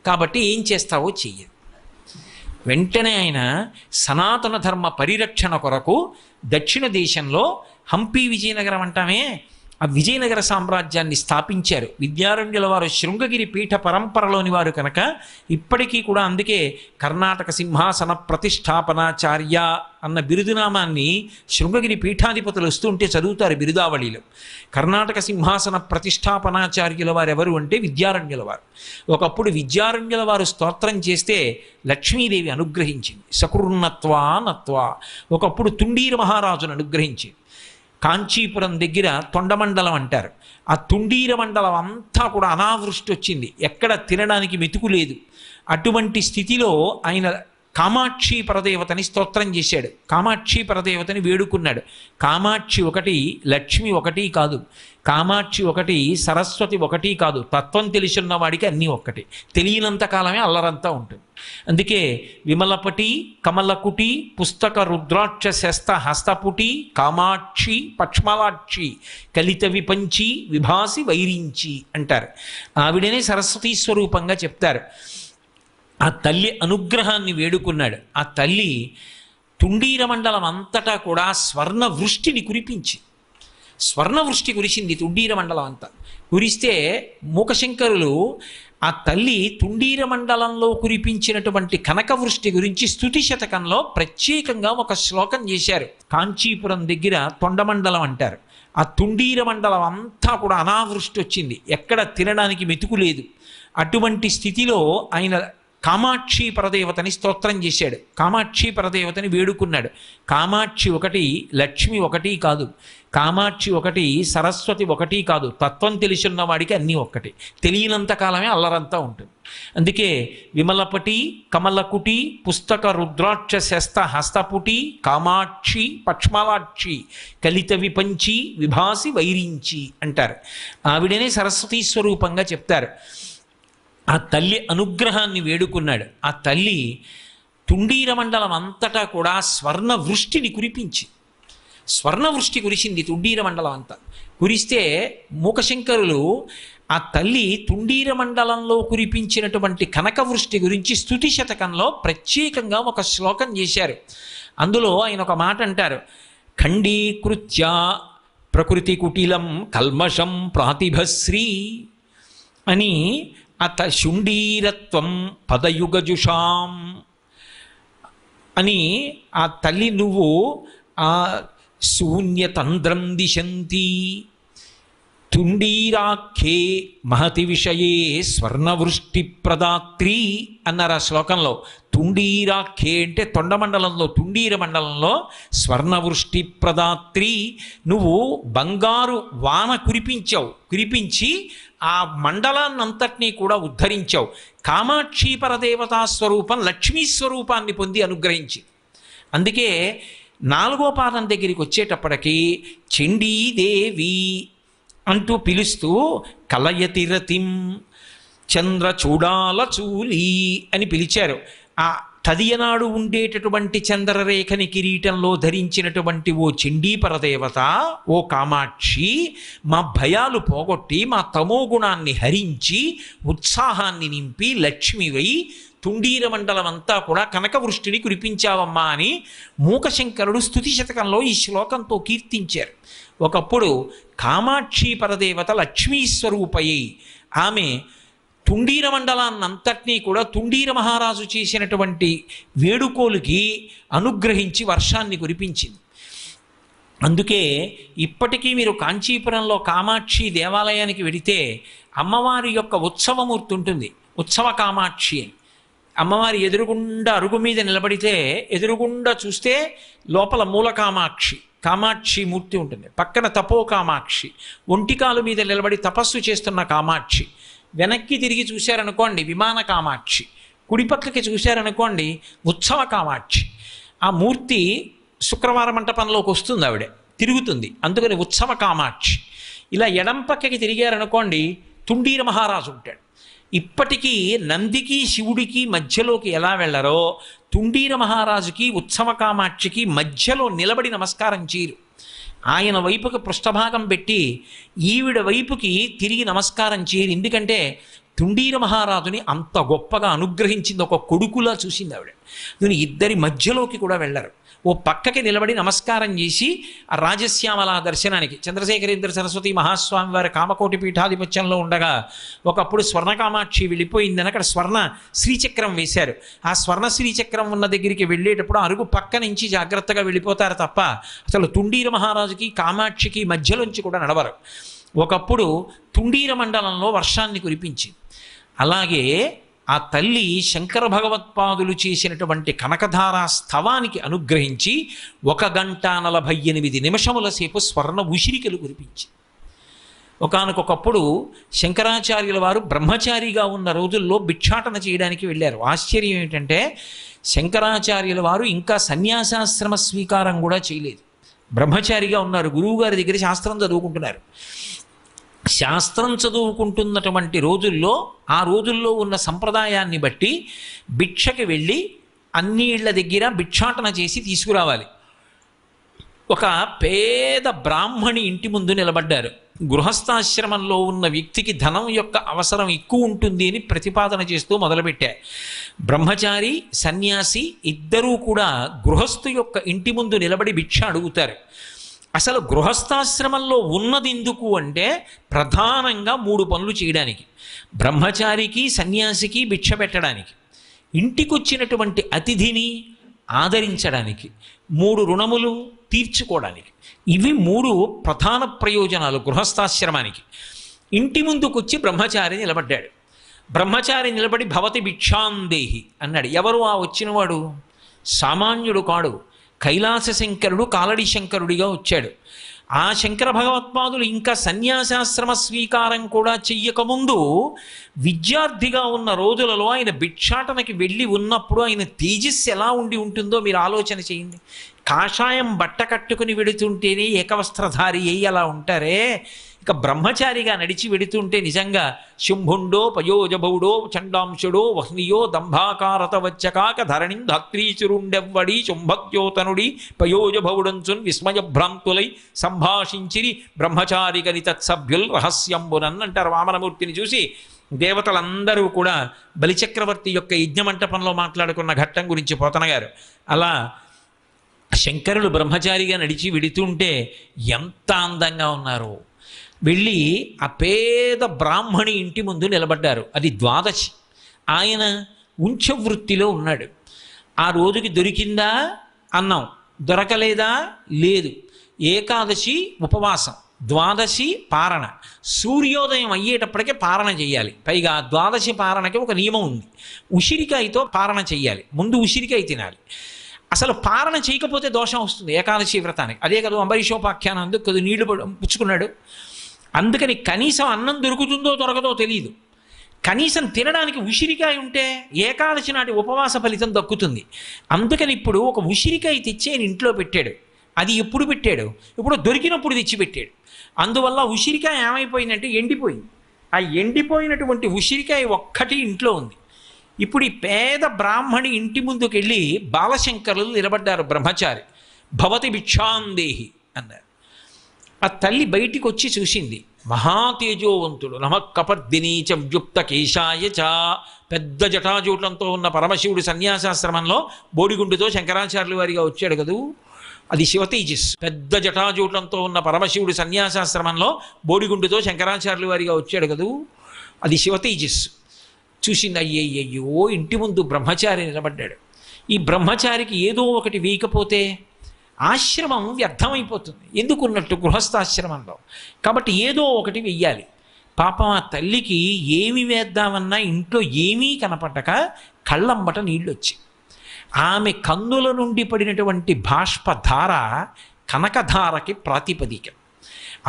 కాబట్టి ఏం చేస్తావో చెయ్యదు. వెంటనే ఆయన సనాతన ధర్మ పరిరక్షణ కొరకు దక్షిణ దేశంలో హంపి విజయనగరం అంటామే, ఆ విజయనగర సామ్రాజ్యాన్ని స్థాపించారు. విద్యారణ్యుల వారు శృంగగిరి పీఠ పరంపరలోని వారు కనుక ఇప్పటికీ కూడా అందుకే కర్ణాటక సింహాసన ప్రతిష్టాపనాచార్య అన్న బిరుదునామాన్ని శృంగగిరి పీఠాధిపతులు వస్తుంటే చదువుతారు బిరుదావళిలో. కర్ణాటక సింహాసన ప్రతిష్టాపనాచార్యుల వారు ఎవరు అంటే విద్యారణ్యుల వారు. ఒకప్పుడు విద్యారణ్యుల వారు స్తోత్రం చేస్తే లక్ష్మీదేవి అనుగ్రహించింది. సకృన్నత్వా నత్వా. ఒకప్పుడు తుండీర మహారాజును అనుగ్రహించింది. కాంచీపురం దగ్గర తొండమండలం అంటారు. ఆ తుండీర మండలం అంతా కూడా అనావృష్టి వచ్చింది, ఎక్కడ తినడానికి మెతుకు లేదు. అటువంటి స్థితిలో ఆయన కామాక్షి పరదేవతని స్తోత్రం చేశాడు, కామాక్షి పరదేవతని వేడుకున్నాడు. కామాక్షి ఒకటి, లక్ష్మి ఒకటి కాదు, కామాక్షి ఒకటి, సరస్వతి ఒకటి కాదు. తత్వం తెలిసిన వాడికి అన్నీ ఒక్కటి, తెలియనంత కాలమే అల్లరంతా ఉంటుంది. అందుకే విమలపటి కమలకుటి పుస్తక రుద్రాక్ష శస్త హస్తపుటి కామాక్షి పక్ష్మలాక్షి కలిత విపంచి విభాసి వైరించి అంటారు. ఆవిడనే సరస్వతీ స్వరూపంగా చెప్తారు. ఆ తల్లి అనుగ్రహాన్ని వేడుకున్నాడు. ఆ తల్లి తుండీర మండలం అంతటా కూడా స్వర్ణ వృష్టిని కురిపించి, స్వర్ణవృష్టి కురిసింది తుండీర మండలం అంతా. కురిస్తే మూకశంకరులు ఆ తల్లి తుండీర మండలంలో కురిపించినటువంటి కనకవృష్టి గురించి స్తుతి శతకంలో ప్రత్యేకంగా ఒక శ్లోకం చేశారు. కాంచీపురం దగ్గర తొండమండలం అంటారు. ఆ తుండీర మండలం అంతా కూడా అనావృష్టి వచ్చింది, ఎక్కడ తినడానికి మెతుకు లేదు. అటువంటి స్థితిలో ఆయన కామాక్షి పరదేవతని స్తోత్రం చేశాడు, కామాక్షి పరదేవతని వేడుకున్నాడు. కామాక్షి ఒకటి, లక్ష్మి ఒకటి కాదు, కామాక్షి ఒకటి, సరస్వతి ఒకటి కాదు. తత్వం తెలిసిన వాడికి అన్నీ ఒక్కటి, తెలియనంత కాలమే అల్లరంతా ఉంటుంది. అందుకే విమలపటి కమలకుటి పుస్తక రుద్రాక్ష శస్త హస్తపుటి కామాక్షి పక్ష్మలాక్షి కలిత విపంచి విభాసి వైరించి అంటారు. ఆవిడనే సరస్వతీ స్వరూపంగా చెప్తారు. ఆ తల్లి అనుగ్రహాన్ని వేడుకున్నాడు. ఆ తల్లి తుండీర మండలం అంతటా కూడా స్వర్ణ వృష్టిని కురిపించి, స్వర్ణవృష్టి కురిసింది తుండీర మండలం అంతా. కురిస్తే మూకశంకరులు ఆ తల్లి తుండీర మండలంలో కురిపించినటువంటి కనకవృష్టి గురించి స్తుతి శతకంలో ప్రత్యేకంగా ఒక శ్లోకం చేశారు. అందులో ఆయన ఒక మాట అంటారు, ఖండీకృత్య ప్రకృతి కుటిలం కల్మషం ప్రాతిభశ్రీ అని. శుండీరత్వం పదయుగజుషాం అని ఆ తల్లి నువ్వు ఆ శూన్యతంద్రం దిశంతి తుండీరాఖ్యే మహతి విషయే స్వర్ణవృష్టి ప్రదాత్రి అన్నారు ఆ శ్లోకంలో. తుండీరాఖ్యే అంటే తొండమండలంలో, తుండీర మండలంలో స్వర్ణవృష్టి ప్రదాత్రి, నువ్వు బంగారు వాన కురిపించావు, కురిపించి ఆ మండలాన్నంతటినీ కూడా ఉద్ధరించావు. కామాక్షి పరదేవతా స్వరూపం లక్ష్మీ స్వరూపాన్ని పొంది అనుగ్రహించి. అందుకే 4వ పాదం దగ్గరికి వచ్చేటప్పటికి చండీదేవి అంటూ పిలుస్తూ కలయతిరతిం చంద్ర చూడాల చూలి అని పిలిచారు. ఆ తదియనాడు ఉండేటటువంటి చంద్రరేఖని కిరీటంలో ధరించినటువంటి ఓ చండీపరదేవత, ఓ కామాక్షి, మా భయాలు పోగొట్టి మా తమోగుణాన్ని హరించి ఉత్సాహాన్ని నింపి లక్ష్మివై తుండీర మండలం అంతా కూడా కనకవృష్టిని కురిపించావమ్మా అని మూకశంకరుడు స్తుతి శతకంలో ఈ శ్లోకంతో కీర్తించారు. ఒకప్పుడు కామాక్షి పరదేవత లక్ష్మీ స్వరూపయ్యి ఆమె తుండీర మండలాన్నంతటినీ కూడా తుండీర మహారాజు చేసినటువంటి వేడుకోలుకి అనుగ్రహించి వర్షాన్ని కురిపించింది. అందుకే ఇప్పటికీ మీరు కాంచీపురంలో కామాక్షి దేవాలయానికి వెడితే అమ్మవారి యొక్క ఉత్సవమూర్తి ఉంటుంది, ఉత్సవ కామాక్షి అని. అమ్మవారి ఎదురుగుండా అరుగు మీద నిలబడితే ఎదురుగుండా చూస్తే లోపల మూల కామాక్షి, కామాక్షి మూర్తి ఉంటుంది. పక్కన తపో కామాక్షి, ఒంటికాలు మీద నిలబడి తపస్సు చేస్తున్న కామాక్షి. వెనక్కి తిరిగి చూశారనుకోండి విమాన కామాక్షి, కుడిపక్కకి చూశారనుకోండి ఉత్సవ కామాక్షి. ఆ మూర్తి శుక్రవార మంటపంలోకి వస్తుంది, ఆవిడ తిరుగుతుంది, అందుకని ఉత్సవ కామాక్షి. ఇలా ఎడం పక్కకి తిరిగారనుకోండి తుండీర మహారాజు ఉంటాడు. ఇప్పటికీ నందికి శివుడికి మధ్యలోకి ఎలా వెళ్ళరో తుండీర మహారాజుకి ఉత్సవ కామాక్షికి మధ్యలో నిలబడి నమస్కారం చేయరు. ఆయన వైపుకి పృష్ఠభాగం పెట్టి ఈవిడ వైపుకి తిరిగి నమస్కారం చేయరు. ఎందుకంటే తుండీర మహారాజుని అంత గొప్పగా అనుగ్రహించింది, ఒక కొడుకులా చూసింది ఆవిడ. దీని ఇద్దరి మధ్యలోకి కూడా వెళ్ళరు. ఓ పక్కకి నిలబడి నమస్కారం చేసి ఆ రాజశ్యామల దర్శనానికి, చంద్రశేఖరేంద్ర సరస్వతి మహాస్వామి వారి కామకోటి పీఠాధిపత్యంలో ఉండగా ఒకప్పుడు స్వర్ణకామాక్షి వెళ్ళిపోయిందని అక్కడ స్వర్ణ శ్రీచక్రం వేశారు. ఆ స్వర్ణ శ్రీచక్రం ఉన్న దగ్గరికి వెళ్ళేటప్పుడు అరుగు పక్క నుంచి జాగ్రత్తగా వెళ్ళిపోతారు తప్ప అసలు తుండీర మహారాజుకి కామాక్షికి మధ్యలోంచి కూడా నడవరు. ఒకప్పుడు తుండీర మండలంలో వర్షాన్ని కురిపించింది. అలాగే ఆ తల్లి శంకర భగవత్పాదులు చేసినటువంటి కనకధారా స్థవానికి అనుగ్రహించి 1 గంట 48 నిమిషముల సేపు స్వర్ణ ఉసిరికలు కురిపించి, ఒకానొకప్పుడు శంకరాచార్యుల వారు బ్రహ్మచారిగా ఉన్న రోజుల్లో భిక్షాటన చేయడానికి వెళ్ళారు. ఆశ్చర్యం ఏంటంటే శంకరాచార్యుల వారు ఇంకా సన్యాసాశ్రమ స్వీకారం కూడా చేయలేదు, బ్రహ్మచారిగా ఉన్నారు. గురువుగారి దగ్గర శాస్త్రం చదువుకుంటున్నారు. శాస్త్రం చదువుకుంటున్నటువంటి రోజుల్లో ఆ రోజుల్లో ఉన్న సంప్రదాయాన్ని బట్టి భిక్షకి వెళ్ళి అన్ని ఇళ్ల దగ్గర భిక్షాటన చేసి తీసుకురావాలి. ఒక పేద బ్రాహ్మణి ఇంటి ముందు నిలబడ్డారు. గృహస్థాశ్రమంలో ఉన్న వ్యక్తికి ధనం యొక్క అవసరం ఎక్కువ ఉంటుంది అని ప్రతిపాదన చేస్తూ మొదలుపెట్టారు. బ్రహ్మచారి సన్యాసి ఇద్దరూ కూడా గృహస్థు యొక్క ఇంటి ముందు నిలబడి భిక్ష అడుగుతారు. అసలు గృహస్థాశ్రమంలో ఉన్నది ఎందుకు అంటే ప్రధానంగా 3 పనులు చేయడానికి: బ్రహ్మచారికి సన్యాసికి భిక్ష పెట్టడానికి, ఇంటికొచ్చినటువంటి అతిథిని ఆదరించడానికి, 3 రుణములు తీర్చుకోవడానికి. ఇవి 3 ప్రధాన ప్రయోజనాలు గృహస్థాశ్రమానికి. ఇంటి ముందుకొచ్చి బ్రహ్మచారి నిలబడ్డాడు. బ్రహ్మచారి నిలబడి భవతి భిక్షాందేహి అన్నాడు. ఎవరు ఆ వచ్చినవాడు? సామాన్యుడు కాడు, కైలాస శంకరుడు కాలడి శంకరుడిగా వచ్చాడు. ఆ శంకర భగవత్పాదులు ఇంకా సన్యాసాశ్రమ స్వీకారం కూడా చెయ్యకముందు విద్యార్థిగా ఉన్న రోజులలో ఆయన భిక్షాటనకి వెళ్ళి ఉన్నప్పుడు ఆయన తేజస్సు ఎలా ఉండి ఉంటుందో మీరు ఆలోచన చేయండి. కాషాయం బట్ట కట్టుకుని వెడుతుంటేనే ఏకవస్త్రధారి అయ్యి అలా ఉంటారే, ఇక బ్రహ్మచారిగా నడిచి వెడుతుంటే నిజంగా శుంభుండో పయోజభౌడో చండాంశుడో వహ్నియో దంభాకారత వచ్చకాక ధరణిం ధాత్రీచురుండెవ్వడి శుంభద్యోతనుడి పయోజభౌడంచున్ విస్మయభ్రాంతులై సంభాషించిరి బ్రహ్మచారి గని తత్సభ్యుల్ రహస్యంబునన్ అంటారు. వామనమూర్తిని చూసి దేవతలందరూ కూడా బలిచక్రవర్తి యొక్క యజ్ఞమంటపంలో మాట్లాడుకున్న ఘట్టం గురించి పోతన గారు. అలా శంకరులు బ్రహ్మచారిగా నడిచి వెడుతుంటే ఎంత అందంగా ఉన్నారో. వెళ్ళి ఆ పేద బ్రాహ్మణి ఇంటి ముందు నిలబడ్డారు. అది ద్వాదశి. ఆయన ఉంచవృత్తిలో ఉన్నాడు. ఆ రోజుకి దొరికిందా అన్నం, దొరకలేదా లేదు. ఏకాదశి ఉపవాసం, ద్వాదశి పారణ. సూర్యోదయం అయ్యేటప్పటికే పారణ చేయాలి. పైగా ద్వాదశి పారణకి ఒక నియమం ఉంది, ఉసిరికాయతో పారణ చెయ్యాలి. ముందు ఉసిరికాయ తినాలి. అసలు పారణ చేయకపోతే దోషం వస్తుంది ఏకాదశి వ్రతానికి. అదే కదా అంబరీషోపాఖ్యానం, అందుకు కొద్ది నీళ్లు పుచ్చుకున్నాడు. అందుకని కనీసం అన్నం దొరుకుతుందో దొరకదో తెలియదు, కనీసం తినడానికి ఉసిరికాయ ఉంటే ఏకాదశి నాటి ఉపవాస ఫలితం దక్కుతుంది. అందుకని ఇప్పుడు ఒక ఉసిరికాయ తెచ్చి ఆయన ఇంట్లో పెట్టాడు. అది ఎప్పుడు పెట్టాడు? ఇప్పుడు దొరికినప్పుడు తెచ్చి పెట్టాడు. అందువల్ల ఉసిరికాయ ఏమైపోయిందంటే ఎండిపోయింది. ఆ ఎండిపోయినటువంటి ఉసిరికాయ ఒక్కటి ఇంట్లో ఉంది. ఇప్పుడు ఈ పేద బ్రాహ్మణి ఇంటి ముందుకెళ్ళి బాలశంకరులు నిలబడ్డారు. బ్రహ్మచారి భవతి భిక్షాందేహి అన్నారు. ఆ తల్లి బయటికి వచ్చి చూసింది. మహాతేజోవంతుడు నమఃకపర్దినీచ వ్యుక్త కేశాయ చ, పెద్ద జటాజూటంతో ఉన్న పరమశివుడు సన్యాసాశ్రమంలో బోడిగుండుతో శంకరాచార్యుల వారిగా వచ్చాడు కదూ, అది శివతేజస్సు. పెద్ద జటాజూటంతో ఉన్న పరమశివుడు సన్యాసాశ్రమంలో బోడిగుండుతో శంకరాచార్యుల వారిగా వచ్చాడు కదూ, అది శివతేజస్సు. చూసింది. అయ్యయ్యో, ఇంటి ముందు బ్రహ్మచారి నిలబడ్డాడు. ఈ బ్రహ్మచారికి ఏదో ఒకటి వేయకపోతే ఆశ్రమం వ్యర్థమైపోతుంది. ఎందుకున్నట్టు గృహస్థాశ్రమంలో. కాబట్టి ఏదో ఒకటి వెయ్యాలి. పాపం ఆ తల్లికి ఏమి వేద్దామన్నా ఇంట్లో ఏమీ కనపడక కళ్ళంబట నీళ్ళు వచ్చి, ఆమె కన్నుల నుండి పడినటువంటి బాష్పధార కనకధారకి ప్రాతిపదికం.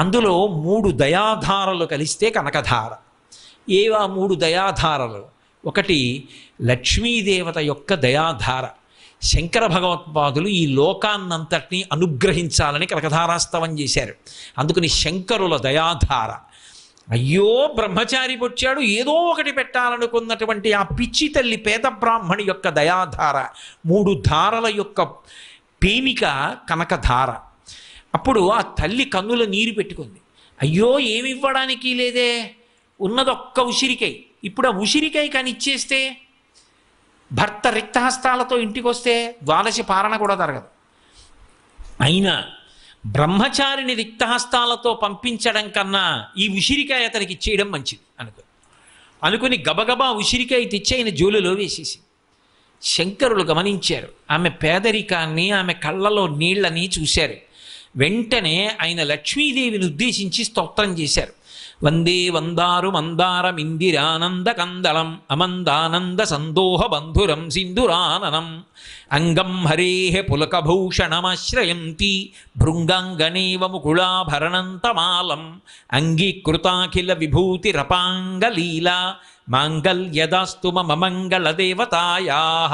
అందులో 3 దయాధారలు కలిస్తే కనకధార. ఏవా 3 దయాధారలు? ఒకటి లక్ష్మీదేవత యొక్క దయాధార. శంకర భగవత్పాదులు ఈ లోకాన్నంతటినీ అనుగ్రహించాలని కనకధారాస్తవం చేశారు. అందుకని శంకరుల దయాధార. అయ్యో, బ్రహ్మచారి వచ్చాడు, ఏదో ఒకటి పెట్టాలనుకున్నటువంటి ఆ పిచ్చి తల్లి పేద బ్రాహ్మణి యొక్క దయాధార. 3 ధారల యొక్క పేమిక కనకధార. అప్పుడు ఆ తల్లి కన్నుల నీరు పెట్టుకుంది. అయ్యో, ఏమివ్వడానికి లేదే, ఉన్నదొక్క ఉసిరికాయ. ఇప్పుడు ఆ ఉసిరికాయ కానీ ఇచ్చేస్తే, భర్త రిక్తహస్తాలతో ఇంటికి వస్తే ద్వాదశి పారణ కూడా జరగదు. అయినా బ్రహ్మచారిని రిక్తహస్తాలతో పంపించడం కన్నా ఈ ఉసిరికాయ అతనికి ఇచ్చేయడం మంచిది అనుకుని గబగబా ఉసిరికాయ తెచ్చి ఆయన జోలులో వేసేసి, శంకరులు గమనించారు. ఆమె పేదరికాన్ని, ఆమె కళ్ళలో నీళ్లని చూశారు. వెంటనే ఆయన లక్ష్మీదేవిని ఉద్దేశించి స్తోత్రం చేశారు. వందే వందారు మందారమిందిరానంద కందళం అమందానంద సందోహ బంధురం సింధురాననం అంగం హరేహ పులకభూషణమాశ్రయంతి భృంగాంగనేవ ముకుళాభరణంతమాలం అంగీకృతాఖిల విభూతిరపాంగలీలా మాంగల్యదాస్తు మమ మంగళదేవతాయాః.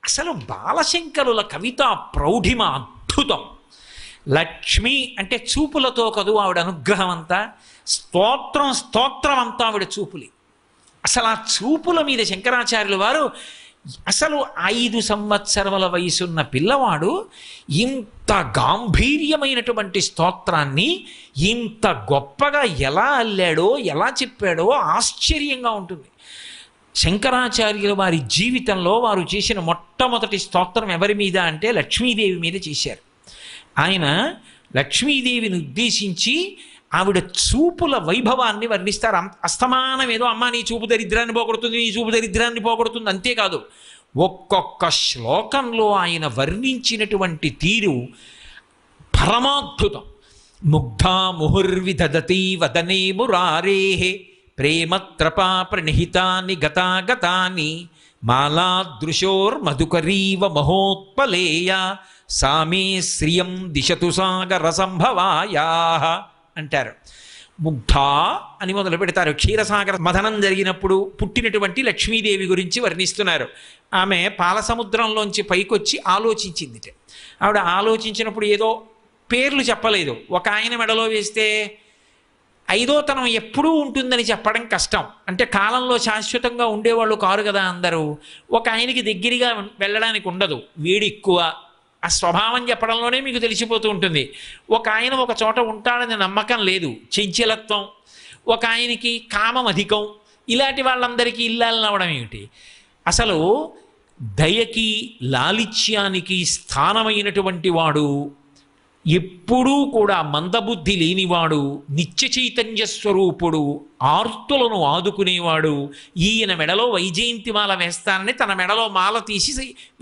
అసలు బాలశంకరుల కవితా ప్రౌఢిమ అద్భుతం. లక్ష్మి అంటే చూపులతో కదూ ఆవిడ అనుగ్రహం అంతా, స్తోత్రం అంతా ఆవిడ చూపులి. అసలు ఆ చూపుల మీద శంకరాచార్యుల వారు అసలు 5 సంవత్సరముల వయసున్న పిల్లవాడు ఇంత గాంభీర్యమైనటువంటి స్తోత్రాన్ని ఇంత గొప్పగా ఎలా అల్లాడో, ఎలా చెప్పాడో ఆశ్చర్యంగా ఉంటుంది. శంకరాచార్యుల వారి జీవితంలో వారు చేసిన మొట్టమొదటి స్తోత్రం ఎవరి మీద అంటే లక్ష్మీదేవి మీద చేశారు. ఆయన లక్ష్మీదేవిని ఉద్దేశించి ఆవిడ చూపుల వైభవాన్ని వర్ణిస్తారు. అస్తమానం ఏదో అమ్మ నీ చూపు దరిద్రాన్ని పోగొడుతుంది, నీ చూపు దరిద్రాన్ని పోగొడుతుంది అంతేకాదు, ఒక్కొక్క శ్లోకంలో ఆయన వర్ణించినటువంటి తీరు పరమాద్భుతం. ముగ్ధా ముహుర్విదధతి వదనే మురారే ప్రేమత్రపా ప్రణిహితాని గతాగతాని మాలాదృశోర్మధుకరీవ మహోత్పలేయ సామే శ్రియం దిశతు సాగర సంభవాయా అంటారు. ముగ్ధా అని మొదలు పెడతారు. క్షీరసాగర మథనం జరిగినప్పుడు పుట్టినటువంటి లక్ష్మీదేవి గురించి వర్ణిస్తున్నారు. ఆమె పాలసముద్రంలోంచి పైకొచ్చి ఆలోచించిందిట. ఆవిడ ఆలోచించినప్పుడు ఏదో పేర్లు చెప్పలేదు. ఒక ఆయన మెడలో వేస్తే 5వ తనం ఎప్పుడూ ఉంటుందని చెప్పడం కష్టం. అంటే కాలంలో శాశ్వతంగా ఉండేవాళ్ళు కారు కదా అందరూ. ఒక ఆయనకి దగ్గరగా వెళ్ళడానికి ఉండదు, వేడి ఎక్కువ, ఆ స్వభావం చెప్పడంలోనే మీకు తెలిసిపోతూ ఉంటుంది. ఒక ఆయన ఒక చోట ఉంటాడని నమ్మకం లేదు, చంచలత్వం. ఒక ఆయనకి కామం అధికం. ఇలాంటి వాళ్ళందరికీ ఇల్లాలని అవడం ఏమిటి? అసలు దయకి లాలిత్యానికి స్థానమైనటువంటి వాడు, ఎప్పుడూ కూడా మందబుద్ధి లేనివాడు, నిత్య చైతన్య స్వరూపుడు, ఆర్తులను ఆదుకునేవాడు. ఈయన మెడలో వైజయంతి మాల వేస్తానని తన మెడలో మాల తీసి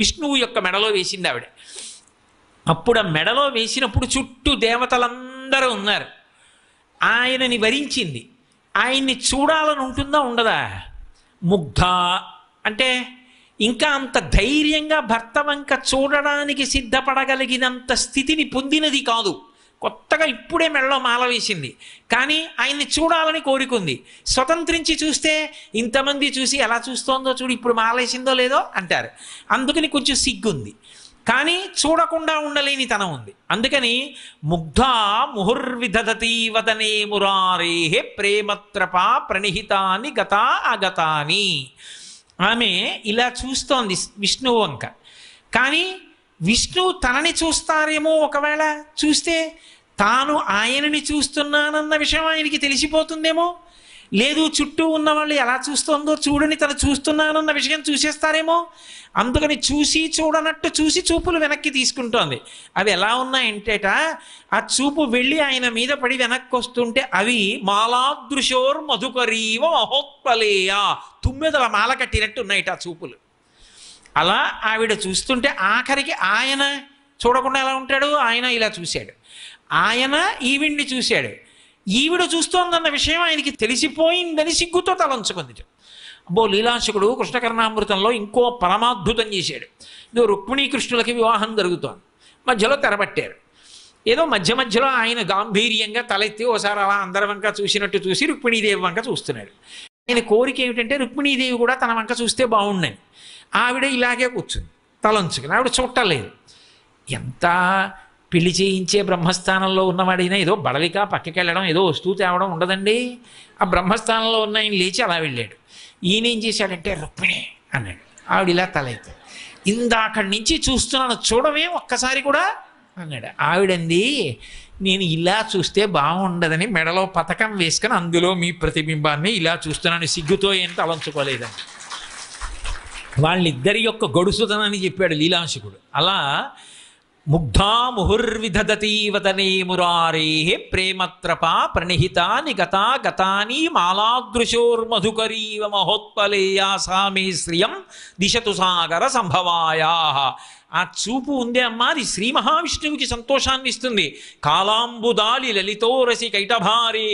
విష్ణువు యొక్క మెడలో వేసింది ఆవిడ. అప్పుడు ఆ మెడలో వేసినప్పుడు చుట్టూ దేవతలందరూ ఉన్నారు. ఆయనని వరించింది. ఆయన్ని చూడాలని ఉంటుందా ఉండదా? ముగ్ధ అంటే ఇంకా అంత ధైర్యంగా భర్త వంక చూడడానికి సిద్ధపడగలిగినంత స్థితిని పొందినది కాదు. కొత్తగా ఇప్పుడే మెడలో మాల వేసింది, కానీ ఆయన్ని చూడాలని కోరికుంది. స్వతంత్రించి చూస్తే ఇంతమంది చూసి ఎలా చూస్తోందో చూడు, ఇప్పుడు మాల వేసిందో లేదో అంటారు. అందుకని కొంచెం సిగ్గుంది, కానీ చూడకుండా ఉండలేని తనం ఉంది. అందుకని ముగ్ధా ముహుర్విదధతి వదనే మురారే ప్రేమత్రపా ప్రణిహితాని గతా అగతాని. ఆమె ఇలా చూస్తోంది విష్ణువు వంక. కానీ విష్ణువు తనని చూస్తారేమో, ఒకవేళ చూస్తే తాను ఆయనని చూస్తున్నానన్న విషయం ఆయనకి తెలిసిపోతుందేమో. లేదు, చుట్టూ ఉన్న వాళ్ళు ఎలా చూస్తోందో చూడని తను చూస్తున్నానన్న విషయం చూసేస్తారేమో. అందుకని చూసి చూడనట్టు చూసి చూపులు వెనక్కి తీసుకుంటోంది. అవి ఎలా ఉన్నాయంటేట, ఆ చూపు వెళ్ళి ఆయన మీద పడి వెనక్కి వస్తుంటే అవి మాలాదృశోర్ మధుకరీవ మహోత్పలేయ, తుమ్మెదల మాల కట్టినట్టు ఉన్నాయిట ఆ చూపులు. అలా ఆవిడ చూస్తుంటే ఆఖరికి ఆయన చూడకుండా ఎలా ఉంటాడు, ఆయన ఇలా చూశాడు. ఆయన ఈవిడ్ని చూశాడు. ఈవిడ చూస్తోందన్న విషయం ఆయనకి తెలిసిపోయిందని సిగ్గుతో తలంచుకుంది. అబ్బో, లీలాశకుడు కృష్ణకర్ణామృతంలో ఇంకో పరమాద్భుతం చేశాడు. ఇదో రుక్మిణీ కృష్ణులకి వివాహం జరుగుతోంది. మధ్యలో తెరబట్టారు. ఏదో మధ్యలో ఆయన గాంభీర్యంగా తలెత్తి ఓసారి అలా అందరి వంక చూసినట్టు చూసి రుక్మిణీదేవి వంక చూస్తున్నాడు. ఆయన కోరిక ఏమిటంటే రుక్మిణీదేవి కూడా తన వంక చూస్తే బాగుండని. ఆవిడ ఇలాగే కూర్చుంది తలంచుకుని. ఆవిడ చూడలేదు. ఎంత పెళ్లి చేయించే బ్రహ్మస్థానంలో ఉన్నవాడైనా ఏదో బడలిక పక్కకి వెళ్ళడం, ఏదో వస్తువు తేవడం ఉండదండి. ఆ బ్రహ్మస్థానంలో ఉన్న ఆయన లేచి అలా వెళ్ళాడు. ఈయనేం చేశాడంటే రుక్మిణి అన్నాడు. ఆవిడ ఇలా తలైతే, ఇందాకడి నుంచి చూస్తున్నాను చూడమే ఒక్కసారి కూడా అన్నాడు. ఆవిడంది, నేను ఇలా చూస్తే బాగుండదని మెడలో పతకం వేసుకొని అందులో మీ ప్రతిబింబాన్ని ఇలా చూస్తున్నాను, సిగ్గుతో ఏం తలంచుకోలేదని. వాళ్ళిద్దరి యొక్క గొడుసుదనని చెప్పాడు లీలాంశకుడు. అలా ముగ్ధా ముహుర్విధదతీవదనే మురారే ప్రేమత్రపా ప్రణిహితాని గతా గతాని మాలాదృశోర్మధుకరీవ మహోత్పలేయా సామే శ్రియం దిశతు సాగర సంభవాయా. ఆ చూపు ఉందే అమ్మా, అది శ్రీ మహావిష్ణువుకి సంతోషాన్ని ఇస్తుంది. కాలాంబుదాలి లలితోరసి కైటభారే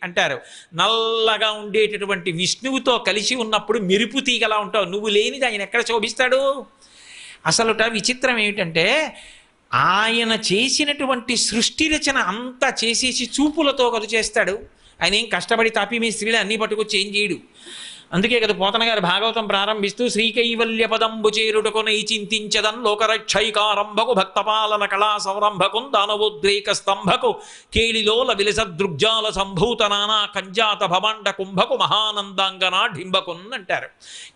అంటారు. నల్లగా ఉండేటటువంటి విష్ణువుతో కలిసి ఉన్నప్పుడు మెరుపు తీగలా ఉంటావు. నువ్వు లేనిది ఆయన ఎక్కడ శోభిస్తాడు? అసలుట విచిత్రం ఏమిటంటే, ఆయన చేసినటువంటి సృష్టి రచన అంతా చేసేసి చూపులతో కదు చేస్తాడు. ఆయన ఏం కష్టపడి తాపి మీ స్త్రీలు అన్నీ పట్టుకొచ్చి ఏం చేయడు. అందుకే కదా పోతన గారు భాగవతం ప్రారంభిస్తూ శ్రీకైవల్య పదంబు చేరుటకునై చింతించదన్ లోకరక్షైకారంభకు భక్తపాలన కళా సంరంభకు దానవోద్రేక స్తంభకు కేళిలోల విలస దృగ్జాల సంభూత నానా కంజాత భవాండ కుంభకు మహానందాంగనా ఢింబకున్ అంటారు.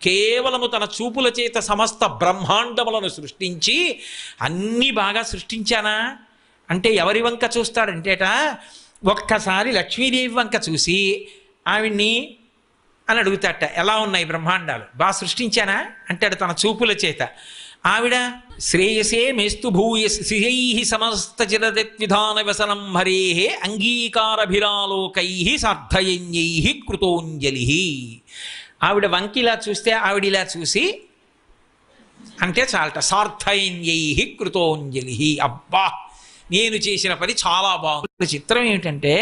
కేవలము తన చూపుల చేత సమస్త బ్రహ్మాండములను సృష్టించి, అన్నీ బాగా సృష్టించానా అంటే ఎవరి వంక చూస్తాడంటేట, ఒక్కసారి లక్ష్మీదేవి వంక చూసి ఆవిడ్ని అని అడుగుతాట, ఎలా ఉన్నాయి బ్రహ్మాండాలు, బాగా సృష్టించానా అంటాడు తన చూపుల చేత. ఆవిడ శ్రేయసే మేస్తు భూయశ్రీ సమస్త చిరదత్విధాన వ్యసనం హరే అంగీకారభిరాలోకై సార్థయన్యై కృతోంజలి. ఆవిడ వంకిలా చూస్తే ఆవిడిలా చూసి అంటే చాలట, సార్థయన్యై కృతోంజలి. అబ్బా, నేను చేసిన పని చాలా బాగుంది. చిత్రం ఏమిటంటే,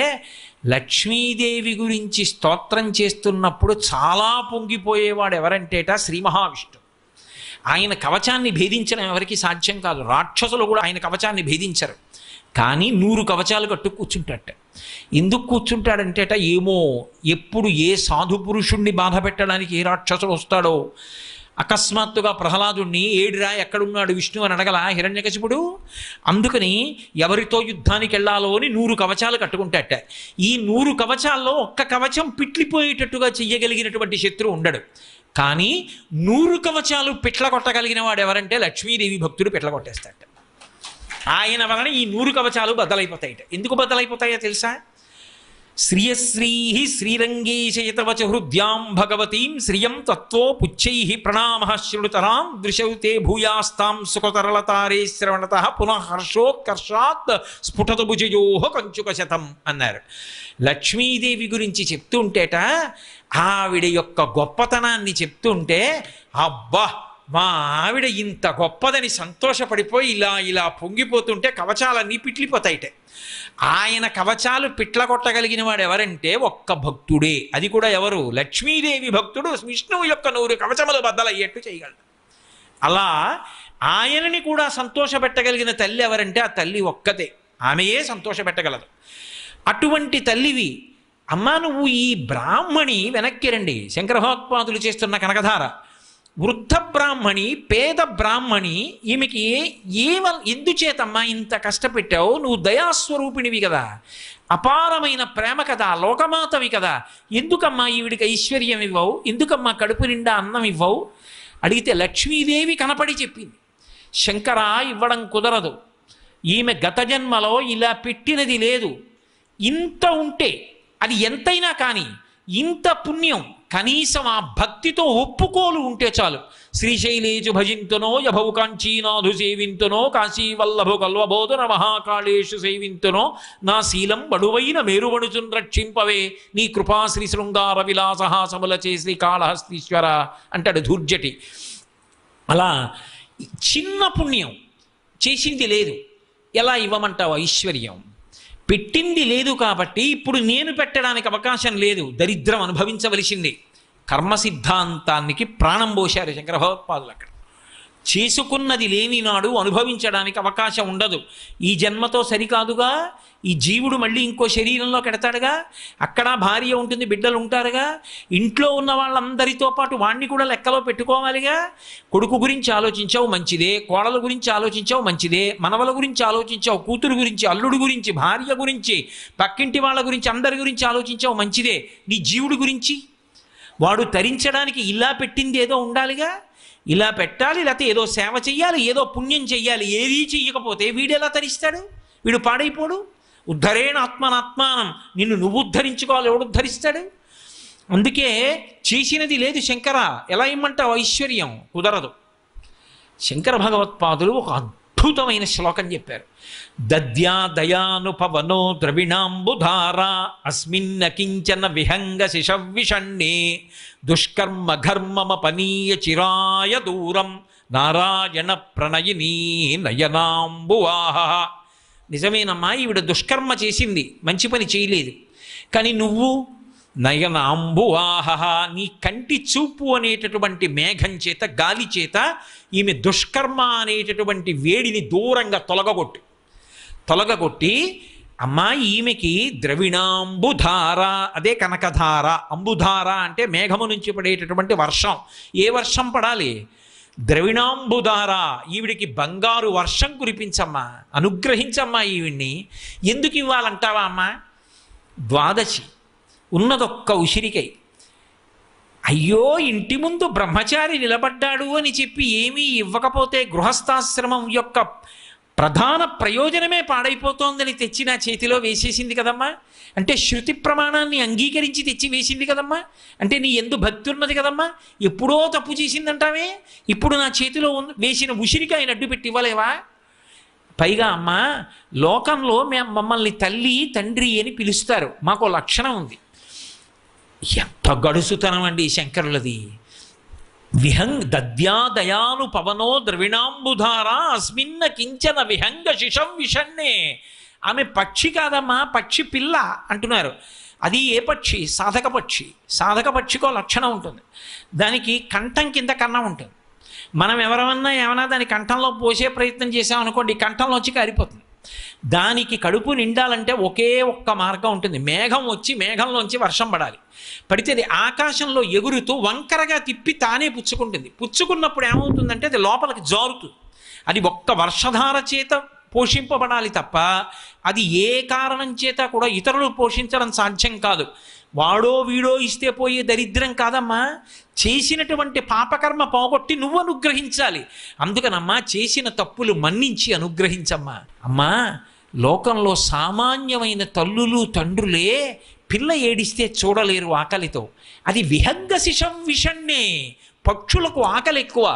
లక్ష్మీదేవి గురించి స్తోత్రం చేస్తున్నప్పుడు చాలా పొంగిపోయేవాడు ఎవరంటేట శ్రీ మహావిష్ణువు. ఆయన కవచాన్ని భేదించడం ఎవరికి సాధ్యం కాదు. రాక్షసులు కూడా ఆయన కవచాన్ని భేదించరు. కానీ 100 కవచాలు కట్టు కూర్చుంటాట. ఎందుకు కూర్చుంటాడంటేట, ఏమో ఎప్పుడు ఏ సాధు పురుషుణ్ణి బాధ పెట్టడానికి ఏ రాక్షసుడు వస్తాడో. అకస్మాత్తుగా ప్రహ్లాదుణ్ణి ఏడిరా ఎక్కడున్నాడు విష్ణు అని అడగల హిరణ్యకశిపుడు. అందుకని ఎవరితో యుద్ధానికి వెళ్ళాలో అని 100 కవచాలు కట్టుకుంటాట. ఈ 100 కవచాల్లో ఒక్క కవచం పిట్లిపోయేటట్టుగా చెయ్యగలిగినటువంటి శత్రువు ఉండడు. కానీ 100 కవచాలు పిట్ల కొట్టగలిగిన వాడు ఎవరంటే లక్ష్మీదేవి భక్తుడు పిట్ల కొట్టేస్తాట. ఆయన వలన ఈ 100 కవచాలు బద్దలైపోతాయిట. ఎందుకు బద్దలైపోతాయో తెలుసా? శ్రియశ్రీ శ్రీరంగేశయతవచ హృద్యాం భగవతీం శ్రియం తత్వో పుచ్చై ప్రణామ శృణుతరాం దృశౌతే భూయాస్తాం సుఖతరళతారే శ్రవణత పునః హర్షోత్కర్షాత్ స్ఫుటత భుజయో కంచుక శతం అన్నారు. లక్ష్మీదేవి గురించి చెప్తుంటేట, ఆవిడ యొక్క గొప్పతనాన్ని చెప్తుంటే, అబ్బా మా ఆవిడ ఇంత గొప్పదని సంతోషపడిపోయి ఇలా ఇలా పొంగిపోతుంటే కవచాలన్నీ పిట్లిపోతాయిట. ఆయన కవచాలు పిట్ల కొట్టగలిగిన వాడు ఎవరంటే ఒక్క భక్తుడే. అది కూడా ఎవరు? లక్ష్మీదేవి భక్తుడు విష్ణువు యొక్క 100 కవచములు బద్దలయ్యేట్టు చేయగలడు. అలా ఆయనని కూడా సంతోషపెట్టగలిగిన తల్లి ఎవరంటే ఆ తల్లి ఒక్కతే. ఆమెయే సంతోషపెట్టగలదు. అటువంటి తల్లివి అమ్మా, నువ్వు ఈ బ్రాహ్మణి వెనక్కి రండి. శంకర భగవత్పాదులు చేస్తున్న కనకధార. వృద్ధ బ్రాహ్మణి, పేద బ్రాహ్మణి, ఈమెకి ఎందుచేతమ్మా ఇంత కష్టపెట్టావు? నువ్వు దయాస్వరూపిణివి కదా, అపారమైన ప్రేమ కదా, లోకమాతవి కదా, ఎందుకమ్మా ఈవిడికి ఐశ్వర్యం ఇవ్వవు? ఎందుకమ్మా కడుపు నిండా అన్నం ఇవ్వవు? అడిగితే లక్ష్మీదేవి కనపడి చెప్పింది, శంకరా ఇవ్వడం కుదరదు. ఈమె గత జన్మలో ఇలా పెట్టినది లేదు. ఇంత ఉంటే అది ఎంతైనా కానీ ఇంత పుణ్యం కనీసం ఆ భక్తితో ఒప్పుకోలు ఉంటే చాలు. శ్రీశైలేజు భజింతునో యభౌ కాంచీనాథు సేవింతునో కాశీవల్లభు కల్వబోధన మహాకాళేషు సేవింతునో నా శీలం బడువైన మేరువణుచున్ రక్షింపవే నీ కృపా శ్రీ శృంగార విలాసహాసముల చే శ్రీకాళహస్తీశ్వర అంటాడు ధూర్జటి. అలా చిన్న పుణ్యం చేసింది లేదు, ఎలా ఇవ్వమంటావు ఐశ్వర్యం? పెట్టింది లేదు కాబట్టి ఇప్పుడు నేను పెట్టడానికి అవకాశం లేదు, దరిద్రం అనుభవించవలసింది. కర్మ సిద్ధాంతానికి ప్రాణం పోశారు శంకర భగవత్పాదులు. అక్కడ చేసుకున్నది లేని నాడు అనుభవించడానికి అవకాశం ఉండదు. ఈ జన్మతో సరికాదుగా, ఈ జీవుడు మళ్ళీ ఇంకో శరీరంలో కెడతాడుగా, అక్కడ భార్య ఉంటుంది, బిడ్డలు ఉంటారుగా, ఇంట్లో ఉన్న వాళ్ళందరితో పాటు వాణ్ణి కూడా లెక్కలో పెట్టుకోవాలిగా. కొడుకు గురించి ఆలోచించావు మంచిదే, కోడల గురించి ఆలోచించావు మంచిదే, మనవల గురించి ఆలోచించావు, కూతురు గురించి, అల్లుడు గురించి, భార్య గురించి, పక్కింటి వాళ్ళ గురించి, అందరి గురించి ఆలోచించావు మంచిదే. నీ జీవుడి గురించి వాడు తరించడానికి ఇలా పెట్టింది ఏదో ఉండాలిగా. ఇలా పెట్టాలి, లేకపోతే ఏదో సేవ చెయ్యాలి, ఏదో పుణ్యం చెయ్యాలి. ఏదీ చెయ్యకపోతే వీడెలా తరిస్తాడు? వీడు పాడైపోడు. ఉద్ధరేణ ఆత్మనాత్మానం, నిన్ను నువ్వు ఉద్ధరించుకోవాలి, ఎవడు ఉద్ధరిస్తాడు? అందుకే చేసినది లేదు శంకర, ఎలా ఇమ్మంటావు ఐశ్వర్యం? కుదరదు. శంకర భగవత్పాదులు ఒక అద్భుతమైన శ్లోకం చెప్పారు. దద్యా దయానుపవనో ద్రవిణాంబుధార అస్మిన్న కించన విహంగ శిశవిషణ్ణే దుష్కర్మ ఘర్మమపనీయ చిరాయ దూరం నారాయణ ప్రణయినీ నయనాంబువాహ. నిజమేనమ్మా, ఈవిడ దుష్కర్మ చేసింది, మంచి పని చేయలేదు. కానీ నువ్వు నయనాంబువాహ, నీ కంటి చూపు అనేటటువంటి మేఘం చేత, గాలి చేత ఈమె దుష్కర్మ అనేటటువంటి వేడిని దూరంగా తొలగగొట్టి అమ్మా ఈమెకి ద్రవిణాంబుధార, అదే కనకధార. అంబుధార అంటే మేఘము నుంచి పడేటటువంటి వర్షం. ఏ వర్షం పడాలి? ద్రవిణాంబుధార. ఈవిడికి బంగారు వర్షం కురిపించమ్మా, అనుగ్రహించమ్మా ఈవిడ్ని. ఎందుకు ఇవ్వాలంటావా అమ్మా? ద్వాదశి ఉన్నదొక్క ఉసిరికై. అయ్యో, ఇంటి ముందు బ్రహ్మచారి నిలబడ్డాడు అని చెప్పి ఏమీ ఇవ్వకపోతే గృహస్థాశ్రమం యొక్క ప్రధాన ప్రయోజనమే పాడైపోతోందని తెచ్చి నా చేతిలో వేసేసింది కదమ్మా. అంటే శృతి ప్రమాణాన్ని అంగీకరించి తెచ్చి వేసింది కదమ్మా. అంటే నీ ఎందు భక్తి ఉన్నది కదమ్మా. ఎప్పుడో తప్పు చేసిందంటావే, ఇప్పుడు నా చేతిలో వేసిన ఉసిరికాయని అడ్డు పెట్టి ఇవ్వలేవా? పైగా అమ్మా, లోకంలో మమ్మల్ని తల్లి తండ్రి అని పిలుస్తారు. మాకు లక్షణం ఉంది. ఎంత గడుసుతనం అండి శంకరులది. దద్యా దయాను పవనో ద్రవిణాంబుధార అస్మిన్న కించన విహంగ శిశం విషణ్ణే. ఆమె పక్షి కాదమ్మా, పక్షి పిల్ల అంటున్నారు. అది ఏ పక్షి? సాధక పక్షి. సాధక పక్షికో లక్షణం ఉంటుంది, దానికి కంఠం కింద కన్నం ఉంటుంది. మనం ఏమన్నా దాని కంఠంలో పోసే ప్రయత్నం చేసామనుకోండి, కంఠంలోంచి కారిపోతుంది. దానికి కడుపు నిండాలంటే ఒకే ఒక్క మార్గం ఉంటుంది. మేఘం వచ్చి మేఘంలోంచి వర్షం పడాలి. పడితే అది ఆకాశంలో ఎగురుతూ వంకరగా తిప్పి తానే పుచ్చుకుంటుంది. పుచ్చుకున్నప్పుడు ఏమవుతుందంటే అది లోపలికి జారుతుంది. అది ఒక్క వర్షధార చేత పోషింపబడాలి తప్ప అది ఏ కారణం చేత కూడా ఇతరులు పోషించడం సాధ్యం కాదు. వాడో వీడో ఇస్తే పోయే దరిద్రం కాదమ్మా. చేసినటువంటి పాపకర్మ పోగొట్టి నువ్వు అనుగ్రహించాలి. అందుకనమ్మా, చేసిన తప్పులు మన్నించి అనుగ్రహించమ్మా. అమ్మా, లోకంలో సామాన్యమైన తల్లులు తండ్రులే పిల్ల ఏడిస్తే చూడలేరు ఆకలితో. అది విహంగ శిశం విషణ్ణే. పక్షులకు ఆకలి ఎక్కువ,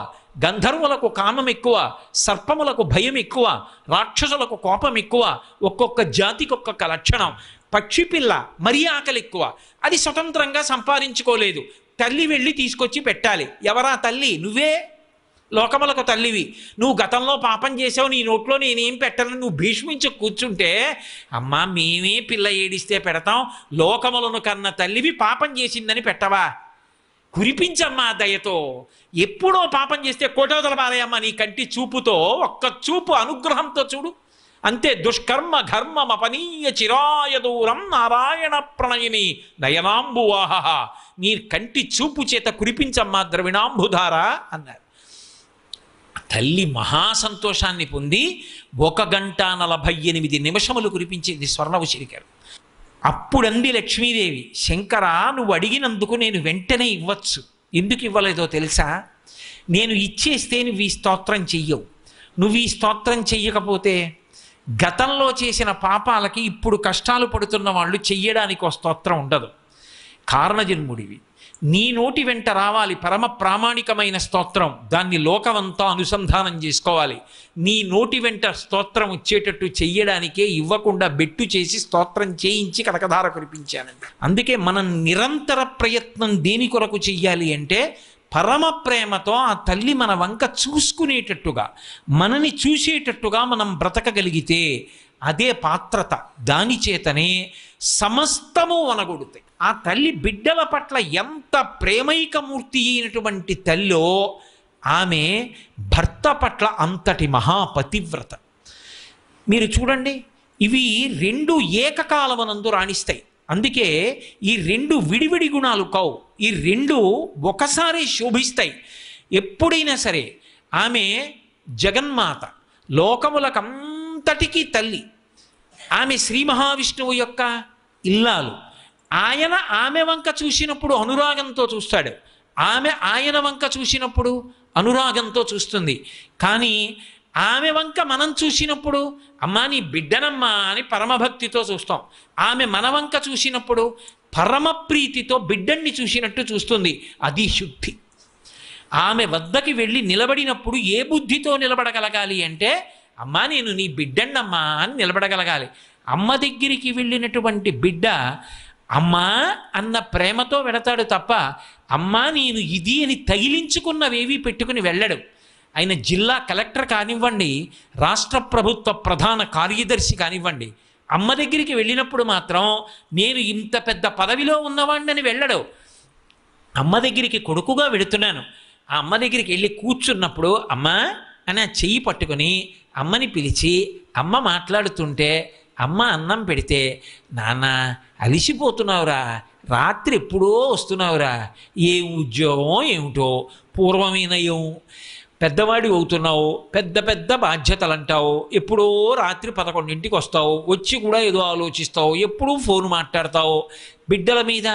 గంధర్వులకు కామం ఎక్కువ, సర్పములకు భయం ఎక్కువ, రాక్షసులకు కోపం ఎక్కువ. ఒక్కొక్క జాతికి ఒక్కొక్క లక్షణం. పక్షి పిల్ల మరీ ఆకలి ఎక్కువ, అది స్వతంత్రంగా సంపాదించుకోలేదు. తల్లి వెళ్ళి తీసుకొచ్చి పెట్టాలి. ఎవరా తల్లి? నువ్వే. లోకములకు తల్లివి. నువ్వు గతంలో పాపం చేసావు, నీ నోట్లో నేనేం పెట్టాలని నువ్వు భీష్మించి కూర్చుంటే, అమ్మా మేమే పిల్ల ఏడిస్తే పెడతాం, లోకములను కన్న తల్లివి పాపం చేసిందని పెట్టవా? కురిపించమ్మా దయతో. ఎప్పుడో పాపం చేస్తే కోటవతల పారేయమ్మా నీ కంటి చూపుతో. ఒక్క చూపు అనుగ్రహంతో చూడు, అంతే. దుష్కర్మ ఘర్మమపనీయ చిరాయ దూరం నారాయణ ప్రణయిని నయనాంబువాహ. నీ కంటి చూపు చేత కురిపించమ్మా ద్రవిణాంబుధార అన్నారు. తల్లి మహాసంతోషాన్ని పొంది 1:48 కురిపించింది స్వర్ణ ఉసిరికాయలు. అప్పుడంది లక్ష్మీదేవి, శంకర నువ్వు అడిగినందుకు నేను వెంటనే ఇవ్వచ్చు. ఎందుకు ఇవ్వలేదో తెలుసా? నేను ఇచ్చేస్తే నువ్వు ఈ స్తోత్రం చెయ్యవు. నువ్వు ఈ స్తోత్రం చెయ్యకపోతే గతంలో చేసిన పాపాలకి ఇప్పుడు కష్టాలు పడుతున్న వాళ్ళు చెయ్యడానికి ఒక స్తోత్రం ఉండదు. కారణజన్ముడివి, నీ నోటి వెంట రావాలి పరమ ప్రామాణికమైన స్తోత్రం. దాన్ని లోకమంతా అనుసంధానం చేసుకోవాలి. నీ నోటి వెంట స్తోత్రం వచ్చేటట్టు చెయ్యడానికే ఇవ్వకుండా బెట్టు చేసి స్తోత్రం చేయించి కనకధార కురిపించానండి. అందుకే మనం నిరంతర ప్రయత్నం దేని కొరకు చెయ్యాలి అంటే, పరమ ప్రేమతో ఆ తల్లి మన వంక చూసుకునేటట్టుగా, మనని చూసేటట్టుగా మనం బ్రతకగలిగితే అదే పాత్రత. దాని చేతనే సమస్తము వనగొడుతాయి. ఆ తల్లి బిడ్డల పట్ల ఎంత ప్రేమైకమూర్తి అయినటువంటి తల్లో, ఆమె భర్త పట్ల అంతటి మహాపతివ్రత. మీరు చూడండి, ఇవి రెండు ఏకకాలమనందు రాణిస్తాయి. అందుకే ఈ రెండు విడివిడి గుణాలు కావు, ఈ రెండు ఒకసారి శోభిస్తాయి. ఎప్పుడైనా సరే ఆమె జగన్మాత, లోకములకంతటికీ తల్లి. ఆమె శ్రీ మహావిష్ణువు యొక్క ఇల్లాలు. ఆమె వంక చూసినప్పుడు అనురాగంతో చూస్తాడు, ఆమె ఆయన వంక చూసినప్పుడు అనురాగంతో చూస్తుంది. కానీ ఆమె వంక మనం చూసినప్పుడు అమ్మా నీ బిడ్డనమ్మా అని పరమభక్తితో చూస్తాం. ఆమె మన వంక చూసినప్పుడు పరమప్రీతితో బిడ్డన్ని చూసినట్టు చూస్తుంది. అది శుద్ధి. ఆమె వద్దకి వెళ్ళి నిలబడినప్పుడు ఏ బుద్ధితో నిలబడగలగాలి అంటే అమ్మా నేను నీ బిడ్డన్నమ్మా అని నిలబడగలగాలి. అమ్మ దగ్గరికి వెళ్ళినటువంటి బిడ్డ అమ్మా అన్న ప్రేమతో వెడతాడు తప్ప అమ్మా నేను ఇది అని తగిలించుకున్నవేవి పెట్టుకుని వెళ్ళడు. ఆయన జిల్లా కలెక్టర్ కానివ్వండి, రాష్ట్ర ప్రభుత్వ ప్రధాన కార్యదర్శి కానివ్వండి, అమ్మ దగ్గరికి వెళ్ళినప్పుడు మాత్రం నేను ఇంత పెద్ద పదవిలో ఉన్నవాడిని వెళ్ళడు. అమ్మ దగ్గరికి కొడుకుగా వెడుతున్నాను, ఆ అమ్మ దగ్గరికి వెళ్ళి కూర్చున్నప్పుడు అమ్మ అని ఆ చెయ్యి పట్టుకొని అమ్మని పిలిచి అమ్మ మాట్లాడుతుంటే అమ్మ అన్నం పెడితే నాన్న అలిసిపోతున్నావురా, రాత్రి ఎప్పుడో వస్తున్నావురా, ఏ ఉద్యోగం ఏమిటో, పూర్వమేనయం పెద్దవాడి అవుతున్నావు, పెద్ద పెద్ద బాధ్యతలు అంటావు, ఎప్పుడో రాత్రి 11ంటికి వస్తావు, వచ్చి కూడా ఏదో ఆలోచిస్తావు, ఎప్పుడూ ఫోన్ మాట్లాడతావు, బిడ్డల మీద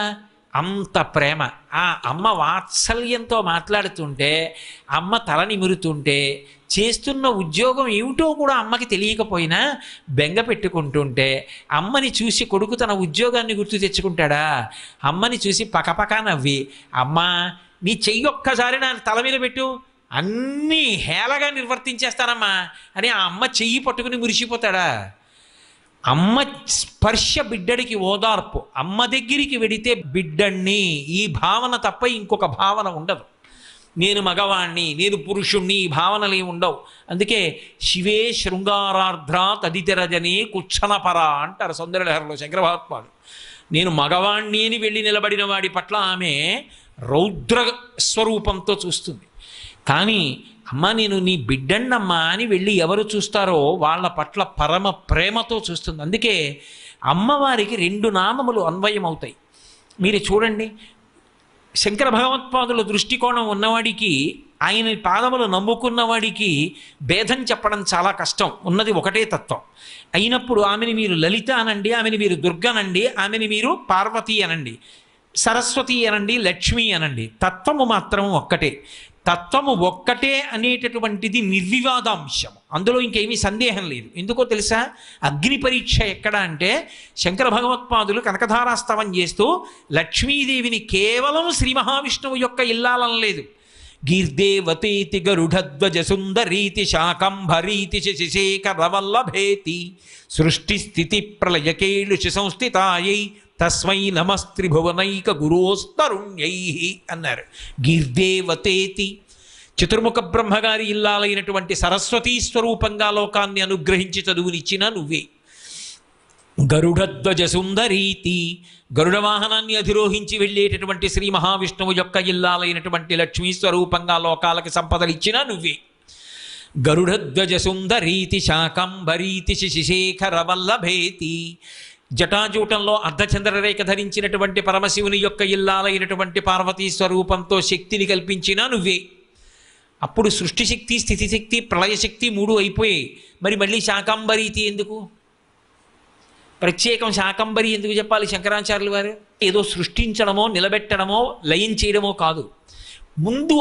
అంత ప్రేమ. ఆ అమ్మ వాత్సల్యంతో మాట్లాడుతుంటే, అమ్మ తల నిమురుతుంటే, చేస్తున్న ఉద్యోగం ఏమిటో కూడా అమ్మకి తెలియకపోయినా బెంగ పెట్టుకుంటుంటే, అమ్మని చూసి కొడుకు తన ఉద్యోగాన్ని గుర్తు తెచ్చుకుంటాడా? అమ్మని చూసి పకపక నవ్వి అమ్మా నీ చెయ్యి ఒక్కసారి నా తల మీద పెట్టు, అన్నీ హేళగా నిర్వర్తించేస్తానమ్మా అని ఆ అమ్మ చెయ్యి పట్టుకుని మురిసిపోతాడా? అమ్మ స్పర్శ బిడ్డడికి ఓదార్పు. అమ్మ దగ్గరికి వెడితే బిడ్డణ్ణి ఈ భావన తప్ప ఇంకొక భావన ఉండదు. నేను మగవాణ్ణి, నేను పురుషుణ్ణి, ఈ భావనలు ఏమి ఉండవు. అందుకే శివే శృంగారార్ధ్ర తదితరజని కుచ్చనపర అంటారు సౌందర్యలహరిలో శంకర భగవత్పాదులు. నేను మగవాణ్ణి అని వెళ్ళి నిలబడిన వాడి పట్ల ఆమె రౌద్ర స్వరూపంతో చూస్తుంది. కానీ అమ్మ నేను నీ బిడ్డన్నమ్మా అని వెళ్ళి ఎవరు చూస్తారో వాళ్ళ పట్ల పరమ ప్రేమతో చూస్తుంది. అందుకే అమ్మవారికి 2 నామములు అన్వయం అవుతాయి. మీరు చూడండి, శంకర భగవత్పాదుల దృష్టికోణం ఉన్నవాడికి, ఆయన పాదములు నమ్ముకున్నవాడికి భేదం చెప్పడం చాలా కష్టం. ఉన్నది ఒకటే తత్వం అయినప్పుడు ఆమెని మీరు లలిత అనండి, ఆమెని మీరు దుర్గనండి, ఆమెని మీరు పార్వతి అనండి, సరస్వతి అనండి, లక్ష్మి అనండి, తత్వము మాత్రం ఒక్కటే. తత్వము ఒక్కటే అనేటటువంటిది నిర్వివాదాంశం, అందులో ఇంకేమీ సందేహం లేదు. ఎందుకో తెలుసా? అగ్ని పరీక్ష ఎక్కడ అంటే శంకర భగవత్పాదులు కనకధారాస్తవం చేస్తూ లక్ష్మీదేవిని కేవలం శ్రీ మహావిష్ణువు యొక్క ఇల్లాలనలేదు. గీర్దేవతేతి గరుడధ్వజ సుందరీతి శాకంభరీతి శశిశేఖరవల్లభేతి సృష్టి స్థితి ప్రళయకేళుష సంస్థితాయై తస్మై నమస్త్రిభువనైక గురోస్తరుణ్యై అన్నారు. గీర్దేవతేతి చతుర్ముఖ బ్రహ్మగారి ఇల్లాలైనటువంటి సరస్వతీ స్వరూపంగా లోకాన్ని అనుగ్రహించి చదువునిచ్చిన నువ్వే. గరుడధ్వజ సుందరీతి గరుడ వాహనాన్ని అధిరోహించి వెళ్ళేటటువంటి శ్రీ మహావిష్ణువు యొక్క ఇల్లాలైనటువంటి లక్ష్మీ స్వరూపంగా లోకాలకి సంపదలిచ్చిన నువ్వే. గరుడధ్వజ సుందరీతి శాకంభరీతి శశిశేఖర వల్లభేతి జటాజూటంలో అర్ధచంద్రరేఖ ధరించినటువంటి పరమశివుని యొక్క ఇల్లాలైనటువంటి పార్వతీ స్వరూపంతో శక్తిని కల్పించిన నువ్వే. అప్పుడు సృష్టిశక్తి, స్థితిశక్తి, ప్రళయశక్తి 3 అయిపోయాయి. మరి మళ్ళీ శాకంబరీతి ఎందుకు? ప్రత్యేకం శాకంబరి ఎందుకు చెప్పాలి శంకరాచార్యులు వారు? ఏదో సృష్టించడమో, నిలబెట్టడమో, లయం చేయడమో కాదు. ముందు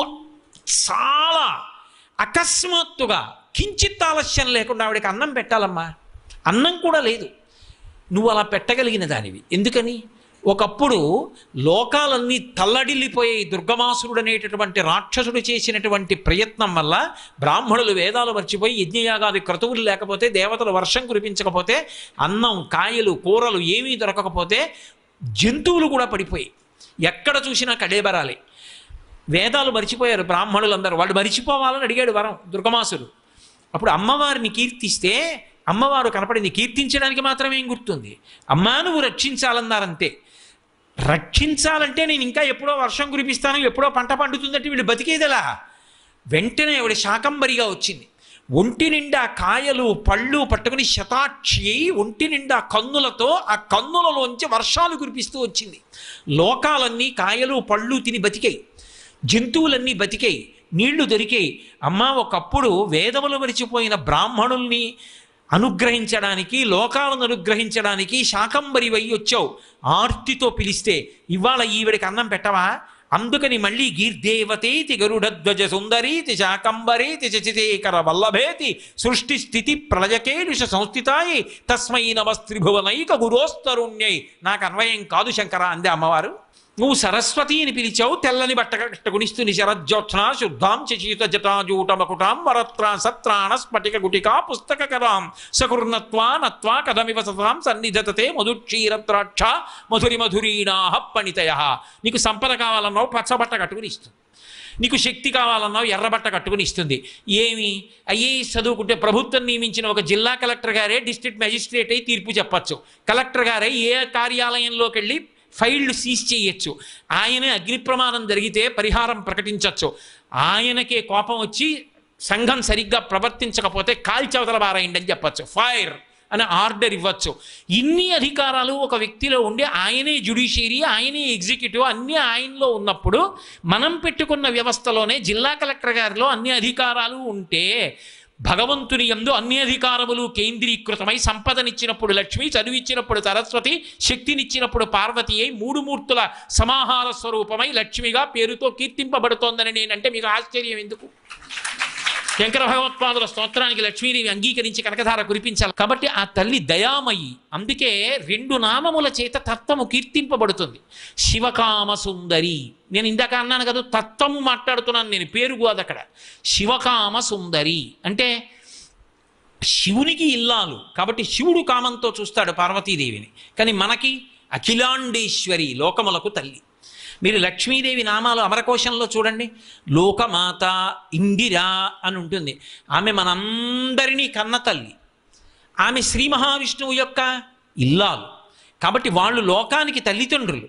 చాలా అకస్మాత్తుగా కించిత్ ఆలస్యం లేకుండా ఆవిడకి అన్నం పెట్టాలమ్మా. అన్నం కూడా లేదు. నువ్వు అలా పెట్టగలిగిన దానివి. ఎందుకని? ఒకప్పుడు లోకాలన్నీ తల్లడిల్లిపోయాయి. దుర్గమాసురుడు అనేటటువంటి రాక్షసుడు చేసినటువంటి ప్రయత్నం వల్ల బ్రాహ్మణులు వేదాలు మర్చిపోయి యజ్ఞయాగాది క్రతువులు లేకపోతే, దేవతలు వర్షం కురిపించకపోతే, అన్నం, కాయలు, కూరలు ఏమీ దొరకకపోతే జంతువులు కూడా పడిపోయాయి. ఎక్కడ చూసినా కడేబరాలే. వేదాలు మర్చిపోయారు బ్రాహ్మణులందరూ. వాళ్ళు మరిచిపోవాలని అడిగాడు వరం దుర్గమాసుడు. అప్పుడు అమ్మవారిని కీర్తిస్తే అమ్మవారు కనపడింది. కీర్తించడానికి మాత్రమే ఏం గుర్తుంది? అమ్మా నువ్వు రక్షించాలన్నారంతే. రక్షించాలంటే నేను ఇంకా ఎప్పుడో వర్షం కురిపిస్తాను, ఎప్పుడో పంట పండుతుందంటే వీళ్ళు బతికేదెలా? వెంటనే ఆవిడ శాకంబరిగా వచ్చింది. ఒంటి నిండా కాయలు, పళ్ళు పట్టుకుని శతాక్షి అయి ఒంటి నిండా కన్నులతో ఆ కన్నులలోంచి వర్షాలు కురిపిస్తూ వచ్చింది. లోకాలన్నీ కాయలు, పళ్ళు తిని బతికాయి. జంతువులన్నీ బతికాయి. నీళ్లు దొరికాయి. అమ్మ ఒకప్పుడు వేదములు మరిచిపోయిన బ్రాహ్మణుల్ని అనుగ్రహించడానికి, లోకాలను అనుగ్రహించడానికి శాకంబరి వై వచ్చావు. ఆర్తితో పిలిస్తే ఇవాళ ఈవిడికి అన్నం పెట్టవా అందుకని మళ్ళీ గీర్దేవతేతి గరుడధ్వజ సుందరీతి శాకంబరేతి శశిశేఖర వల్లభేతి సృష్టి స్థితి ప్రళయకేలుష సంస్థితాయి తస్మై నమస్త్రిభువనైక గురోస్తరుణ్యై. నాకు అన్వయం కాదు శంకర అందే అమ్మవారు. నువ్వు సరస్వతి అని పిలిచావు, తెల్లని బట్ట కట్టుకునిస్తుని శరజ్యోత్స్న శుద్ధాం శశీత జటాజూటమకుటాం వరత్రా సత్రాణ స్ఫటిక గుటికా పుస్తక కరాం సకుర్నత్వా నత్వా కథమివ సతాం సన్నిధతతే మధుక్షీరద్రాక్ష మధురి మధురీణాహ పణితయ. నీకు సంపద కావాలన్నావు పచ్చబట్ట కట్టుకుని ఇస్తుంది, నీకు శక్తి కావాలన్నావు ఎర్రబట్ట కట్టుకుని ఇస్తుంది. ఏమి ఐఏఎస్ చదువుకుంటే ప్రభుత్వం నియమించిన ఒక జిల్లా కలెక్టర్ గారే డిస్ట్రిక్ట్ మెజిస్ట్రేట్ అయి తీర్పు చెప్పచ్చు, కలెక్టర్ గారే ఏ కార్యాలయంలోకి వెళ్ళి ఫైళ్లు సీజ్ చేయొచ్చు, ఆయనే అగ్ని ప్రమాదం జరిగితే పరిహారం ప్రకటించవచ్చు, ఆయనకే కోపం వచ్చి సంఘం సరిగ్గా ప్రవర్తించకపోతే కాల్చవతల బారాయండి అని చెప్పచ్చు, ఫైర్ అని ఆర్డర్ ఇవ్వచ్చు. ఇన్ని అధికారాలు ఒక వ్యక్తిలో ఉండి ఆయనే జ్యుడిషియరీ, ఆయనే ఎగ్జిక్యూటివ్, అన్నీ ఆయనలో ఉన్నప్పుడు మనం పెట్టుకున్న వ్యవస్థలోనే జిల్లా కలెక్టర్ గారిలో అన్ని అధికారాలు ఉంటే భగవంతుని యందు అన్ని అధికారములు కేంద్రీకృతమై సంపదనిచ్చినప్పుడు లక్ష్మి, చదువిచ్చినప్పుడు సరస్వతి, శక్తినిచ్చినప్పుడు పార్వతి అయి మూడు మూర్తుల సమాహార స్వరూపమై లక్ష్మిగా పేరుతో కీర్తింపబడుతోందని నేనంటే మీకు ఆశ్చర్యం ఎందుకు? శంకర భగవత్పాదుల స్తోత్రానికి లక్ష్మీదేవి అంగీకరించి కనకధార కురిపించాలి. కాబట్టి ఆ తల్లి దయామయి. అందుకే 2 నామముల చేత తత్వము కీర్తింపబడుతుంది. శివకామ సుందరి, నేను ఇందాక అన్నాను కదా, తత్వము మాట్లాడుతున్నాను నేను, పేరు కాదు అక్కడ. శివకామ సుందరి అంటే శివునికి ఇల్లాలు కాబట్టి శివుడు కామంతో చూస్తాడు పార్వతీదేవిని. కానీ మనకి అఖిలాండేశ్వరి, లోకములకు తల్లి. మీరు లక్ష్మీదేవి నామాలు అమరకోశంలో చూడండి, లోకమాత, ఇందిరా అని ఉంటుంది. ఆమె మనందరినీ కన్న తల్లి, ఆమె శ్రీ మహావిష్ణువు యొక్క ఇల్లాలు కాబట్టి వాళ్ళు లోకానికి తల్లిదండ్రులు.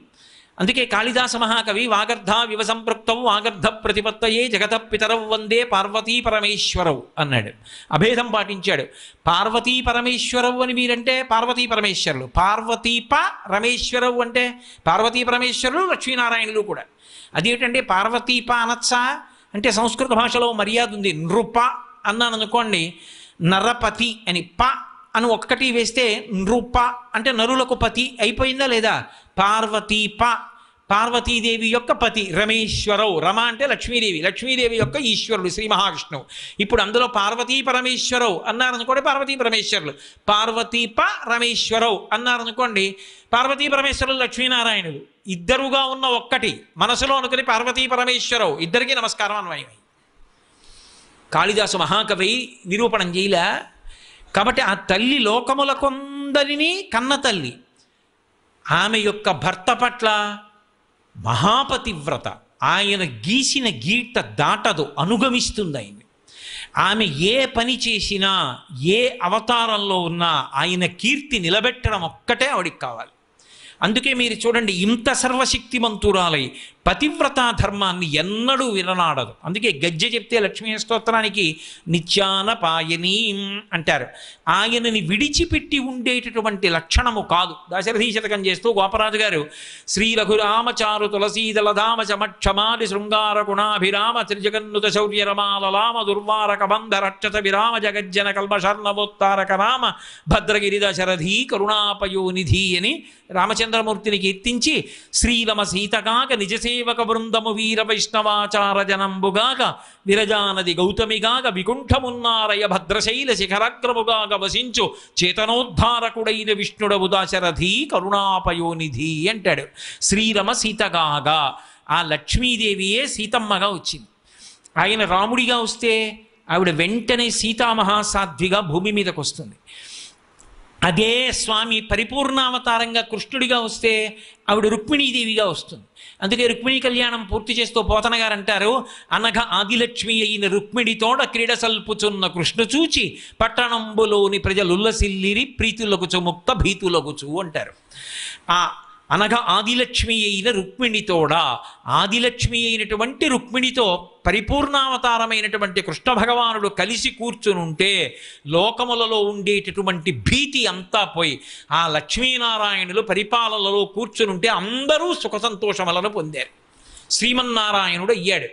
అందుకే కాళిదాస మహాకవి వాగర్ధ వివ సంపృక్తవు వాగర్ధ ప్రతిపత్తయే జగత పితరవు వందే పార్వతీ పరమేశ్వరవు అన్నాడు, అభేదం పాటించాడు. పార్వతీ పరమేశ్వరవు అని మీరంటే పార్వతీ పరమేశ్వరులు, పార్వతీప రమేశ్వరవు అంటే పార్వతీ పరమేశ్వరులు లక్ష్మీనారాయణులు కూడా. అదేంటంటే పార్వతీప అనొచ్చా అంటే సంస్కృత భాషలో మర్యాద ఉంది. నృప అన్నాను అనుకోండి, నరపతి అని ప అని ఒక్కటి వేస్తే నృప అంటే నరులకు పతి అయిపోయిందా లేదా? పార్వతీప పార్వతీదేవి యొక్క పతి, రమేశ్వరవు, రమ అంటే లక్ష్మీదేవి, లక్ష్మీదేవి యొక్క ఈశ్వరుడు శ్రీ మహావిష్ణువు. ఇప్పుడు అందులో పార్వతీ పరమేశ్వరవు అన్నారనుకోండి పార్వతీ పరమేశ్వరులు, పార్వతీప రమేశ్వరవు అన్నారనుకోండి పార్వతీ పరమేశ్వరులు లక్ష్మీనారాయణులు. ఇద్దరుగా ఉన్న ఒక్కటి మనసులో అనుకుని పార్వతీ పరమేశ్వరవు, ఇద్దరికీ నమస్కారం అన్వయమై. కాళిదాసు మహాకవి నిరూపణం చేయలే. కాబట్టి ఆ తల్లి లోకములకొందరినీ కన్న తల్లి. ఆమె యొక్క భర్త పట్ల మహాపతివ్రత, ఆయన గీసిన గీత దాటదు, అనుగమిస్తుంది ఆయన్ని. ఆమె ఏ పని చేసినా ఏ అవతారంలో ఉన్నా ఆయన కీర్తి నిలబెట్టడం ఒక్కటే ఆవిడికి కావాలి. అందుకే మీరు చూడండి, ఇంత సర్వశక్తిమంతురాలై పతివ్రతా ధర్మాన్ని ఎన్నడూ విననాడదు. అందుకే గజ్జె చెప్తే లక్ష్మీ స్తోత్రానికి నిత్యాన పాయనీ అంటారు. ఆయనని విడిచిపెట్టి ఉండేటటువంటి లక్షణము కాదు. దాశరథీ శతకం చేస్తూ గోపరాజు గారు శ్రీ రఘురామచారు తులసీదలధామ చమక్షమాది శృంగార గుణాభిరామ త్రిజగన్నుత శౌర్య రమాలలామ దుర్వారక బంధ రక్షత విరామ జగజ్జన కల్మషర్ణవోత్తారక రామ భద్రగిరి దశరథీ కరుణాపయోనిధి అని రామచంద్రమూర్తిని కీర్తించి శ్రీరమ సీతగాక నిజసేవక బృందము వీర వైష్ణవాచార జనంబుగాక విరజానది గౌతమిగాక వికుంఠమున్నారయ భద్రశైల శిఖరాగ్రముగాక వసించు చేతనోద్ధారకుడైన విష్ణుడవు దాశరథి కరుణాపయోనిధి అంటాడు. శ్రీరమ సీతగాగా ఆ లక్ష్మీదేవియే సీతమ్మగా వచ్చింది. ఆయన రాముడిగా వస్తే ఆవిడ వెంటనే సీతామహాసాధ్విగా భూమి మీదకు వస్తుంది. అదే స్వామి పరిపూర్ణావతారంగా కృష్ణుడిగా వస్తే ఆవిడ రుక్మిణీదేవిగా వస్తుంది. అందుకే రుక్మిణీ కళ్యాణం పూర్తి చేస్తూ పోతన గారు అంటారు, అనఘ ఆదిలక్ష్మి అయిన రుక్మిణితోడ క్రీడ సల్పుచున్న కృష్ణు చూచి పట్టణంబులోని ప్రజలుల్లసిల్లిరి ప్రీతులగుచు ముక్త భీతులగుచు అంటారు. ఆ అనగా ఆదిలక్ష్మి అయిన రుక్మిణితోడ, ఆదిలక్ష్మి అయినటువంటి రుక్మిణితో పరిపూర్ణావతారమైనటువంటి కృష్ణ భగవానుడు కలిసి కూర్చునుంటే లోకములలో ఉండేటటువంటి భీతి అంతా పోయి ఆ లక్ష్మీనారాయణులు పరిపాలనలో కూర్చునుంటే అందరూ సుఖ సంతోషములను పొందారు. శ్రీమన్నారాయణుడు అయ్యాడు.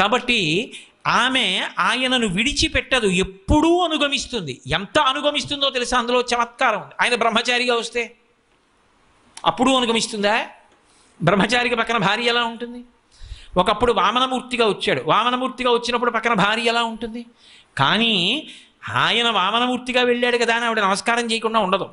కాబట్టి ఆమె ఆయనను విడిచిపెట్టదు, ఎప్పుడూ అనుగమిస్తుంది. ఎంత అనుగమిస్తుందో తెలుసా? అందులో చమత్కారం ఉంది. ఆయన బ్రహ్మచారిగా వస్తే అప్పుడు అనుగమిస్తుందా? బ్రహ్మచారికి పక్కన భార్య ఎలా ఉంటుంది? ఒకప్పుడు వామనమూర్తిగా వచ్చాడు. వామనమూర్తిగా వచ్చినప్పుడు పక్కన భార్య ఎలా ఉంటుంది? కానీ ఆయన వామనమూర్తిగా వెళ్ళాడు కదా అని ఆవిడ నమస్కారం చేయకుండా ఉండదు.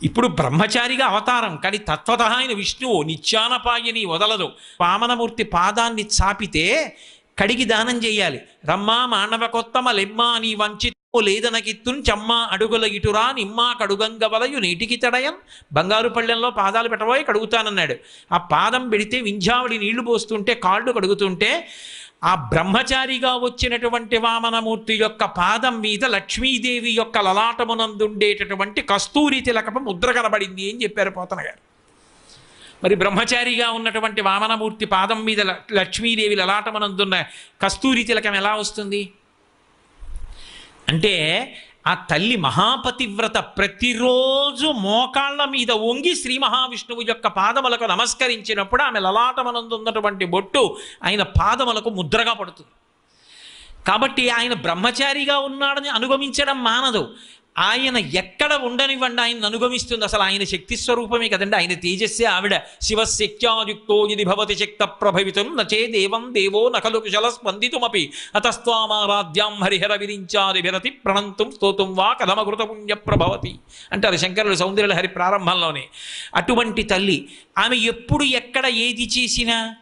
ఇప్పుడు బ్రహ్మచారిగా అవతారం, కానీ తత్వత ఆయన విష్ణువు, నిత్యానపాయని వదలదు. వామనమూర్తి పాదాన్ని చాపితే కడిగి దానం చేయాలి. రమ్మా మానవ కొత్తమ లెమ్మా నీ వంచితో లేదనకిత్తున్ చెమ్మా అడుగుల ఇటురా నిమ్మా కడుగంగ వలయు నీటికి తడయం. బంగారు పళ్ళెంలో పాదాలు పెట్టబోయి కడుగుతానన్నాడు. ఆ పాదం పెడితే వింజావడి నీళ్లు పోస్తుంటే కాళ్ళు కడుగుతుంటే ఆ బ్రహ్మచారిగా వచ్చినటువంటి వామనమూర్తి యొక్క పాదం మీద లక్ష్మీదేవి యొక్క లలాటమునందుండేటటువంటి కస్తూరి తిలకపు ముద్ర కనబడింది అని చెప్పారు పోతన గారు. మరి బ్రహ్మచారిగా ఉన్నటువంటి వామనమూర్తి పాదం మీద లక్ష్మీదేవి లలాటమునందున్న కస్తూరి తిలకం ఎలా వస్తుంది అంటే, ఆ తల్లి మహాపతివ్రత ప్రతిరోజు మోకాళ్ళ మీద వంగి శ్రీ మహావిష్ణువు యొక్క పాదములకు నమస్కరించినప్పుడు ఆమె లలాటమనందున్నటువంటి బొట్టు ఆయన పాదములకు ముద్రగా పడుతుంది. కాబట్టి ఆయన బ్రహ్మచారిగా ఉన్నాడని అనుగమించడం మానదు. ఆయన ఎక్కడ ఉండనివ్వండి ఆయన అనుగమిస్తుంది. అసలు ఆయన శక్తి స్వరూపమే కదండి, ఆయన తేజస్సే ఆవిడ. శివశక్త్యాయుక్తో ఇది భవతి శక్త ప్రభవితం నచే దేవం దేవో నఖలు కుశల స్పందితుమపి అతస్త్వామారాధ్యాం హరిహర విరించాది విరతి ప్రణంతుం స్తోతుం వా కథమకృత పుణ్య ప్రభవతి అంటారు శంకరులు సౌందర్యలహరి ప్రారంభంలోనే. అటువంటి తల్లి ఆమె ఎప్పుడు ఎక్కడ ఏది చేసినా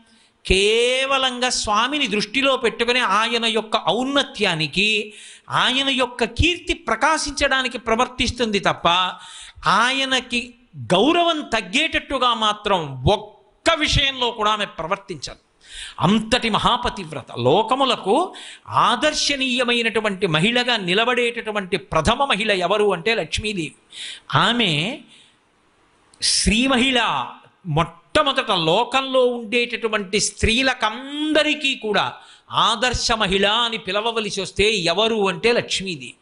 కేవలంగా స్వామిని దృష్టిలో పెట్టుకుని ఆయన యొక్క ఔన్నత్యానికి, ఆయన యొక్క కీర్తి ప్రకాశించడానికి ప్రవర్తిస్తుంది తప్ప ఆయనకి గౌరవం తగ్గేటట్టుగా మాత్రం ఒక్క విషయంలో కూడా ఆమె ప్రవర్తించదు. అంతటి మహాపతివ్రత. లోకములకు ఆదర్శనీయమైనటువంటి మహిళగా నిలబడేటటువంటి ప్రథమ మహిళ ఎవరు అంటే లక్ష్మీదేవి. ఆమె శ్రీ మహిళ. మొట్టమొదట లోకంలో ఉండేటటువంటి స్త్రీలకందరికీ కూడా ఆదర్శ మహిళ అని పిలవవలసి వస్తే ఎవరు అంటే లక్ష్మీదేవి.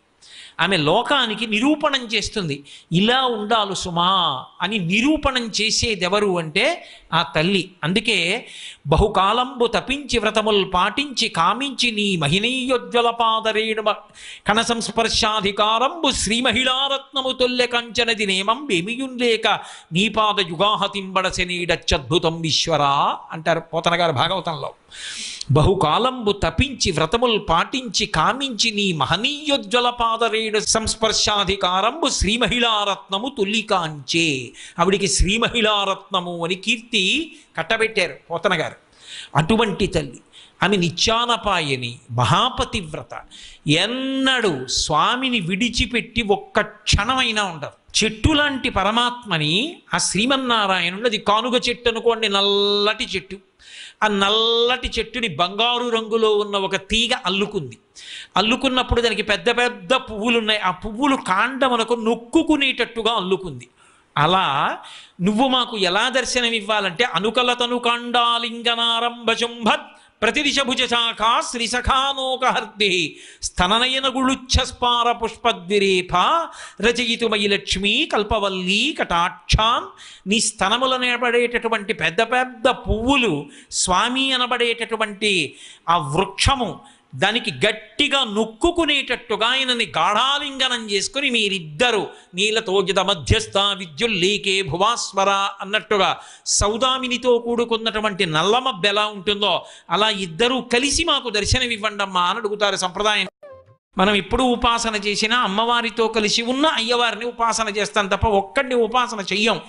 ఆమె లోకానికి నిరూపణం చేస్తుంది. ఇలా ఉండాలి సుమా అని నిరూపణం చేసేది ఎవరు అంటే ఆ తల్లి. అందుకే బహుకాలంబు తపించి వ్రతముల్ పాటించి కామించి నీ మహినీయోజ్వల పాదరేణు కణ సంస్పర్శాధికారంబు శ్రీ మహిళారత్నము తొల్లె కంచనది నేమం బేమియుంలేక నీ పాద యుగాహతింబడసెనీడచ్చద్భుతం ఈశ్వరా అంటారు పోతన గారు భాగవతంలో. బహుకాలంబు తపించి వ్రతముల్ పాటించి కామించి నీ మహనీయోజ్వల పాదరేణు సంస్పర్శాధికారంబు శ్రీ మహిళారత్నము తుల్లికాంచే. ఆవిడికి శ్రీ మహిళారత్నము అని కీర్తి కట్టబెట్టారు పోతన గారు. అటువంటి తల్లి ఆమె నిత్యానపాయని మహాపతివ్రత. ఎన్నడూ స్వామిని విడిచిపెట్టి ఒక్క క్షణమైనా ఉండదు. చెట్టు లాంటి పరమాత్మని ఆ శ్రీమన్నారాయణుడు, అది కానుగ చెట్టు అనుకోండి, నల్లటి చెట్టు. ఆ నల్లటి చెట్టుని బంగారు రంగులో ఉన్న ఒక తీగ అల్లుకుంది. అల్లుకున్నప్పుడు దానికి పెద్ద పెద్ద పువ్వులు ఉన్నాయి. ఆ పువ్వులు కాండమునకు నొక్కుకునేటట్టుగా అల్లుకుంది. అలా నువ్వు మాకు ఎలా దర్శనం ఇవ్వాలంటే అనుకలతను కాండాలింగనారంభశుంభత్ ప్రతిదిశభుజ శాఖా శ్రీసఖానోకహర్ది స్తననయన గుళుచ్ఛస్పార పుష్పద్విరేఫ రచయితుమయి లక్ష్మీ కల్పవల్లీ కటాక్షాన్. నీ స్తనములు అనబడేటటువంటి పెద్ద పెద్ద పువ్వులు, స్వామి అనబడేటటువంటి ఆ వృక్షము దానికి గట్టిగా నొక్కుకునేటట్టుగా ఆయనని గాఢాలింగనం చేసుకుని మీరిద్దరూ నీలతోజిత మధ్యస్థ విద్యుల్లీకే భువాస్వర అన్నట్టుగా సౌదామినితో కూడుకున్నటువంటి నల్లమబ్బ ఎలా ఉంటుందో అలా ఇద్దరూ కలిసి మాకు దర్శనం ఇవ్వండమ్మా అని అడుగుతారు సంప్రదాయం. మనం ఇప్పుడు ఉపాసన చేసినా అమ్మవారితో కలిసి ఉన్న అయ్యవారిని ఉపాసన చేస్తాం తప్ప ఒక్కడిని ఉపాసన చెయ్యం.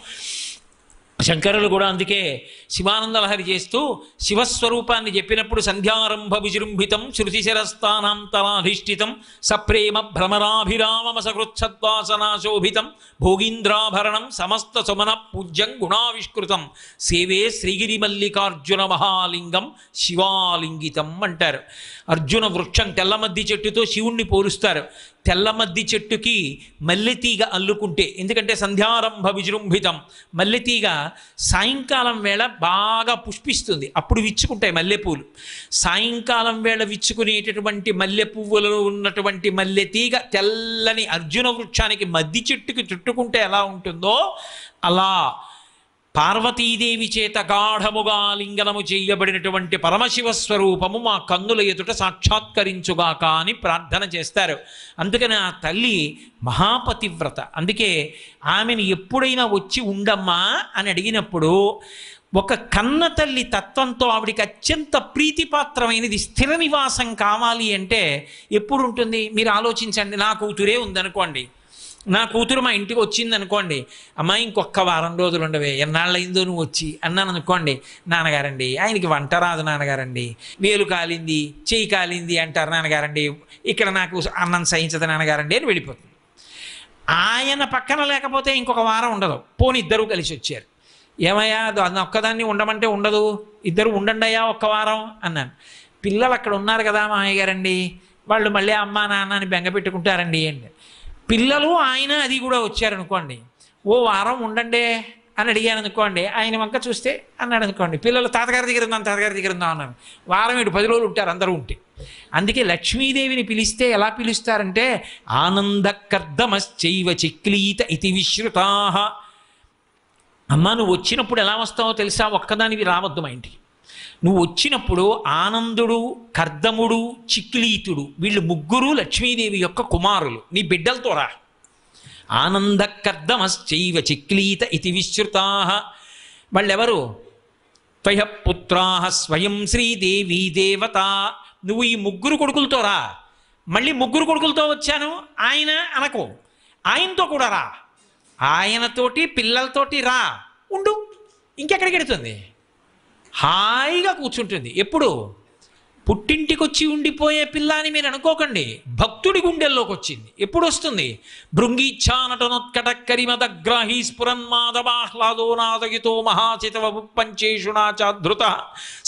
శంకరులు కూడా అందుకే శివానందలహరి చేస్తూ శివస్వరూపాన్ని చెప్పినప్పుడు సంధ్యారంభ విజృంభితం శృతిశిరస్థానాంతరాధిష్ఠితం సప్రేమ భ్రమరాభిరామసకృత్సద్వాసనాశోభితం భోగీంద్రాభరణం సమస్త సుమన పూజ్యం గుణావిష్కృతం సేవే శ్రీగిరి మల్లికార్జున మహాలింగం శివాలింగితం అంటారు. అర్జున వృక్షం తెల్లమద్ది చెట్టుతో శివుణ్ణి పోలుస్తారు. తెల్లమద్ది చెట్టుకి మల్లెతీగ అల్లుకుంటే, ఎందుకంటే సంధ్యారంభ విజృంభితం, మల్లెతీగ సాయంకాలం వేళ బాగా పుష్పిస్తుంది, అప్పుడు విచ్చుకుంటాయి మల్లెపూలు. సాయంకాలం వేళ విచ్చుకునేటటువంటి మల్లె పువ్వులలో ఉన్నటువంటి మల్లెతీగ తెల్లని అర్జున వృక్షానికి మద్ది చెట్టుకి చుట్టుకుంటే ఎలా ఉంటుందో అలా పార్వతీదేవి చేత గాఢముగా లింగనము చేయబడినటువంటి పరమశివ స్వరూపము మా కన్నుల ఎదుట సాక్షాత్కరించుగాక అని ప్రార్థన చేస్తారు. అందుకని ఆ తల్లి మహాపతివ్రత. అందుకే ఆమెను ఎప్పుడైనా వచ్చి ఉండమ్మా అని అడిగినప్పుడు ఒక కన్న తల్లి తత్వంతో ఆవిడికి అత్యంత ప్రీతిపాత్రమైనది స్థిర నివాసం కావాలి అంటే ఎప్పుడు ఉంటుంది? మీరు ఆలోచించండి. నా కూతురే ఉందనుకోండి, నా కూతురు మా ఇంటికి వచ్చింది అనుకోండి, అమ్మాయి ఇంకొక వారం రోజులు ఉండవే, ఎన్నాళ్ళైందో నువ్వు వచ్చి అన్నాను అనుకోండి, నాన్నగారండి ఆయనకి వంట రాదు నాన్నగారండి, వేలు కాలింది చెయ్యి కాలింది అంటారు నాన్నగారండి, ఇక్కడ నాకు అన్నం సహించదు నాన్నగారండి అని వెళ్ళిపోతుంది. ఆయన పక్కన లేకపోతే ఇంకొక వారం ఉండదు. పోని ఇద్దరూ కలిసి వచ్చారు, ఏమయ్యా అది ఒక్కదాన్ని ఉండమంటే ఉండదు, ఇద్దరు ఉండండి అయ్యా ఒక్క వారం అన్నాను. పిల్లలు అక్కడ ఉన్నారు కదా మామయ్య గారండి, వాళ్ళు మళ్ళీ అమ్మా నాన్న అని బెంగ పెట్టుకుంటారండి అండి. పిల్లలు ఆయన అది కూడా వచ్చారనుకోండి, ఓ వారం ఉండండి అని అడిగాను అనుకోండి, ఆయన వంక చూస్తే అన్నాడు అనుకోండి, పిల్లలు తాతగారి దగ్గర ఉందాం తాతగారి దగ్గర ఉందాం అన్నాను. వారం 10 రోజులు ఉంటారు అందరూ ఉంటే. అందుకే లక్ష్మీదేవిని పిలిస్తే ఎలా పిలుస్తారంటే ఆనందకర్దమశ్చైవ చిక్లీత ఇతి విశ్రుతా. అమ్మ నువ్వు వచ్చినప్పుడు ఎలా వస్తావో తెలుసా? ఒక్కదానివి రావద్దు మా ఇంటికి. నువ్వు వచ్చినప్పుడు ఆనందుడు, కర్దముడు, చిక్లీతుడు వీళ్ళు ముగ్గురు లక్ష్మీదేవి యొక్క కుమారులు, నీ బిడ్డలతో రా. ఆనందకర్దమశ్చైవ చిక్లీత ఇతి విశ్రుతా. వాళ్ళెవరు? త్వయ పుత్రా స్వయం శ్రీదేవీ దేవత. నువ్వు ఈ ముగ్గురు కొడుకులతో రా. మళ్ళీ ముగ్గురు కొడుకులతో వచ్చాను ఆయన అనకు, ఆయనతో కూడా రా. ఆయనతోటి పిల్లలతోటి రా, ఉండు. ఇంకెక్కడికి వెడుతుంది? హాయిగా కూర్చుంటుంది. ఎప్పుడు? పుట్టింటికి వచ్చి ఉండిపోయే పిల్ల అని మీరు అనుకోకండి, భక్తుడి గుండెల్లోకి వచ్చింది. ఎప్పుడు వస్తుంది? భృంగీచ్ఛానటనోత్కటక్కరిమదగ్రాహీ స్ఫురన్మాదబాహ్లాదో నాదగితో మహాచితవ పంచేషుణా చాధృత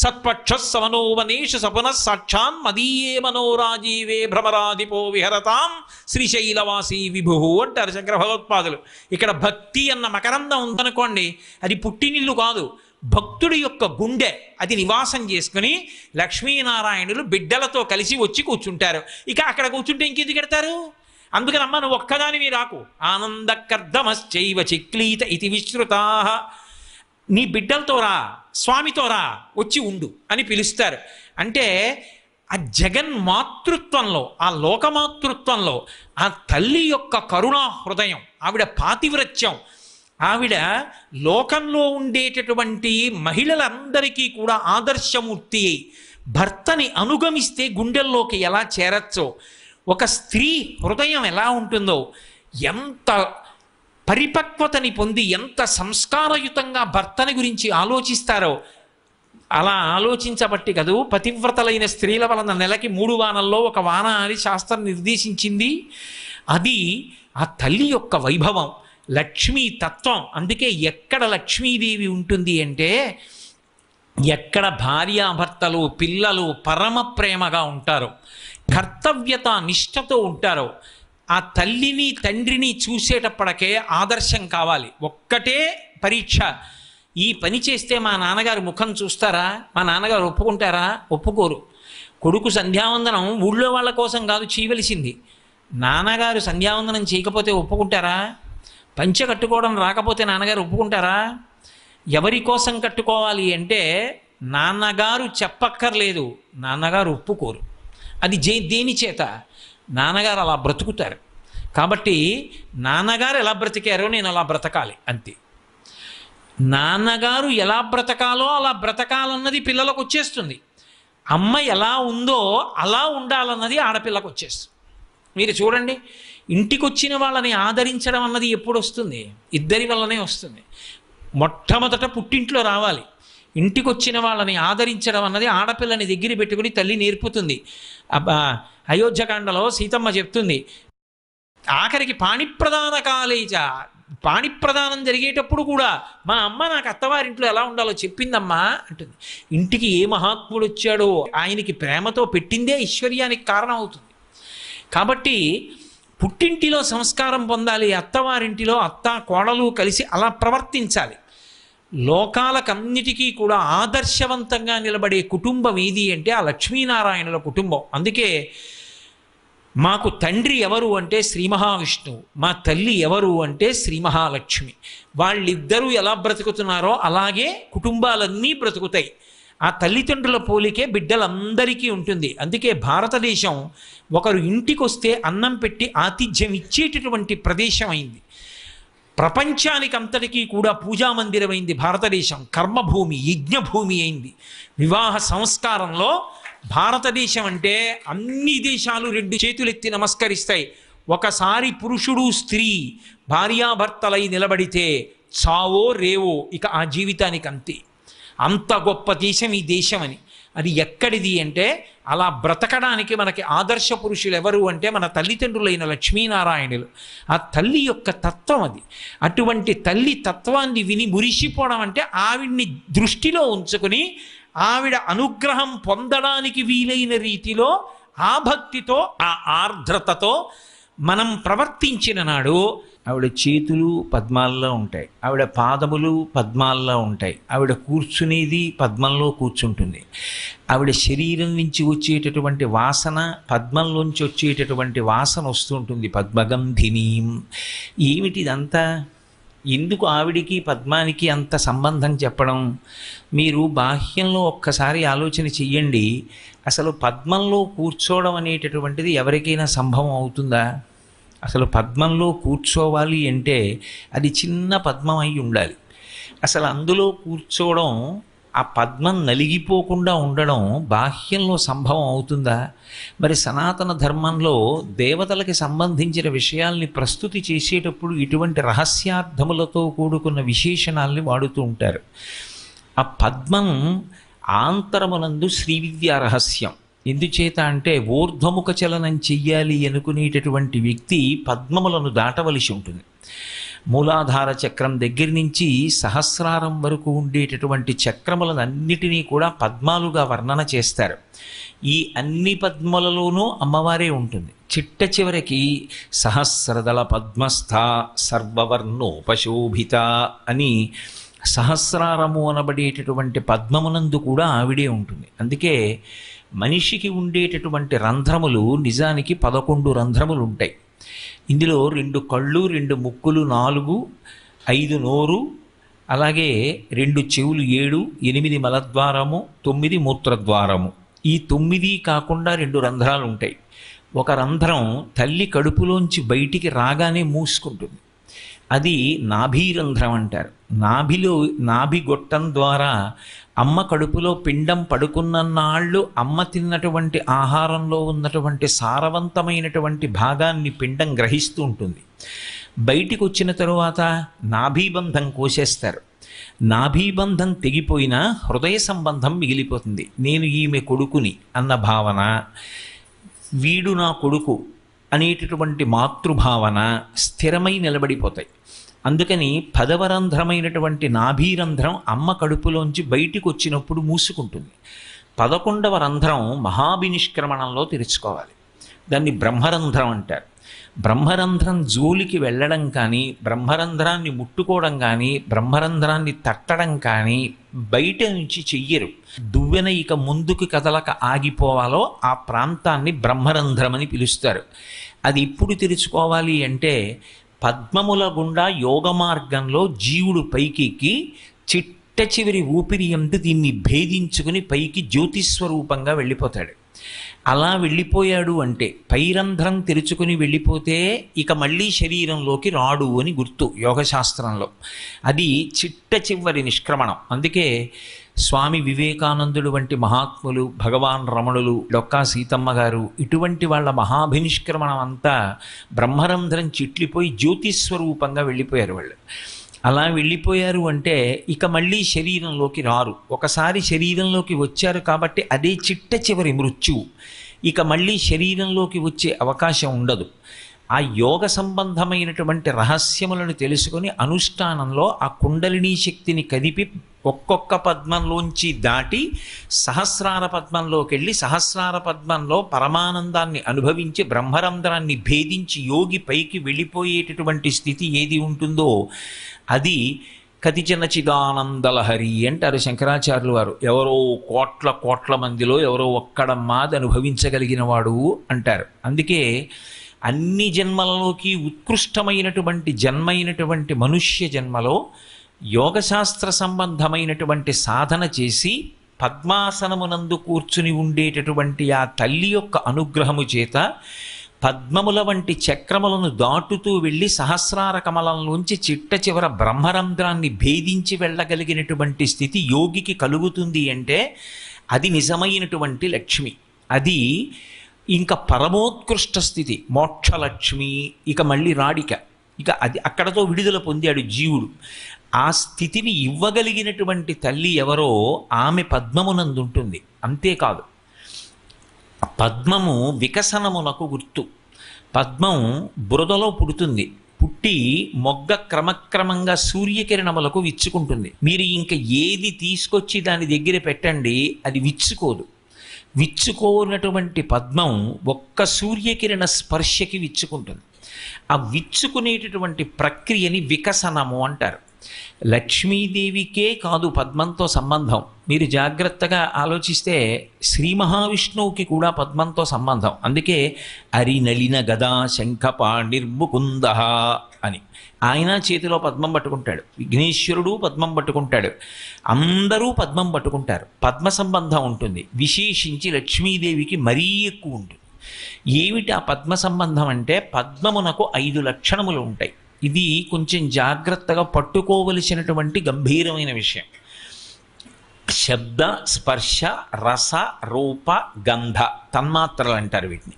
సత్పక్ష సమనోవనేష సపున సాక్షాన్ మదీయే మనోరాజీవే భ్రమరాధిపో విహరతాం శ్రీశైలవాసీ విభు అంటారు శంకర భగవత్పాదులు. ఇక్కడ భక్తి అన్న మకరందం ఉందనుకోండి, అది పుట్టినిల్లు కాదు, భక్తుడి యొక్క గుండె. అది నివాసం చేసుకుని లక్ష్మీనారాయణులు బిడ్డలతో కలిసి వచ్చి కూర్చుంటారు. ఇక అక్కడ కూర్చుంటే ఇంకెందుకు పెడతారు? అందుకనమ్మ నువ్వు ఒక్కదానివి రాకు. ఆనందకర్దమశ్చైవ చిక్లీత ఇతి విశ్రుతా. నీ బిడ్డలతో రా, స్వామితో రా, వచ్చి ఉండు అని పిలుస్తారు. అంటే ఆ జగన్మాతృత్వంలో, ఆ లోకమాతృత్వంలో ఆ తల్లి యొక్క కరుణా హృదయం, ఆవిడ పాతివ్రత్యం, ఆవిడ లోకంలో ఉండేటటువంటి మహిళలందరికీ కూడా ఆదర్శమూర్తి అయి భర్తని అనుగమిస్తే గుండెల్లోకి ఎలా చేరచ్చో, ఒక స్త్రీ హృదయం ఎలా ఉంటుందో, ఎంత పరిపక్వతని పొంది ఎంత సంస్కారయుతంగా భర్తని గురించి ఆలోచిస్తారో, అలా ఆలోచించబట్టి కదూ పతివ్రతలైన స్త్రీల వలన నెలకి 3 వానల్లో 1 వాన అని శాస్త్రం నిర్దేశించింది. అది ఆ తల్లి యొక్క వైభవం, లక్ష్మీ తత్వం. అందుకే ఎక్కడ లక్ష్మీదేవి ఉంటుంది అంటే ఎక్కడ భార్యాభర్తలు పిల్లలు పరమ ప్రేమగా ఉంటారో, కర్తవ్యత నిష్ఠతో ఉంటారో, ఆ తల్లిని తండ్రిని చూసేటప్పటికే ఆదర్శం కావాలి. ఒక్కటే పరీక్ష, ఈ పని చేస్తే మా నాన్నగారు ముఖం చూస్తారా, మా నాన్నగారు ఒప్పుకుంటారా? ఒప్పుకోరు. కొడుకు సంధ్యావందనం ఊళ్ళో వాళ్ళ కోసం కాదు చేయవలసింది, నాన్నగారు సంధ్యావందనం చేయకపోతే ఒప్పుకుంటారా? పంచె కట్టుకోవడం రాకపోతే నాన్నగారు ఒప్పుకుంటారా? ఎవరి కోసం కట్టుకోవాలి అంటే నాన్నగారు చెప్పక్కర్లేదు, నాన్నగారు ఒప్పుకోరు. అది దేని చేత? నాన్నగారు అలా బ్రతుకుతారు కాబట్టి నాన్నగారు ఎలా బ్రతికారో నేను అలా బ్రతకాలి అంతే. నాన్నగారు ఎలా బ్రతకాలో అలా బ్రతకాలన్నది పిల్లలకు వచ్చేస్తుంది. అమ్మ ఎలా ఉందో అలా ఉండాలన్నది ఆడపిల్లకు వచ్చేస్తుంది. మీరు చూడండి, ఇంటికి వచ్చిన వాళ్ళని ఆదరించడం అన్నది ఎప్పుడు వస్తుంది? ఇద్దరి వల్లనే వస్తుంది. మొట్టమొదట పుట్టింట్లో రావాలి. ఇంటికి వచ్చిన వాళ్ళని ఆదరించడం అన్నది ఆడపిల్లని దగ్గర పెట్టుకుని తల్లి నేర్పుతుంది. అయోధ్యకాండలో సీతమ్మ చెప్తుంది, ఆఖరికి పాణిప్రదాన కాలేజ, పాణిప్రదానం జరిగేటప్పుడు కూడా మా అమ్మ నాకు అత్తవారింట్లో ఎలా ఉండాలో చెప్పిందమ్మా అంటుంది. ఇంటికి ఏ మహాత్ముడు వచ్చాడో ఆయనకి ప్రేమతో పెట్టిందే ఐశ్వర్యానికి కారణం అవుతుంది. కాబట్టి పుట్టింటిలో సంస్కారం పొందాలి, అత్తవారింటిలో అత్త కోడలు కలిసి అలా ప్రవర్తించాలి. లోకాలకన్నిటికీ కూడా ఆదర్శవంతంగా నిలబడే కుటుంబం ఏది అంటే ఆ లక్ష్మీనారాయణుల కుటుంబం. అందుకే మాకు తండ్రి ఎవరు అంటే శ్రీ మహావిష్ణువు, మా తల్లి ఎవరు అంటే శ్రీ మహాలక్ష్మి. వాళ్ళిద్దరూ ఎలా బ్రతుకుతున్నారో అలాగే కుటుంబాలన్నీ బ్రతుకుతాయి. ఆ తల్లిదండ్రుల పోలికే బిడ్డలందరికీ ఉంటుంది. అందుకే భారతదేశం ఒకరు ఇంటికి వస్తే అన్నం పెట్టి ఆతిథ్యం ఇచ్చేటటువంటి ప్రదేశం అయింది. ప్రపంచానికి అంతటికీ కూడా పూజామందిరమైంది భారతదేశం. కర్మభూమి, యజ్ఞభూమి అయింది. వివాహ సంస్కారంలో భారతదేశం అంటే అన్ని దేశాలు రెండు చేతులెత్తి నమస్కరిస్తాయి. ఒకసారి పురుషుడు స్త్రీ భార్యాభర్తలై నిలబడితే చావో రేవో ఇక ఆ జీవితానికి అంతే. అంత గొప్ప దేశం ఈ దేశం అని. అది ఎక్కడిది అంటే, అలా బ్రతకడానికి మనకి ఆదర్శ పురుషులు ఎవరు అంటే మన తల్లిదండ్రులైన లక్ష్మీనారాయణులు. ఆ తల్లి యొక్క తత్వం అది. అటువంటి తల్లి తత్వాన్ని విని మురిసిపోవడం అంటే ఆవిడ్ని దృష్టిలో ఉంచుకుని ఆవిడ అనుగ్రహం పొందడానికి వీలైన రీతిలో ఆ భక్తితో ఆ ఆర్ద్రతతో మనం ప్రవర్తించిన నాడు ఆవిడ చేతులు పద్మాల్లో ఉంటాయి, ఆవిడ పాదములు పద్మాల్లో ఉంటాయి, ఆవిడ కూర్చునేది పద్మంలో కూర్చుంటుంది, ఆవిడ శరీరం నుంచి వచ్చేటటువంటి వాసన పద్మంలోంచి వచ్చేటటువంటి వాసన వస్తుంటుంది, పద్మగంధినీం. ఏమిటిదంతా? ఎందుకు ఆవిడికి పద్మానికి అంత సంబంధం చెప్పడం? మీరు బాహ్యంలో ఒక్కసారి ఆలోచన చెయ్యండి. అసలు పద్మంలో కూర్చోవడం అనేటటువంటిది ఎవరికైనా సంభవం అవుతుందా? అసలు పద్మంలో కూర్చోవాలి అంటే అది చిన్న పద్మం అయి ఉండాలి. అసలు అందులో కూర్చోవడం, ఆ పద్మం నలిగిపోకుండా ఉండడం బాహ్యంలో సంభవం అవుతుందా? మరి సనాతన ధర్మంలో దేవతలకి సంబంధించిన విషయాల్ని ప్రస్తుతి చేసేటప్పుడు ఇటువంటి రహస్యార్థములతో కూడుకున్న విశేషణాల్ని వాడుతూ ఉంటారు. ఆ పద్మం ఆంతరమునందు శ్రీవిద్యా రహస్యం. ఎందుచేత అంటే ఊర్ధ్వముఖ చలనం చెయ్యాలి అనుకునేటటువంటి వ్యక్తి పద్మములను దాటవలసి ఉంటుంది. మూలాధార చక్రం దగ్గర నుంచి సహస్రారం వరకు ఉండేటటువంటి చక్రములనన్నిటినీ కూడా పద్మాలుగా వర్ణన చేస్తారు. ఈ అన్ని పద్మలలోనూ అమ్మవారే ఉంటుంది. చిట్ట చివరికి సహస్రదళ పద్మస్థ సర్వవర్ణోపశోభిత అని సహస్రారము అనబడేటటువంటి పద్మమునందు కూడా ఆవిడే ఉంటుంది. అందుకే మనిషికి ఉండేటటువంటి రంధ్రములు నిజానికి 11 రంధ్రములు ఉంటాయి. ఇందులో 2 కళ్ళు, 2 ముక్కులు 4, 5 నోరు, అలాగే 2 చెవులు 7, 8 మలద్వారము, 9 మూత్రద్వారము. ఈ 9 కాకుండా 2 రంధ్రాలు ఉంటాయి. ఒక రంధ్రం తల్లి కడుపులోంచి బయటికి రాగానే మూసుకుంటుంది. అది నాభీరంధ్రం అంటారు. నాభి గొట్టం ద్వారా అమ్మ కడుపులో పిండం పడుకున్నన్నాళ్ళు అమ్మ తిన్నటువంటి ఆహారంలో ఉన్నటువంటి సారవంతమైనటువంటి భాగాన్ని పిండం గ్రహిస్తూ ఉంటుంది. బయటికి వచ్చిన తరువాత నాభీబంధం కోసేస్తారు. నాభీబంధం తెగిపోయినా హృదయ సంబంధం మిగిలిపోతుంది. నేను ఈమె కొడుకుని అన్న భావన, వీడు నా కొడుకు అనేటటువంటి మాతృభావన స్థిరమై నిలబడిపోతాయి. అందుకని 10వ రంధ్రమైనటువంటి నాభీరంధ్రం అమ్మ కడుపులోంచి బయటికి వచ్చినప్పుడు మూసుకుంటుంది. 11వ రంధ్రం మహాభినిష్క్రమణంలో తెరుచుకోవాలి. దాన్ని బ్రహ్మరంధ్రం అంటారు. బ్రహ్మరంధ్రం జోలికి వెళ్ళడం కానీ, బ్రహ్మరంధ్రాన్ని ముట్టుకోవడం కానీ, బ్రహ్మరంధ్రాన్ని తట్టడం కానీ బయట నుంచి చెయ్యరు. దువ్వెన ఇక ముందుకు కదలక ఆగిపోవాలో ఆ ప్రాంతాన్ని బ్రహ్మరంధ్రం అని పిలుస్తారు. అది ఇప్పుడు తెరుచుకోవాలి అంటే పద్మముల గుండా యోగ మార్గంలో జీవుడు పైకి చిట్ట చివరి ఊపిరి యందు దీన్ని భేదించుకుని పైకి జ్యోతిస్వరూపంగా వెళ్ళిపోతాడు. అలా వెళ్ళిపోయాడు అంటే పైరంధ్రం తెరుచుకుని వెళ్ళిపోతే ఇక మళ్ళీ శరీరంలోకి రాడు అని గుర్తు యోగశాస్త్రంలో. అది చిట్ట చివరి నిష్క్రమణం. అందుకే స్వామి వివేకానందుడు వంటి మహాత్ములు, భగవాన్ రమణులు, డొక్కా సీతమ్మ గారు, ఇటువంటి వాళ్ళ మహాభినిష్క్రమణం అంతా బ్రహ్మరంధ్రం చిట్లిపోయి జ్యోతిస్వరూపంగా వెళ్ళిపోయారు వాళ్ళు. అలా వెళ్ళిపోయారు అంటే ఇక మళ్ళీ శరీరంలోకి రారు. ఒకసారి శరీరంలోకి వచ్చారు కాబట్టి అదే చిట్ట చివరి మృత్యువు. ఇక మళ్ళీ శరీరంలోకి వచ్చే అవకాశం ఉండదు. ఆ యోగ సంబంధమైనటువంటి రహస్యములను తెలుసుకొని అనుష్ఠానంలో ఆ కుండలినీ శక్తిని కదిపి ఒక్కొక్క పద్మంలోంచి దాటి సహస్రార పద్మంలోకి వెళ్ళి సహస్రార పద్మంలో పరమానందాన్ని అనుభవించి బ్రహ్మరంధ్రాన్ని భేదించి యోగి పైకి వెళ్ళిపోయేటటువంటి స్థితి ఏది ఉంటుందో అది కతిచన చిదానందలహరి అంటారు శంకరాచార్యులు వారు. ఎవరో కోట్ల మందిలో ఎవరో ఒక్కడమ్మాది అనుభవించగలిగిన వాడు అంటారు. అందుకే అన్ని జన్మలలోకి ఉత్కృష్టమైనటువంటి జన్మైనటువంటి మనుష్య జన్మలో యోగశాస్త్ర సంబంధమైనటువంటి సాధన చేసి పద్మాసనమునందు కూర్చుని ఉండేటటువంటి ఆ తల్లి యొక్క అనుగ్రహము చేత పద్మముల వంటి చక్రములను దాటుతూ వెళ్ళి సహస్రార కమలంలోంచి చిట్ట చివర బ్రహ్మరంధ్రాన్ని భేదించి వెళ్ళగలిగినటువంటి స్థితి యోగికి కలుగుతుంది అంటే అది నిజమైనటువంటి లక్ష్మి. అది ఇంకా పరమోత్కృష్ట స్థితి, మోక్షలక్ష్మి. ఇక మళ్ళీ రాడిక, ఇక అది అక్కడతో విడుదల పొందాడు జీవుడు. ఆ స్థితిని ఇవ్వగలిగినటువంటి తల్లి ఎవరో ఆమె పద్మమునందుంటుంది. అంతేకాదు, పద్మము వికసనమునకు గుర్తు. పద్మం బురదలో పుడుతుంది, పుట్టి మొగ్గ క్రమక్రమంగా సూర్యకిరణములకు విచ్చుకుంటుంది. మీరు ఇంకా ఏది తీసుకొచ్చి దాని దగ్గర పెట్టండి, అది విచ్చుకోదు. విచ్చుకోనటువంటి పద్మం ఒక్క సూర్యకిరణ స్పర్శకి విచ్చుకుంటుంది. ఆ విచ్చుకునేటటువంటి ప్రక్రియని వికసనము అంటారు. లక్ష్మీదేవికే కాదు పద్మంతో సంబంధం. మీరు జాగ్రత్తగా ఆలోచిస్తే శ్రీ మహావిష్ణువుకి కూడా పద్మంతో సంబంధం. అందుకే అరినలిన గదా శంఖపాణిర్ముకుంద అని ఆయన చేతిలో పద్మం పట్టుకుంటాడు. విఘ్నేశ్వరుడు పద్మం పట్టుకుంటాడు. అందరూ పద్మం పట్టుకుంటారు. పద్మ సంబంధం ఉంటుంది. విశేషించి లక్ష్మీదేవికి మరీ ఎక్కువ ఉంటుంది. ఏమిటి ఆ పద్మ సంబంధం అంటే, పద్మమునకు 5 లక్షణములు ఉంటాయి. ఇది కొంచెం జాగ్రత్తగా పట్టుకోవలసినటువంటి గంభీరమైన విషయం. శబ్ద, స్పర్శ, రస, రూప, గంధ తన్మాత్రలు అంటారు వీటిని.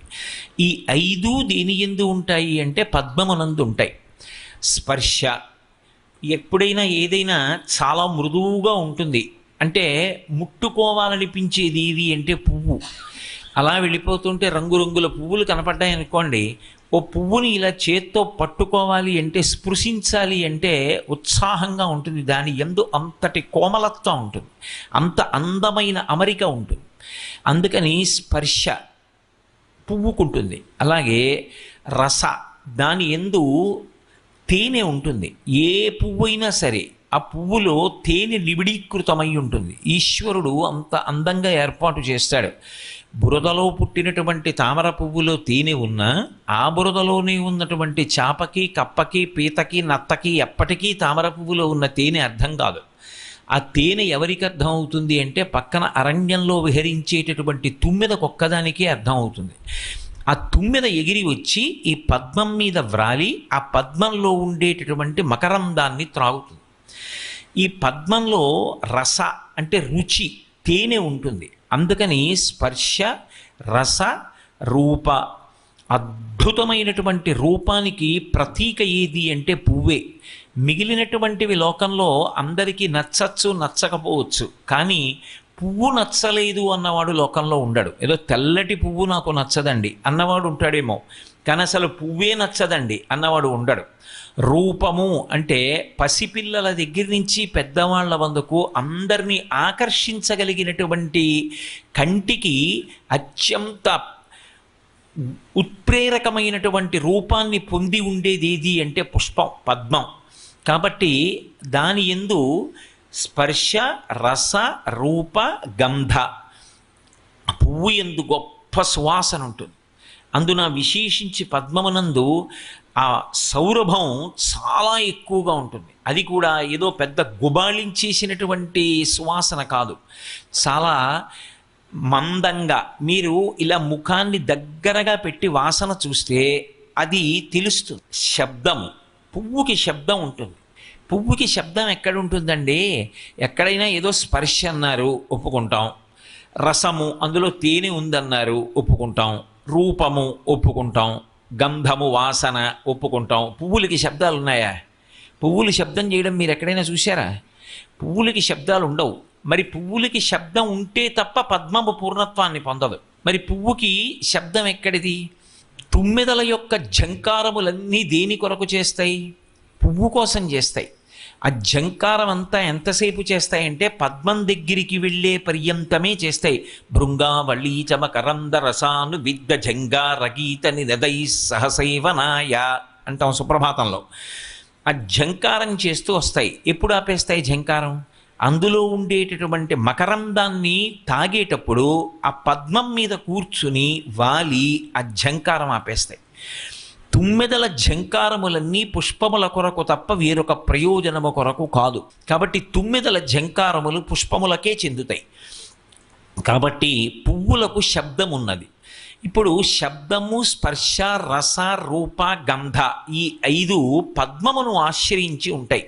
ఈ 5 దేని యందు ఉంటాయి అంటే పద్మమునందు ఉంటాయి. స్పర్శ, ఎప్పుడైనా ఏదైనా చాలా మృదువుగా ఉంటుంది అంటే ముట్టుకోవాలనిపించేది ఏది అంటే పువ్వు. అలా వెళ్ళిపోతుంటే రంగురంగుల పువ్వులు కనపడ్డాయి అనుకోండి, ఓ పువ్వుని ఇలా చేత్తో పట్టుకోవాలి అంటే, స్పృశించాలి అంటే ఉత్సాహంగా ఉంటుంది. దాని యందు అంతటి కోమలత్వం ఉంటుంది, అంత అందమైన అమరిక ఉంటుంది. అందుకని స్పర్శ పువ్వుకుంటుంది. అలాగే రస, దాని యందు తేనె ఉంటుంది. ఏ పువ్వు అయినా సరే ఆ పువ్వులో తేనె నిబిడీకృతమై ఉంటుంది. ఈశ్వరుడు అంత అందంగా ఏర్పాటు చేస్తాడు. బురదలో పుట్టినటువంటి తామర పువ్వులో తేనె ఉన్నా ఆ బురదలోనే ఉన్నటువంటి చాపకి, కప్పకి, పీతకి, నత్తకి ఎప్పటికీ తామర పువ్వులో ఉన్న తేనె అర్థం కాదు. ఆ తేనె ఎవరికి అర్థం అవుతుంది అంటే పక్కన అరణ్యంలో విహరించేటటువంటి తుమ్మెదకొక్కదానికే అర్థం అవుతుంది. ఆ తుమ్మెద ఎగిరి వచ్చి ఈ పద్మం మీద వ్రాలి ఆ పద్మంలో ఉండేటటువంటి మకరందాన్ని త్రాగుతుంది. ఈ పద్మంలో రస అంటే రుచి, తేనె ఉంటుంది. అందుకని స్పర్శ, రస, రూప, అద్భుతమైనటువంటి రూపానికి ప్రతీక ఏది అంటే పువ్వే. మిగిలినటువంటివి లోకంలో అందరికీ నచ్చచ్చు, నచ్చకపోవచ్చు. కానీ పువ్వు నచ్చలేదు అన్నవాడు లోకంలో ఉండడు. ఏదో తెల్లటి పువ్వు నాకు నచ్చదండి అన్నవాడు ఉంటాడేమో, కానీ అసలు పువ్వే నచ్చదండి అన్నవాడు ఉండడు. రూపము అంటే పసిపిల్లల దగ్గర నుంచి పెద్దవాళ్ల వందకు అందరినీ ఆకర్షించగలిగినటువంటి కంటికి అత్యంత ఉత్ప్రేరకమైనటువంటి రూపాన్ని పొంది ఉండేది ఏది అంటే పుష్పం, పద్మం. కాబట్టి దాని యందు స్పర్శ, రస, రూప, గంధ, పువ్వు యందు గొప్ప సువాసన ఉంటుంది. అందున విశేషించి పద్మమునందు ఆ సౌరభం చాలా ఎక్కువగా ఉంటుంది. అది కూడా ఏదో పెద్ద గుబాళించేసినటువంటి సువాసన కాదు, చాలా మందంగా. మీరు ఇలా ముఖాన్ని దగ్గరగా పెట్టి వాసన చూస్తే అది తెలుస్తుంది. శబ్దము, పువ్వుకి శబ్దం ఉంటుంది. పువ్వుకి శబ్దం ఎక్కడుంటుందండి? ఎక్కడైనా ఏదో స్పర్శ అన్నారు, ఒప్పుకుంటాం. రసము, అందులో తేనె ఉందన్నారు, ఒప్పుకుంటాం. రూపము, ఒప్పుకుంటాం. గంధము, వాసన, ఒప్పుకుంటాం. పువ్వులకి శబ్దాలు ఉన్నాయా? పువ్వులు శబ్దం చేయడం మీరు ఎక్కడైనా చూశారా? పువ్వులకి శబ్దాలు ఉండవు. మరి పువ్వులకి శబ్దం ఉంటే తప్ప పద్మము పూర్ణత్వాన్ని పొందదు. మరి పువ్వుకి శబ్దం ఎక్కడిది? తుమ్మెదల యొక్క ఝంకారములన్నీ దేని కొరకు చేస్తాయి? పువ్వు కోసం చేస్తాయి. ఆ ఝంకారం అంతా ఎంతసేపు చేస్తాయంటే పద్మం దగ్గరికి వెళ్ళే పర్యంతమే చేస్తాయి. భృంగావళీ చమకరంద రసాను విద్ద జంగారగీత నినదై సహసైవనాయ అంటాం సుప్రభాతంలో. ఆ ఝంకారం చేస్తూ వస్తాయి. ఎప్పుడు ఆపేస్తాయి ఝంకారం? అందులో ఉండేటటువంటి మకరందాన్ని తాగేటప్పుడు ఆ పద్మం మీద కూర్చుని వాలి ఆ ఝంకారం ఆపేస్తాయి. తుమ్మెదల ఝంకారములన్నీ పుష్పముల కొరకు తప్ప వేరొక ప్రయోజనము కొరకు కాదు. కాబట్టి తుమ్మెదల ఝంకారములు పుష్పములకే చెందుతాయి. కాబట్టి పువ్వులకు శబ్దం ఉన్నది. ఇప్పుడు శబ్దము, స్పర్శ, రస, రూప, గంధ ఈ 5 పద్మమును ఆశ్రయించి ఉంటాయి.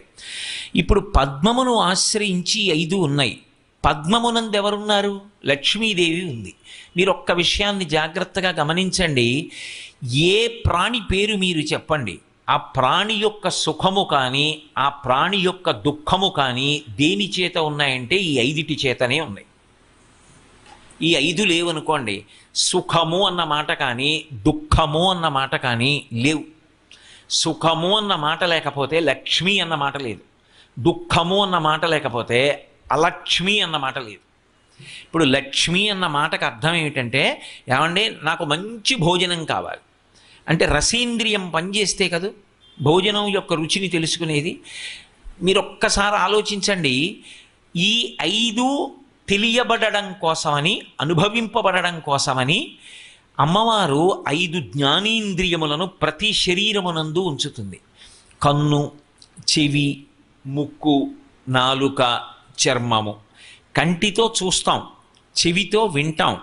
ఇప్పుడు పద్మమును ఆశ్రయించి 5 ఉన్నాయి. పద్మమునందు ఎవరున్నారు? లక్ష్మీదేవి ఉంది. మీరు ఒక్క విషయాన్ని జాగ్రత్తగా గమనించండి. ఏ ప్రాణి పేరు మీరు చెప్పండి, ఆ ప్రాణి యొక్క సుఖము కానీ ఆ ప్రాణి యొక్క దుఃఖము కానీ దేని చేత ఉన్నాయంటే ఈ 5 చేతనే ఉన్నాయి. ఈ 5 లేవనుకోండి, సుఖము అన్న మాట కానీ దుఃఖము అన్న మాట కానీ లేవు. సుఖము అన్న మాట లేకపోతే లక్ష్మి అన్న మాట లేదు. దుఃఖము అన్న మాట లేకపోతే అలక్ష్మి అన్న మాట లేదు. ఇప్పుడు లక్ష్మి అన్న మాటకు అర్థం ఏమిటంటే, ఏమంటే నాకు మంచి భోజనం కావాలి అంటే రసేంద్రియం పనిచేస్తే కదా భోజనం యొక్క రుచిని తెలుసుకునేది. మీరు ఒక్కసారి ఆలోచించండి. ఈ 5 తెలియబడడం కోసమని, అనుభవింపబడడం కోసమని అమ్మవారు 5 జ్ఞానేంద్రియములను ప్రతి శరీరమునందు ఉంచుతుంది. కన్ను, చెవి, ముక్కు, నాలుక, చర్మము. కంటితో చూస్తాం, చెవితో వింటాం,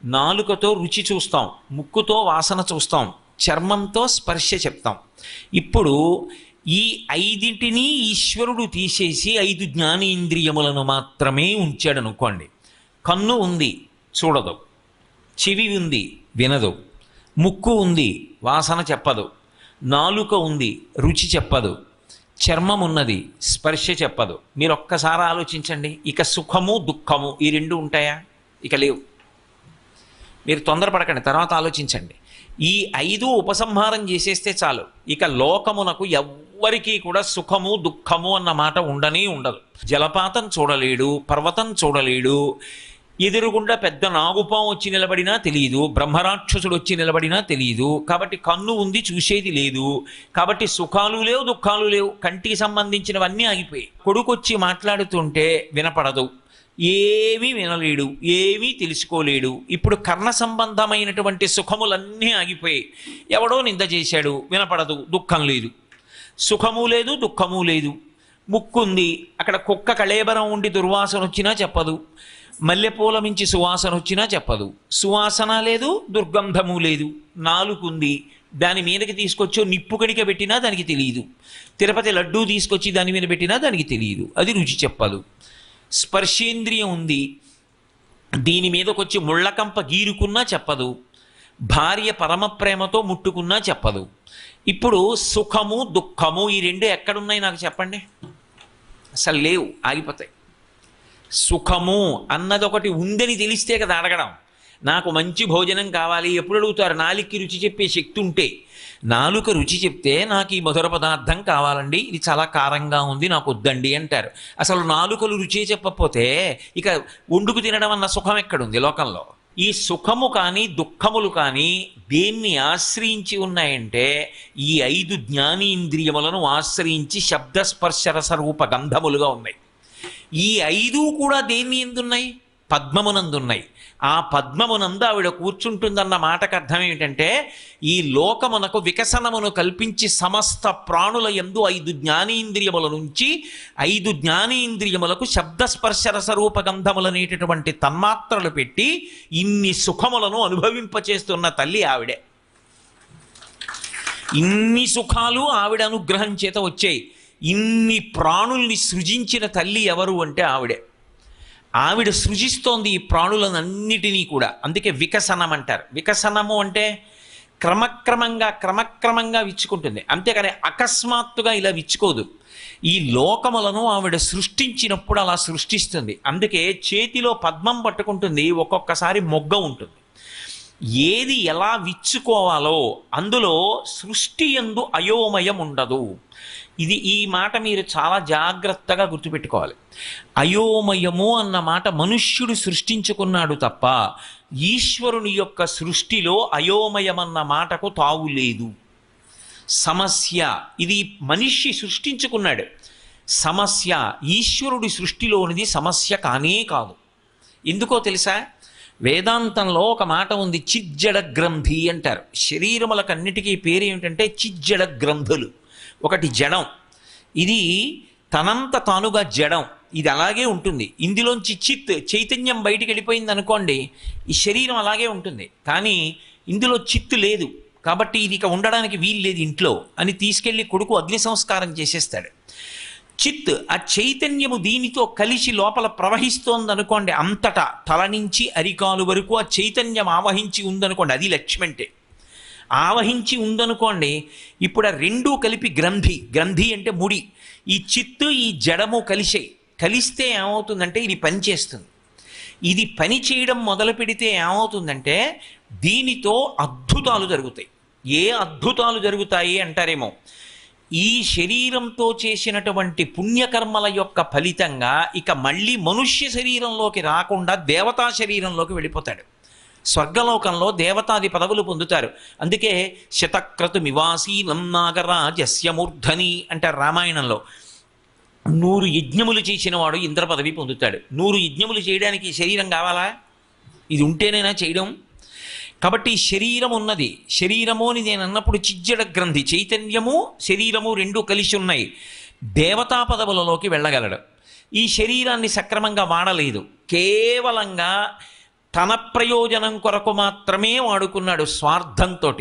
నాలుకతో రుచి చూస్తాం, ముక్కుతో వాసన చూస్తాం, చర్మంతో స్పర్శ చెప్తాం. ఇప్పుడు ఈ 5 ఈశ్వరుడు తీసేసి 5 జ్ఞానేంద్రియములను మాత్రమే ఉంచాడు అనుకోండి. కన్ను ఉంది, చూడదు. చెవి ఉంది, వినదు. ముక్కు ఉంది, వాసన చెప్పదు. నాలుక ఉంది, రుచి చెప్పదు. చర్మం ఉన్నది, స్పర్శ చెప్పదు. మీరు ఒక్కసారి ఆలోచించండి. ఇక సుఖము, దుఃఖము ఈ 2 ఉంటాయా? ఇక లేవు. మీరు తొందరపడకండి, తర్వాత ఆలోచించండి. ఈ 5 ఉపసంహారం చేసేస్తే చాలు. ఇక లోకమునకు ఎవ్వరికీ కూడా సుఖము, దుఃఖము అన్న మాట ఉండనే ఉండదు. జలపాతం చూడలేడు, పర్వతం చూడలేడు, ఎదురుగుండా పెద్ద నాగుపాం వచ్చి నిలబడినా తెలియదు, బ్రహ్మరాక్షసుడు వచ్చి నిలబడినా తెలియదు. కాబట్టి కన్ను ఉంది, చూసేది లేదు. కాబట్టి సుఖాలు లేవు, దుఃఖాలు లేవు. కంటికి సంబంధించినవన్నీ ఆగిపోయాయి. కొడుకు వచ్చి మాట్లాడుతుంటే వినపడదు, ఏమీ వినలేడు, ఏమీ తెలుసుకోలేడు. ఇప్పుడు కర్ణ సంబంధమైనటువంటి సుఖములన్నీ ఆగిపోయాయి. ఎవడో నింద చేశాడు, వినపడదు, దుఃఖం లేదు. సుఖము లేదు, దుఃఖము లేదు. ముక్కుంది, అక్కడ కుక్క కళేబరం ఉండి దుర్వాసన వచ్చినా చెప్పదు, మల్లెపూల మించి సువాసన వచ్చినా చెప్పదు. సువాసన లేదు, దుర్గంధము లేదు. నాలుగుంది, దాని మీదకి తీసుకొచ్చో నిప్పు కణిక పెట్టినా దానికి తెలియదు. తిరుపతి లడ్డూ తీసుకొచ్చి దాని మీద పెట్టినా దానికి తెలియదు, అది రుచి చెప్పదు. స్పర్శేంద్రియం ఉంది, దీని మీదకొచ్చి ముళ్ళకంప గీరుకున్నా చెప్పదు. భార్య పరమ ప్రేమతో ముట్టుకున్నా చెప్పదు. ఇప్పుడు సుఖము, దుఃఖము ఈ 2 ఎక్కడున్నాయి నాకు చెప్పండి? అసలు లేవు, ఆగిపోతాయి. సుఖము అన్నది ఒకటి ఉందని తెలిస్తే కదా అడగడం. నాకు మంచి భోజనం కావాలి ఎప్పుడు అడుగుతారు? నాలుకకి రుచి చెప్పే శక్తి ఉంటే. నాలుక రుచి చెప్తే నాకు ఈ మధుర పదార్థం కావాలండి, ఇది చాలా కారంగా ఉంది, నాకు వద్దండి అంటారు. అసలు నాలుకలు రుచి చెప్పకపోతే ఇక వండుకు తినడం అన్న సుఖం ఎక్కడుంది లోకంలో? ఈ సుఖము కానీ దుఃఖములు కానీ దేన్ని ఆశ్రయించి ఉన్నాయంటే ఈ 5 జ్ఞానేంద్రియములను ఆశ్రయించి శబ్దస్పర్శ రసరూప గంధములుగా ఉన్నాయి. ఈ 5 కూడా దేన్ని ఎందున్నాయి? పద్మమునందున్నాయి. ఆ పద్మమునందు ఆవిడ కూర్చుంటుందన్న మాటకు అర్థం ఏమిటంటే ఈ లోకమునకు వికసనమును కల్పించి సమస్త ప్రాణుల యందు 5 జ్ఞానేంద్రియముల నుంచి 5 జ్ఞానేంద్రియములకు శబ్దస్పర్శ రసరూప గంధములనేటటువంటి తన్మాత్రలు పెట్టి ఇన్ని సుఖములను అనుభవింపచేస్తున్న తల్లి ఆవిడే. ఇన్ని సుఖాలు ఆవిడ అనుగ్రహం చేత వచ్చాయి. ఇన్ని ప్రాణుల్ని సృజించిన తల్లి ఎవరు అంటే ఆవిడే. ఆవిడ సృజిస్తోంది ఈ ప్రాణులనన్నిటినీ కూడా. అందుకే వికసనం అంటారు. వికసనము అంటే క్రమక్రమంగా విచ్చుకుంటుంది, అంతేకాని అకస్మాత్తుగా ఇలా విచ్చుకోదు. ఈ లోకములను ఆవిడ సృష్టించినప్పుడు అలా సృష్టిస్తుంది. అందుకే చేతిలో పద్మం పట్టుకుంటుంది, ఒక్కొక్కసారి మొగ్గ ఉంటుంది. ఏది ఎలా విచ్చుకోవాలో అందులో సృష్టి యందు అయోమయం ఉండదు. ఈ మాట మీరు చాలా జాగ్రత్తగా గుర్తుపెట్టుకోవాలి. అయోమయము అన్న మాట మనుష్యుడు సృష్టించుకున్నాడు తప్ప ఈశ్వరుని యొక్క సృష్టిలో అయోమయమన్న మాటకు తావు లేదు. సమస్య ఇది మనిషి సృష్టించుకున్నాడు. సమస్య ఈశ్వరుడి సృష్టిలోనిది సమస్య కానే కాదు. ఎందుకో తెలుసా? వేదాంతంలో ఒక మాట ఉంది, చిజ్జడ గ్రంథి అంటారు. శరీరములకన్నిటికీ పేరు ఏమిటంటే చిజ్జడ గ్రంథులు. ఒకటి జడం, ఇది తనంత తానుగా జడం, ఇది అలాగే ఉంటుంది. ఇందులోంచి చైతన్యం బయటికి వెళ్ళిపోయింది అనుకోండి, ఈ శరీరం అలాగే ఉంటుంది. కానీ ఇందులో చిత్తు లేదు, కాబట్టి ఇది ఇక ఉండడానికి వీలు లేదు ఇంట్లో అని తీసుకెళ్ళి కొడుకు అగ్ని సంస్కారం చేసేస్తాడు. చిత్, ఆ చైతన్యము దీనితో కలిసి లోపల ప్రవహిస్తోందనుకోండి, అంతటా తల నుంచి అరికాలు వరకు ఆ చైతన్యం ఆవహించి ఉందనుకోండి, అది లక్ష్మి అంటే. ఆవహించి ఉందనుకోండి, ఇప్పుడు ఆ రెండూ కలిపి గ్రంథి, గ్రంథి అంటే ముడి, ఈ చిత్తు ఈ జడము కలిస్తే ఏమవుతుందంటే ఇది పనిచేస్తుంది. ఇది పని చేయడం మొదలు పెడితే ఏమవుతుందంటే దీనితో అద్భుతాలు జరుగుతాయి. ఏ అద్భుతాలు జరుగుతాయి అంటారేమో, ఈ శరీరంతో చేసినటువంటి పుణ్యకర్మల యొక్క ఫలితంగా ఇక మళ్ళీ మనుష్య శరీరంలోకి రాకుండా దేవతా శరీరంలోకి వెళ్ళిపోతాడు. స్వర్గలోకంలో దేవతాది పదవులు పొందుతారు. అందుకే శతక్రతుమివాసీనం నాగరాజస్య మూర్ధని అంటారు రామాయణంలో. 100 యజ్ఞములు చేసిన వాడు ఇంద్ర పదవి పొందుతాడు. 100 యజ్ఞములు చేయడానికి శరీరం కావాలా? ఇది ఉంటేనైనా చేయడం. కాబట్టి శరీరం ఉన్నది. శరీరము అని నేను అన్నప్పుడు చిజ్జడ గ్రంథి, చైతన్యము శరీరము రెండూ కలిసి ఉన్నాయి. దేవతా పదవులలోకి వెళ్ళగలడు. ఈ శరీరాన్ని సక్రమంగా వాడలేదు, కేవలంగా తన ప్రయోజనం కొరకు మాత్రమే వాడుకున్నాడు స్వార్థంతో.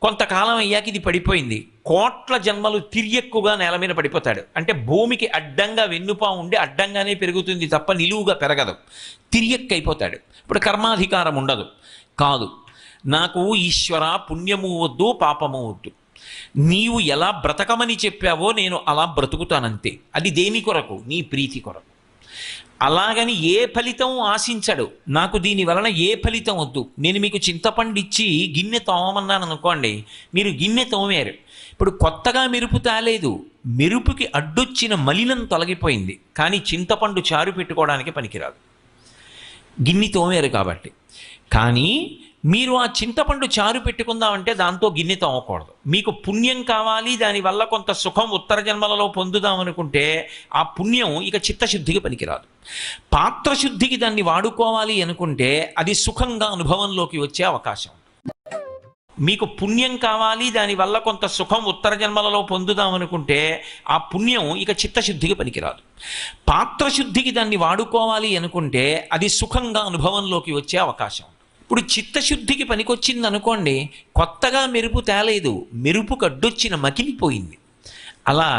కొంతకాలం అయ్యాక ఇది పడిపోయింది. కోట్ల జన్మలు తిరియక్కుగా నేల మీద పడిపోతాడు. అంటే భూమికి అడ్డంగా వెన్నుపా ఉండి అడ్డంగానే పెరుగుతుంది తప్ప నిలువుగా పెరగదు. తిరియక్కు అయిపోతాడు. ఇప్పుడు కర్మాధికారం ఉండదు. కాదు, నాకు ఈశ్వర పుణ్యము వద్దు, పాపము వద్దు, నీవు ఎలా బ్రతకమని చెప్పావో నేను అలా బ్రతుకుతానంతే. అది దేని కొరకు? నీ ప్రీతి కొరకు. అలాగని ఏ ఫలితం ఆశించడు. నాకు దీని వలన ఏ ఫలితం వద్దు, నేను మీకు చింతపండు ఇచ్చి గిన్నె తోమమన్నాను అనుకోండి, మీరు గిన్నె తోమారు, ఇప్పుడు కొత్తగా మెరుపు తాలేదు, మెరుపుకి అడ్డొచ్చిన మలినం తొలగిపోయింది, కానీ చింతపండు చారు పెట్టుకోవడానికి పనికిరాదు, గిన్నె తోమారు కాబట్టి. కానీ మీరు ఆ చింతపండు చారు పెట్టుకుందామంటే దాంతో గిన్నె తోమకూడదు. మీకు పుణ్యం కావాలి, దానివల్ల కొంత సుఖం ఉత్తర జన్మలలో పొందుదామనుకుంటే ఆ పుణ్యం ఇక చిత్తశుద్ధికి పనికిరాదు. పాత్రశుద్ధికి దాన్ని వాడుకోవాలి అనుకుంటే అది సుఖంగా అనుభవంలోకి వచ్చే అవకాశం. మీకు పుణ్యం కావాలి, దానివల్ల కొంత సుఖం ఉత్తర జన్మలలో పొందుదామనుకుంటే ఆ పుణ్యం ఇక చిత్తశుద్ధికి పనికిరాదు. పాత్రశుద్ధికి దాన్ని వాడుకోవాలి అనుకుంటే అది సుఖంగా అనుభవంలోకి వచ్చే అవకాశం. ఇప్పుడు చిత్తశుద్ధికి పనికొచ్చింది అనుకోండి, కొత్తగా మెరుపు తేలేదు, మెరుపుకు అడ్డొచ్చిన మకిలిపోయింది. అలా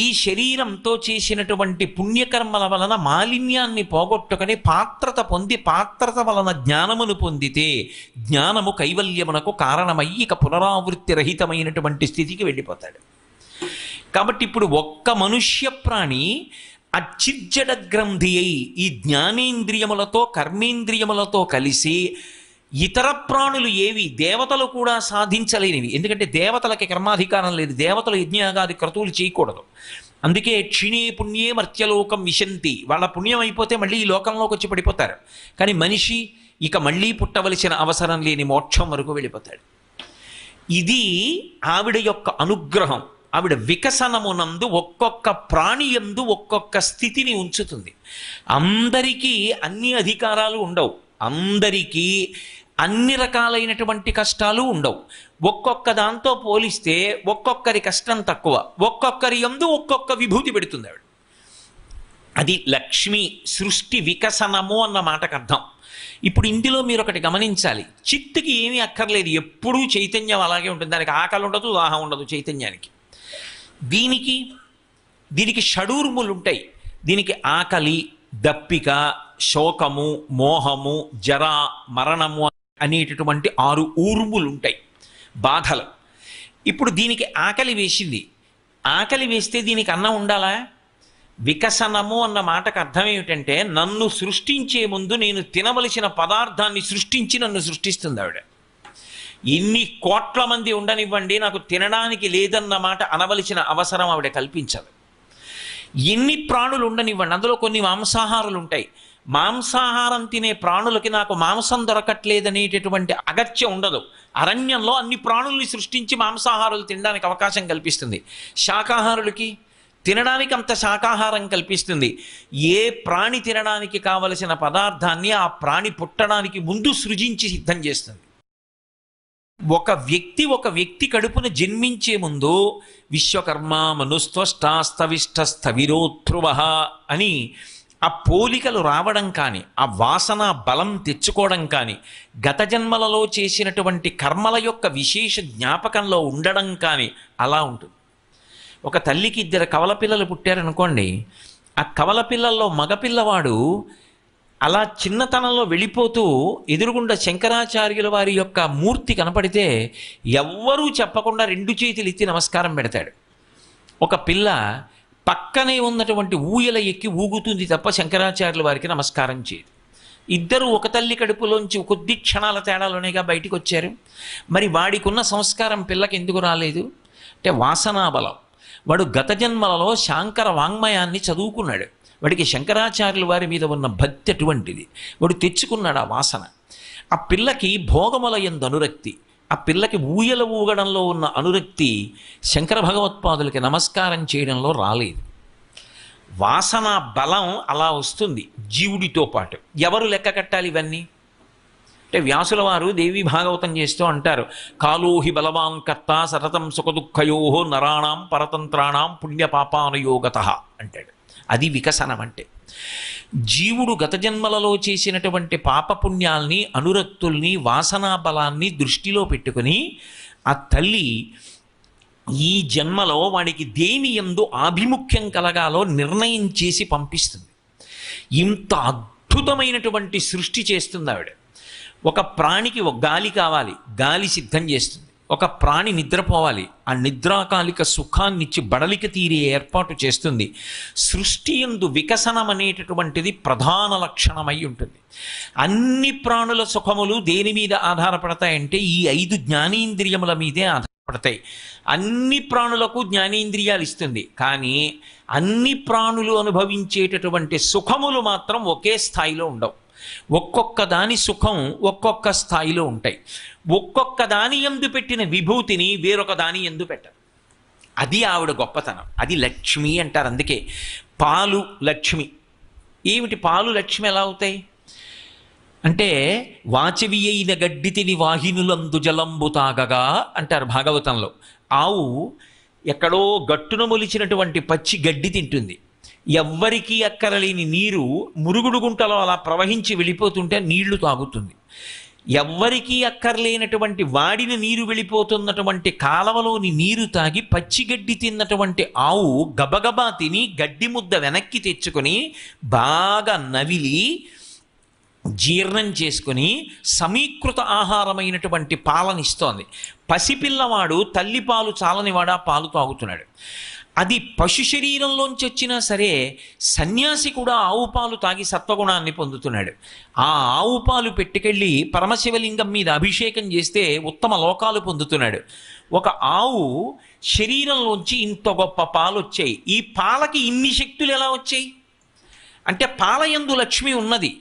ఈ శరీరంతో చేసినటువంటి పుణ్యకర్మల వలన మాలిన్యాన్ని పోగొట్టుకొని పాత్రత పొంది, పాత్రత వలన జ్ఞానమును పొందితే జ్ఞానము కైవల్యమునకు కారణమయ్యి ఇక పునరావృత్తి రహితమైనటువంటి స్థితికి వెళ్ళిపోతాడు. కాబట్టి ఇప్పుడు ఒక్క మనుష్య ప్రాణి అచిజ్జడ గ్రంథి అయి ఈ జ్ఞానేంద్రియములతో కర్మేంద్రియములతో కలిసి ఇతర ప్రాణులు ఏవి దేవతలు కూడా సాధించలేనివి. ఎందుకంటే దేవతలకి కర్మాధికారం లేదు, దేవతలు యజ్ఞయాగాది క్రతువులు చేయకూడదు. అందుకే క్షిణే పుణ్యే మర్త్యలోకం విశంతి, వాళ్ళ పుణ్యం అయిపోతే మళ్ళీ ఈ లోకంలోకి వచ్చి పడిపోతారు. కానీ మనిషి ఇక మళ్ళీ పుట్టవలసిన అవసరం లేని మోక్షం వరకు వెళ్ళిపోతాడు. ఇది ఆవిడ యొక్క అనుగ్రహం. ఆవిడ వికసనమునందు ఒక్కొక్క ప్రాణి యందు ఒక్కొక్క స్థితిని ఉంచుతుంది. అందరికీ అన్ని అధికారాలు ఉండవు, అందరికీ అన్ని రకాలైనటువంటి కష్టాలు ఉండవు. ఒక్కొక్క దాంతో పోలిస్తే ఒక్కొక్కరి కష్టం తక్కువ, ఒక్కొక్కరి యందు ఒక్కొక్క విభూతి పెడుతుంది ఆవిడ. అది లక్ష్మి సృష్టి వికసనము అన్న మాటకు అర్థం. ఇప్పుడు ఇందులో మీరు ఒకటి గమనించాలి, చిత్తుకి ఏమీ అక్కర్లేదు, ఎప్పుడూ చైతన్యం అలాగే ఉంటుంది. దానికి ఆకలి ఉండదు, దాహం ఉండదు చైతన్యానికి. దీనికి షడూర్ములు ఉంటాయి. దీనికి ఆకలి, దప్పిక, శోకము, మోహము, జర, మరణము అనేటటువంటి 6 ఊర్ములు ఉంటాయి, బాధలు. ఇప్పుడు దీనికి ఆకలి వేసింది, ఆకలి వేస్తే దీనికి అన్నం ఉండాలా? వికసనము అన్న మాటకు అర్థం ఏమిటంటే నన్ను సృష్టించే ముందు నేను తినవలసిన పదార్థాన్ని సృష్టించి నన్ను సృష్టిస్తుంది ఆవిడ. ఇన్ని కోట్ల మంది ఉండనివ్వండి, నాకు తినడానికి లేదన్న మాట అనవలసిన అవసరం ఆవిడ కల్పించదు. ఎన్ని ప్రాణులు ఉండనివ్వండి, అందులో కొన్ని మాంసాహారులు ఉంటాయి, మాంసాహారం తినే ప్రాణులకి నాకు మాంసం దొరకట్లేదనేటటువంటి అగత్యం ఉండదు. అరణ్యంలో అన్ని ప్రాణుల్ని సృష్టించి మాంసాహారులు తినడానికి అవకాశం కల్పిస్తుంది. శాకాహారులకి తినడానికి అంత శాకాహారం కల్పిస్తుంది. ఏ ప్రాణి తినడానికి కావలసిన పదార్థాన్ని ఆ ప్రాణి పుట్టడానికి ముందు సృజించి సిద్ధం చేస్తుంది. ఒక వ్యక్తి కడుపున జన్మించే ముందు విశ్వకర్మ మనుస్త్వష్టాస్తవిష్ట స్థవిరోధ్రువ అని ఆ పోలికలు రావడం కానీ, ఆ వాసన బలం తెచ్చుకోవడం కానీ, గత జన్మలలో చేసినటువంటి కర్మల యొక్క విశేష జ్ఞాపకంలో ఉండడం కానీ అలా ఉంటుంది. ఒక తల్లికి 2 కవల పిల్లలు పుట్టారనుకోండి, ఆ కవల పిల్లల్లో మగపిల్లవాడు అలా చిన్నతనంలో వెళ్ళిపోతూ ఎదురుగుండా శంకరాచార్యుల వారి యొక్క మూర్తి కనపడితే ఎవ్వరూ చెప్పకుండా 2 చేతులు ఎత్తి నమస్కారం పెడతాడు. ఒక పిల్ల పక్కనే ఉన్నటువంటి ఊయల ఎక్కి ఊగుతుంది తప్ప శంకరాచార్యుల వారికి నమస్కారం చేయదు. ఇద్దరు ఒక తల్లి కడుపులోంచి కొద్ది క్షణాల తేడాలోనేగా బయటికి వచ్చారు. మరి వాడికి ఉన్న సంస్కారం పిల్లకి ఎందుకు రాలేదు అంటే వాసనాబలం. వాడు గత జన్మలలో శాంకర వాంగ్మయాన్ని చదువుకున్నాడు. వాడికి శంకరాచార్యుల వారి మీద ఉన్న భక్తి అటువంటిది. వాడు తెచ్చుకున్నాడు ఆ వాసన. ఆ పిల్లకి భోగముల యందు అనురక్తి, ఆ పిల్లకి ఊయల ఊగడంలో ఉన్న అనురక్తి శంకర భగవత్పాదులకి నమస్కారం చేయడంలో రాలేదు. వాసన బలం అలా వస్తుంది జీవుడితో పాటు. ఎవరు లెక్క కట్టాలి ఇవన్నీ అంటే వ్యాసుల వారు దేవి భాగవతం చేస్తూ అంటారు, కాలోహి బలవాన్ కర్త సతతం సుఖదుఃఖయో నరాణం పరతంత్రాణం పుణ్యపాపానుయోగత అంటాడు. అది వికసనం అంటే. జీవుడు గత జన్మలలో చేసినటువంటి పాపపుణ్యాల్ని, అనురక్తుల్ని, వాసనా బలాన్ని దృష్టిలో పెట్టుకుని ఆ తల్లి ఈ జన్మలో వాడికి దేని యందు ఆభిముఖ్యం కలగాలో నిర్ణయం చేసి పంపిస్తుంది. ఇంత అద్భుతమైనటువంటి సృష్టి చేస్తుంది ఆవిడ. ఒక ప్రాణికి ఒక గాలి కావాలి, గాలి సిద్ధం చేస్తుంది. ఒక ప్రాణి నిద్రపోవాలి, ఆ నిద్రాకాలిక సుఖాన్నిచ్చి బడలిక తీరే ఏర్పాటు చేస్తుంది. సృష్టి యందు వికసనం అనేటటువంటిది ప్రధాన లక్షణమై ఉంటుంది. అన్ని ప్రాణుల సుఖములు దేని మీద ఆధారపడతాయంటే ఈ 5 జ్ఞానేంద్రియముల మీదే ఆధారపడతాయి. అన్ని ప్రాణులకు జ్ఞానేంద్రియాలు ఇస్తుంది, కానీ అన్ని ప్రాణులు అనుభవించేటటువంటి సుఖములు మాత్రం ఒకే స్థాయిలో ఉండవు. ఒక్కొక్క దాని సుఖం ఒక్కొక్క స్థాయిలో ఉంటాయి. ఒక్కొక్క దాని యందు పెట్టిన విభూతిని వేరొక దాని యందు పెట్టరు. అది ఆవిడ గొప్పతనం. అది లక్ష్మి అంటారు. అందుకే పాలు లక్ష్మి. ఏమిటి పాలు లక్ష్మి ఎలా అవుతాయి అంటే, వాచవి అయిన గడ్డితిని వాహినులందు జలంబు తాగగా అంటారు భాగవతంలో. ఆవు ఎక్కడో గట్టున మొలిచినటువంటి పచ్చి గడ్డి తింటుంది. ఎవ్వరికీ అక్కరలేని నీరు మురుగుడు గుంటలో అలా ప్రవహించి వెళ్ళిపోతుంటే నీళ్లు తాగుతుంది. ఎవ్వరికీ అక్కర్లేనటువంటి వాడిన నీరు వెళ్ళిపోతున్నటువంటి కాలవలోని నీరు తాగి పచ్చిగడ్డి తిన్నటువంటి ఆవు గబగబా తిని గడ్డి ముద్ద వెనక్కి తెచ్చుకొని బాగా నవిలి జీర్ణం చేసుకుని సమీకృత ఆహారమైనటువంటి పాలనిస్తోంది. పసిపిల్లవాడు తల్లిపాలు చాలనివాడా పాలు తాగుతున్నాడు. అది పశు శరీరంలోంచి వచ్చినా సరే సన్యాసి కూడా ఆవు పాలు తాగి సత్వగుణాన్ని పొందుతున్నాడు. ఆ ఆవు పాలు పెట్టుకెళ్ళి పరమశివలింగం మీద అభిషేకం చేస్తే ఉత్తమ లోకాలు పొందుతున్నాడు. ఒక ఆవు శరీరంలోంచి ఇంత గొప్ప పాలు వచ్చాయి. ఈ పాలకి ఇన్ని శక్తులు ఎలా వచ్చాయి అంటే పాలయందు లక్ష్మి ఉన్నది.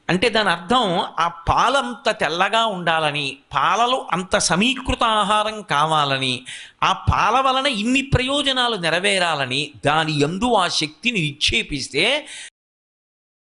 అంటే దాని అర్థం ఆ పాలంత తెల్లగా ఉండాలని, పాలలో అంత సమీకృత ఆహారం కావాలని, ఆ పాల వలన ఇన్ని ప్రయోజనాలు నెరవేరాలని దాని యందు ఆ శక్తిని నిక్షేపిస్తే